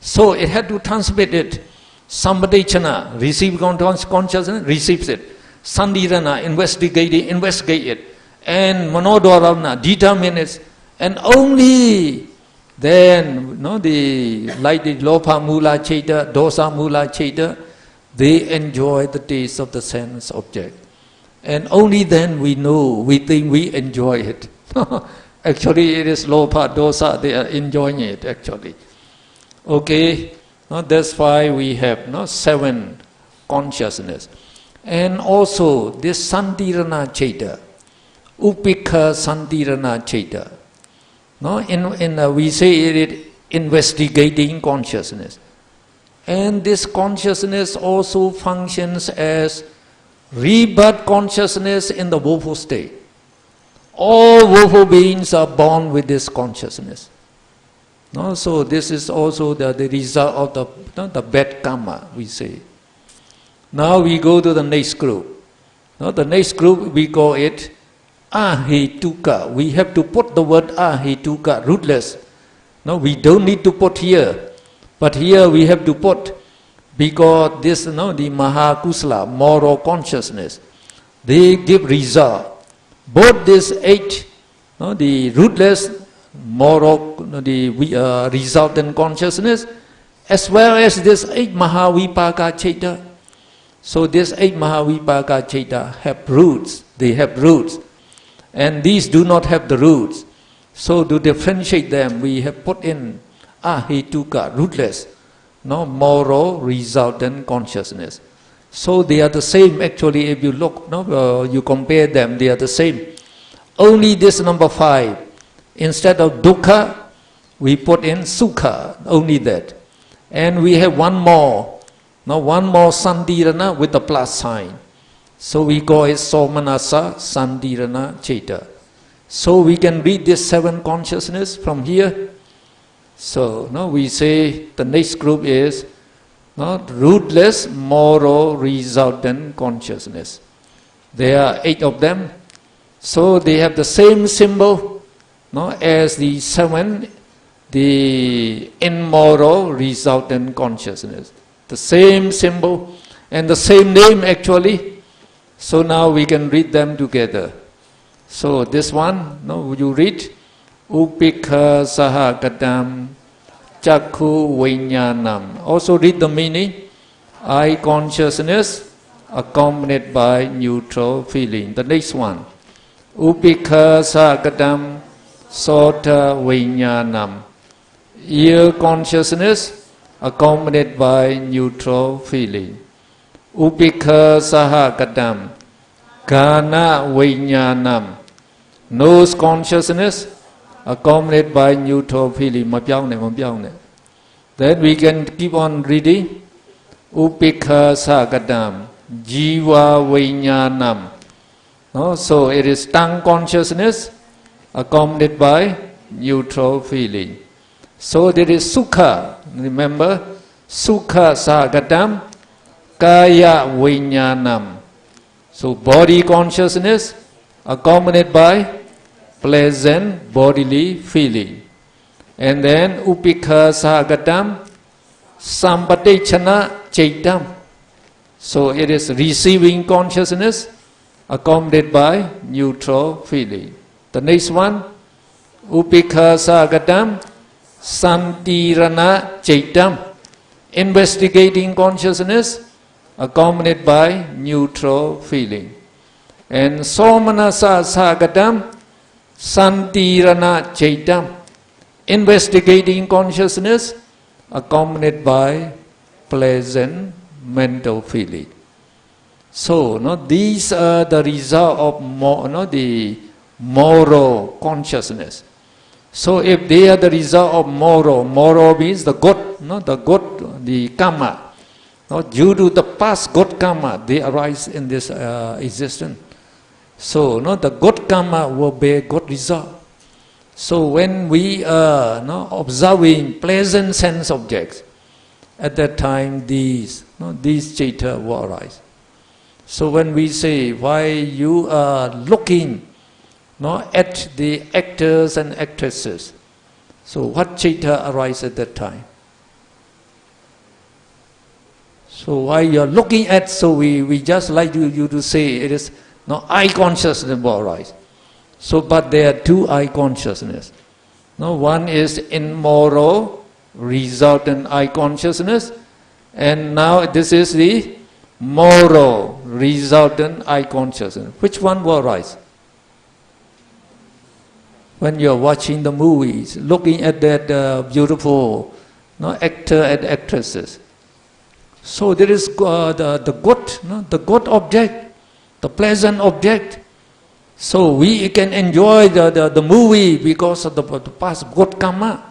So it had to transmit it. Sampatechana, receive consciousness, receives it. Sandirana, investigate it. And Manodwarana, determine it. And only then, like the Lopa Mula Chaita, Dosa Mula Chaita, they enjoy the taste of the sense object. And only then we know, we think we enjoy it. Actually, it is Lopa, Dosa, they are enjoying it actually. Okay, that's why we have 7 consciousness. And also this Santirana Chaita, Upikha Santirana Chaita. We say it investigating consciousness. And this consciousness also functions as rebirth consciousness in the woeful state. All woeful beings are born with this consciousness. So this is also the result of the bad karma, we say. Now we go to the next group. The next group we call it Ahituka. We have to put the word ahituka, rootless. No, we don't need to put here. But here we have to put, because this, the Mahakusala, moral consciousness, they give result. Both these 8, the rootless, moral, the resultant consciousness, as well as this 8 Mahavipaka Chaita. So these 8 Mahavipaka Chaita have roots. They have roots. And these do not have the roots. So to differentiate them, we have put in ahituka, rootless, moral resultant consciousness. So they are the same actually. If you look, you compare them, they are the same. Only this number 5, instead of dukkha, we put in sukha, only that. And we have one more sandirana with a plus sign. So we call it somanasa sandirana chaita. So we can read this 7 consciousness from here. So we say the next group is rootless moral resultant consciousness. There are 8 of them. So they have the same symbol as the 7, the immoral resultant consciousness. The same symbol and the same name actually. So now we can read them together. So this one, you read Upikha Sahagatam Chakku Vinyanam. Also read the meaning. Eye consciousness accompanied by neutral feeling. The next one. Upikha Sahagatam Sota Vinyanam. Ear consciousness accompanied by neutral feeling. Upikha Sahagatam Gana Vinyanam. Nose consciousness accompanied by neutral feeling. Then we can keep on reading. Upikha Sahagatam Jiva Vinyanam. So it is tongue consciousness accompanied by neutral feeling. So there is sukha. Remember, sukha sahagatam kaya vinyanam. So body consciousness accompanied by pleasant bodily feeling. And then upikha sahagatam sampatichana chaitam. So it is receiving consciousness accompanied by neutral feeling. The next one, upikha sahagatam santirana chaitam, investigating consciousness accompanied by neutral feeling. And somanasa sahagatam santirana chaitam, investigating consciousness accompanied by pleasant mental feeling. So these are the result of the moral consciousness. So if they are the result of moral means the good, the karma. Due to the past good karma, they arise in this existence. So the good karma will bear good result. So when we are observing pleasant sense objects, at that time these chaita will arise. So when we say why you are looking at the actors and actresses, so what chaita arises at that time? So why you are looking at, so we just like you to say it is eye consciousness will arise. So but there are 2 eye consciousness. One is immoral resultant eye consciousness, and now this is the moral resultant eye consciousness. Which one will arise? When you are watching the movies, looking at that beautiful actor and actresses. So there is the good object, the pleasant object. So we can enjoy the movie because of the past good karma.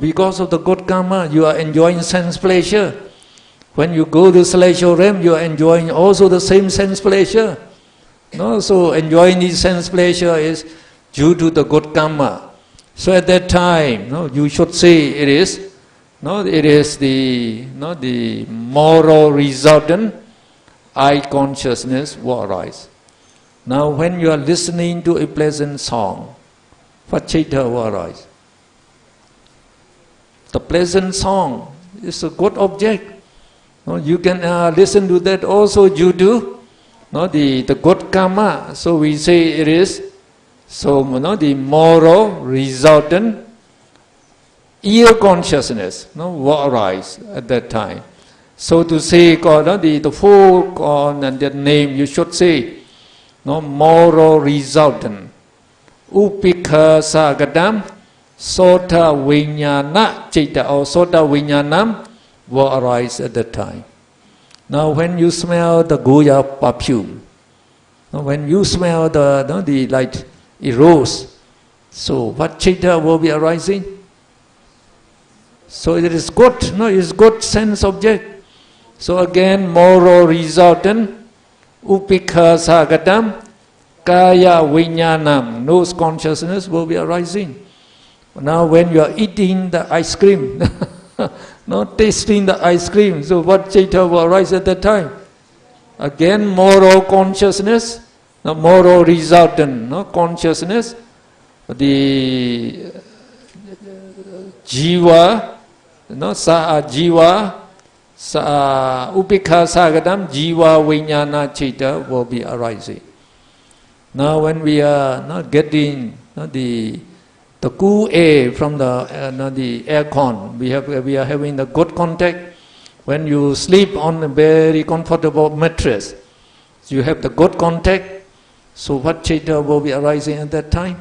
Because of the good karma, you are enjoying sense pleasure. When you go to celestial realm, you are enjoying also the same sense pleasure. So enjoying this sense pleasure is due to the good karma. So at that time, you should say it is the moral resultant eye consciousness will arise. Now when you are listening to a pleasant song, what chaita will arise? The pleasant song is a good object. No, you can listen to that also you do. No, the good karma. So we say it is. So the moral resultant ear consciousness will arise at that time. So to say the full the name you should say moral resultant upikha sagadam sota vinyana chaita or sota vinyanam will arise at that time. Now when you smell the goya perfume, when you smell the light rose, so what chaita will be arising? So it is good, it is good sense object. So again, moral resultant, upikha sagadam, kaya vinyanam, nose consciousness will be arising. Now when you are eating the ice cream, tasting the ice cream, so what chaita will arise at that time? Again, moral consciousness, moral resultant consciousness, the jiva, sa jiva, sa upikha sagadam, jiva vinyana chaita will be arising. Now when we are not getting the cool air from the aircon, we are having the good contact. When you sleep on a very comfortable mattress, you have the good contact. So what chaita will be arising at that time?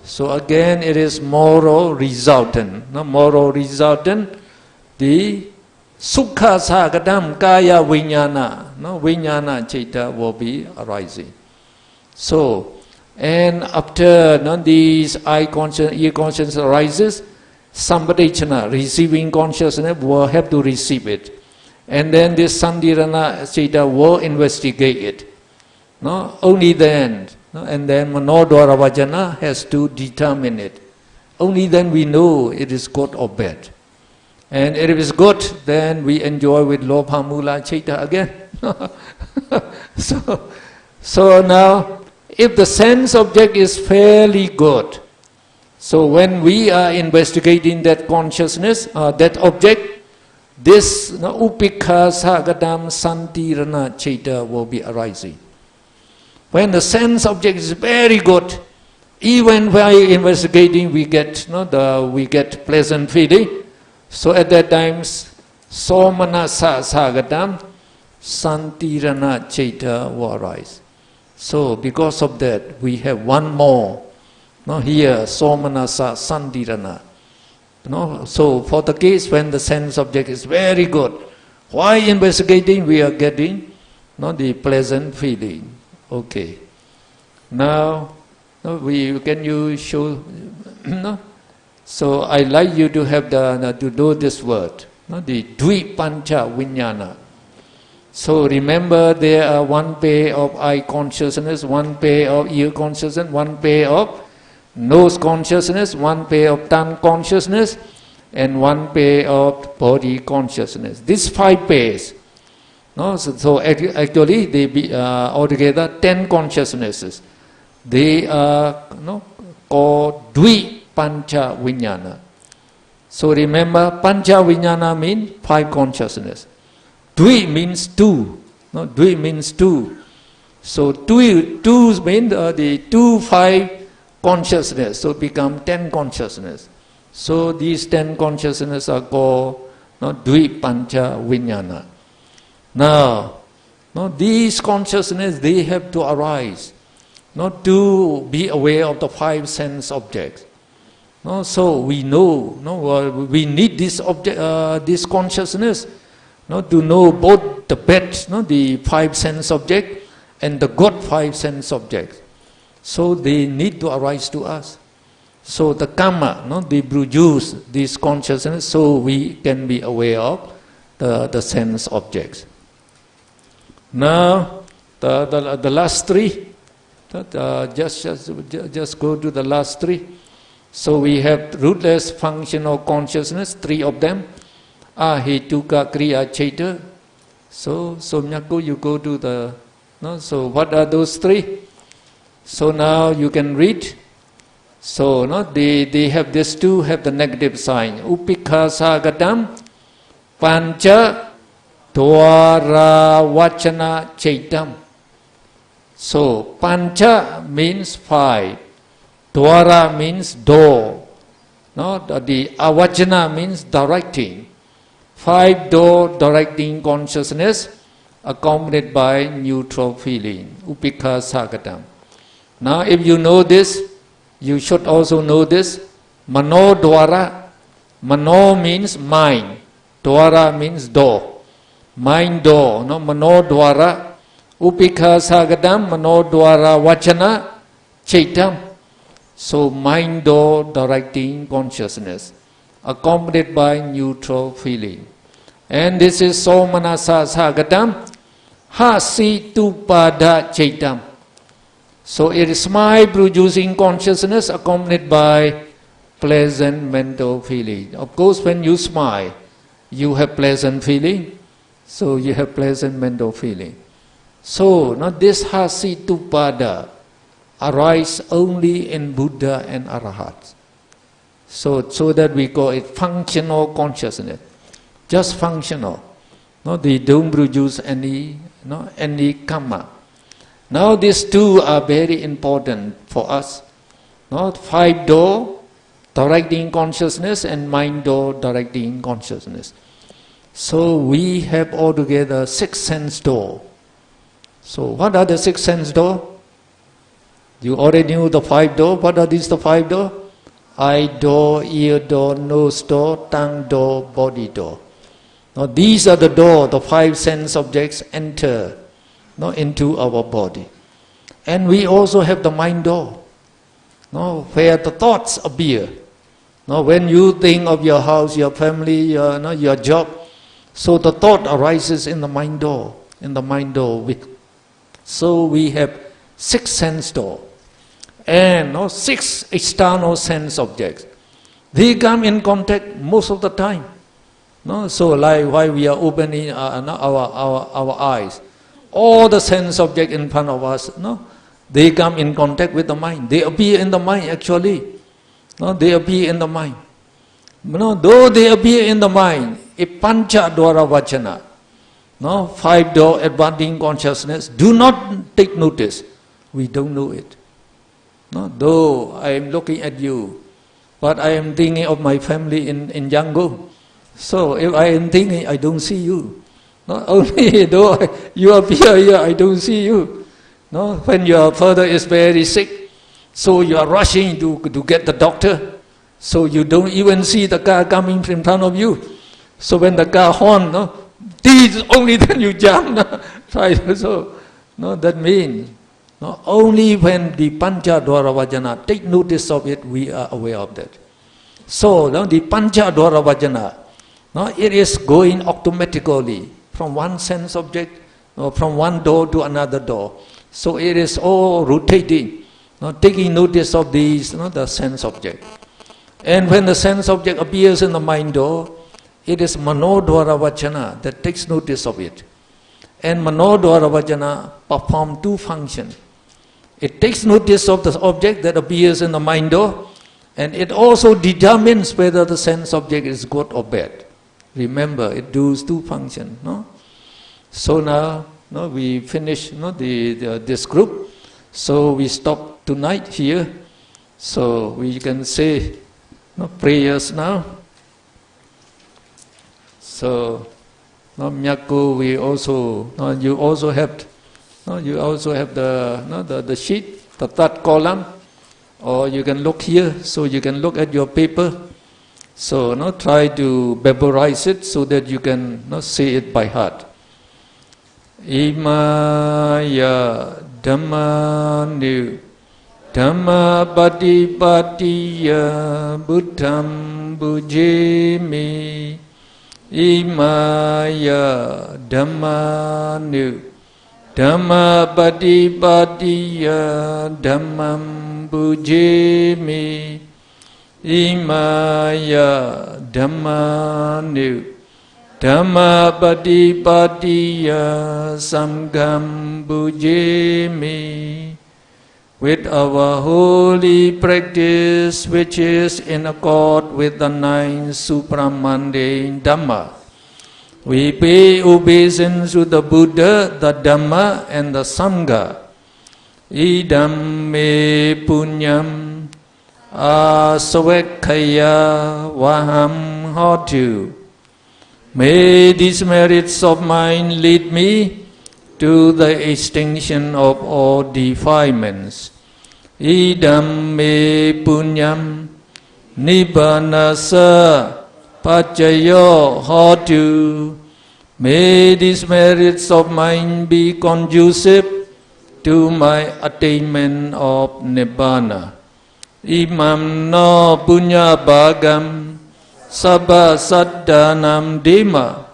So again, it is moral resultant. Moral resultant, the sukha sagadam kaya vinyana, vinyana chaita will be arising. So, and after these eye consciousness, ear consciousness arises, sampadechana, receiving consciousness, will have to receive it. And then this sandirana chaita will investigate it. Only then, and then manodwara vajana has to determine it. Only then we know it is good or bad. And if it is good, then we enjoy with lobha mula chaita again. So now, if the sense object is fairly good, so when we are investigating that consciousness, that object, this upikha sagadam santirana chaita will be arising. When the sense object is very good, even while investigating, we get we get pleasant feeling. So at that time, somanasa sagadam santirana chaita will arise. So because of that, we have one more. Here, somanasa santirana. So for the case when the sense object is very good, while investigating, we are getting the pleasant feeling. Okay. Now, can you show? So I like you to have to do this word. The dvi pancha vinyana. So remember, there are one pair of eye consciousness, one pair of ear consciousness, one pair of nose consciousness, one pair of tongue consciousness, and one pair of body consciousness. These 5 pairs. So actually, they be altogether 10 consciousnesses. They are called dvi pancha vinyana. So remember, pancha vinyana means 5 consciousness. Dvi means 2. Dvi means 2. So 2 means the 2, 5 consciousness. So become 10 consciousness. So these 10 consciousness are called dvi pancha vinyana. Now, these consciousness, they have to arise, not to be aware of the 5 sense objects. So we know, we need this object, this consciousness, to know both the bad, the 5 sense object, and the good 5 sense objects. So they need to arise to us. So the karma, they produce this consciousness, so we can be aware of the sense objects. Now, the last 3, just go to the last 3. So we have rootless functional consciousness, 3 of them. Ahetuka kriya chaita. So Myaku, you go to the No? So what are those three? So now you can read. So no, they have these two have the negative sign. Upikha sagatam pancha dwara vachana chaitam. So pancha means five, dwara means door. No, the avajana means directing. Five door directing consciousness accompanied by neutral feeling. Upikha sagatam. Now if you know this, you should also know this. Mano dwara. Mano means mind. Dwara means door. Mind door. No? Mano dwara. Upikha sagadam. Mano dwara vachana chaitam. So mind door directing consciousness, accompanied by neutral feeling. And this is somanasa sagadam. Hasitupada chaitam. So it is smile producing consciousness accompanied by pleasant mental feeling. Of course, when you smile, you have pleasant feeling. So you have pleasant mental feeling. So now this hasitupada arise only in Buddha and Arahats. So that we call it functional consciousness. Just functional. No, they don't produce any karma. Now these two are very important for us. No? Five door directing consciousness and mind door directing consciousness. So we have altogether 6 sense door. So what are the 6 sense door? You already knew the 5 door. What are these the 5 door? Eye door, ear door, nose door, tongue door, body door. Now these are the door, the 5 sense objects enter into our body. And we also have the mind door, where the thoughts appear. When you think of your house, your family, your job, so the thought arises in the mind door. So we have 6 sense door and 6 external sense objects. They come in contact most of the time. So like why we are opening our eyes. All the sense objects in front of us, they come in contact with the mind. They appear in the mind actually. They appear in the mind. Though they appear in the mind, a pancha dwara vachana, 5 door advancing consciousness, do not take notice. We don't know it. Though I am looking at you, but I am thinking of my family in Yangon. So if I am thinking, I don't see you. Not only though you appear here, I don't see you. When your father is very sick, so you are rushing to get the doctor. So you don't even see the car coming in front of you. So when the car horn, only then you jump. Right? So that means only when the pancha dwara vajana take notice of it, we are aware of that. So the pancha dwara vajana, it is going automatically from one sense object, from one door to another door. So it is all rotating, taking notice of these, the sense object. And when the sense object appears in the mind door, it is manodwara vachana that takes notice of it. And manodwara vachana perform 2 functions. It takes notice of the object that appears in the mind door, and it also determines whether the sense object is good or bad. Remember, it does 2 functions. So now we finish this group. So we stop tonight here. So we can say prayers now. So Myaku, we also you also have the sheet, the 3rd column, or you can look here. So you can look at your paper. So try to memorize it so that you can say it by heart. Imaya dhammanu dhamma patipatiya buddham bujemi. Imaya dhammanu dhamma patipatiya dhammam bujemi. Imaya dhammanu Dhamma Patipatiya Samgham Bhujemi. With our holy practice, which is in accord with the 9 supramundane Dhamma, we pay obeisance to the Buddha, the Dhamma, and the Sangha. Idam me punyam asavekkhaya vaham hotu. May these merits of mine lead me to the extinction of all defilements. Idam me punyam nibbanasa pacayo hotu. May these merits of mine be conducive to my attainment of Nibbana. Imam no punya bhagam sabba saddhanam dema.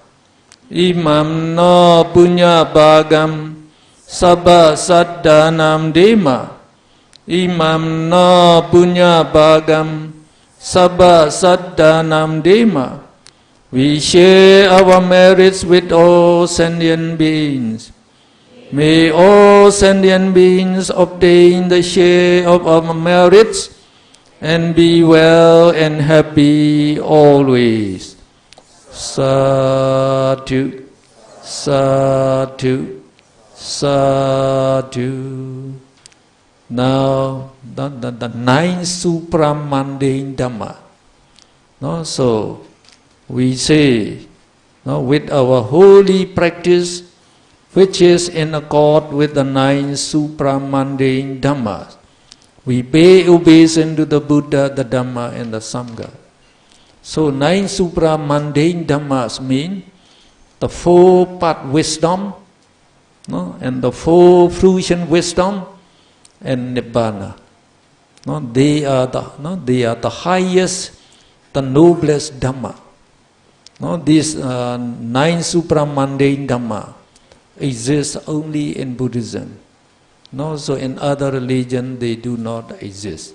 Imam no punya bhagam sabba saddhanam dema. Imam no punya bhagam sabba saddhanam dema. We share our merits with all sentient beings. May all sentient beings obtain the share of our merits and be well and happy always. Sadhu, sadhu, sadhu. Now, the 9 supramundane Dhamma. No, so, we say, no, with our holy practice, which is in accord with the 9 supramundane Dhammas, we pay obeisance to the Buddha, the Dhamma, and the Sangha. So 9 supramundane Dhammas mean the 4-part wisdom, no, and the 4 fruition wisdom, and Nibbana. No, they are the highest, the noblest Dhamma. No, these 9 supramundane Dhamma exist only in Buddhism. No, so in other religion they do not exist.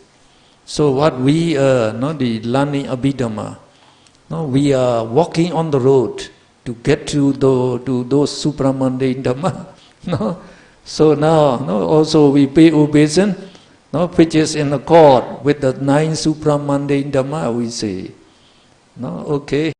So what we are, the learning Abhidhamma, we are walking on the road to get to those supramundane Dhamma. No, so now, also we pay obeisance, which is in accord with the 9 supramundane Dhamma. We say, okay,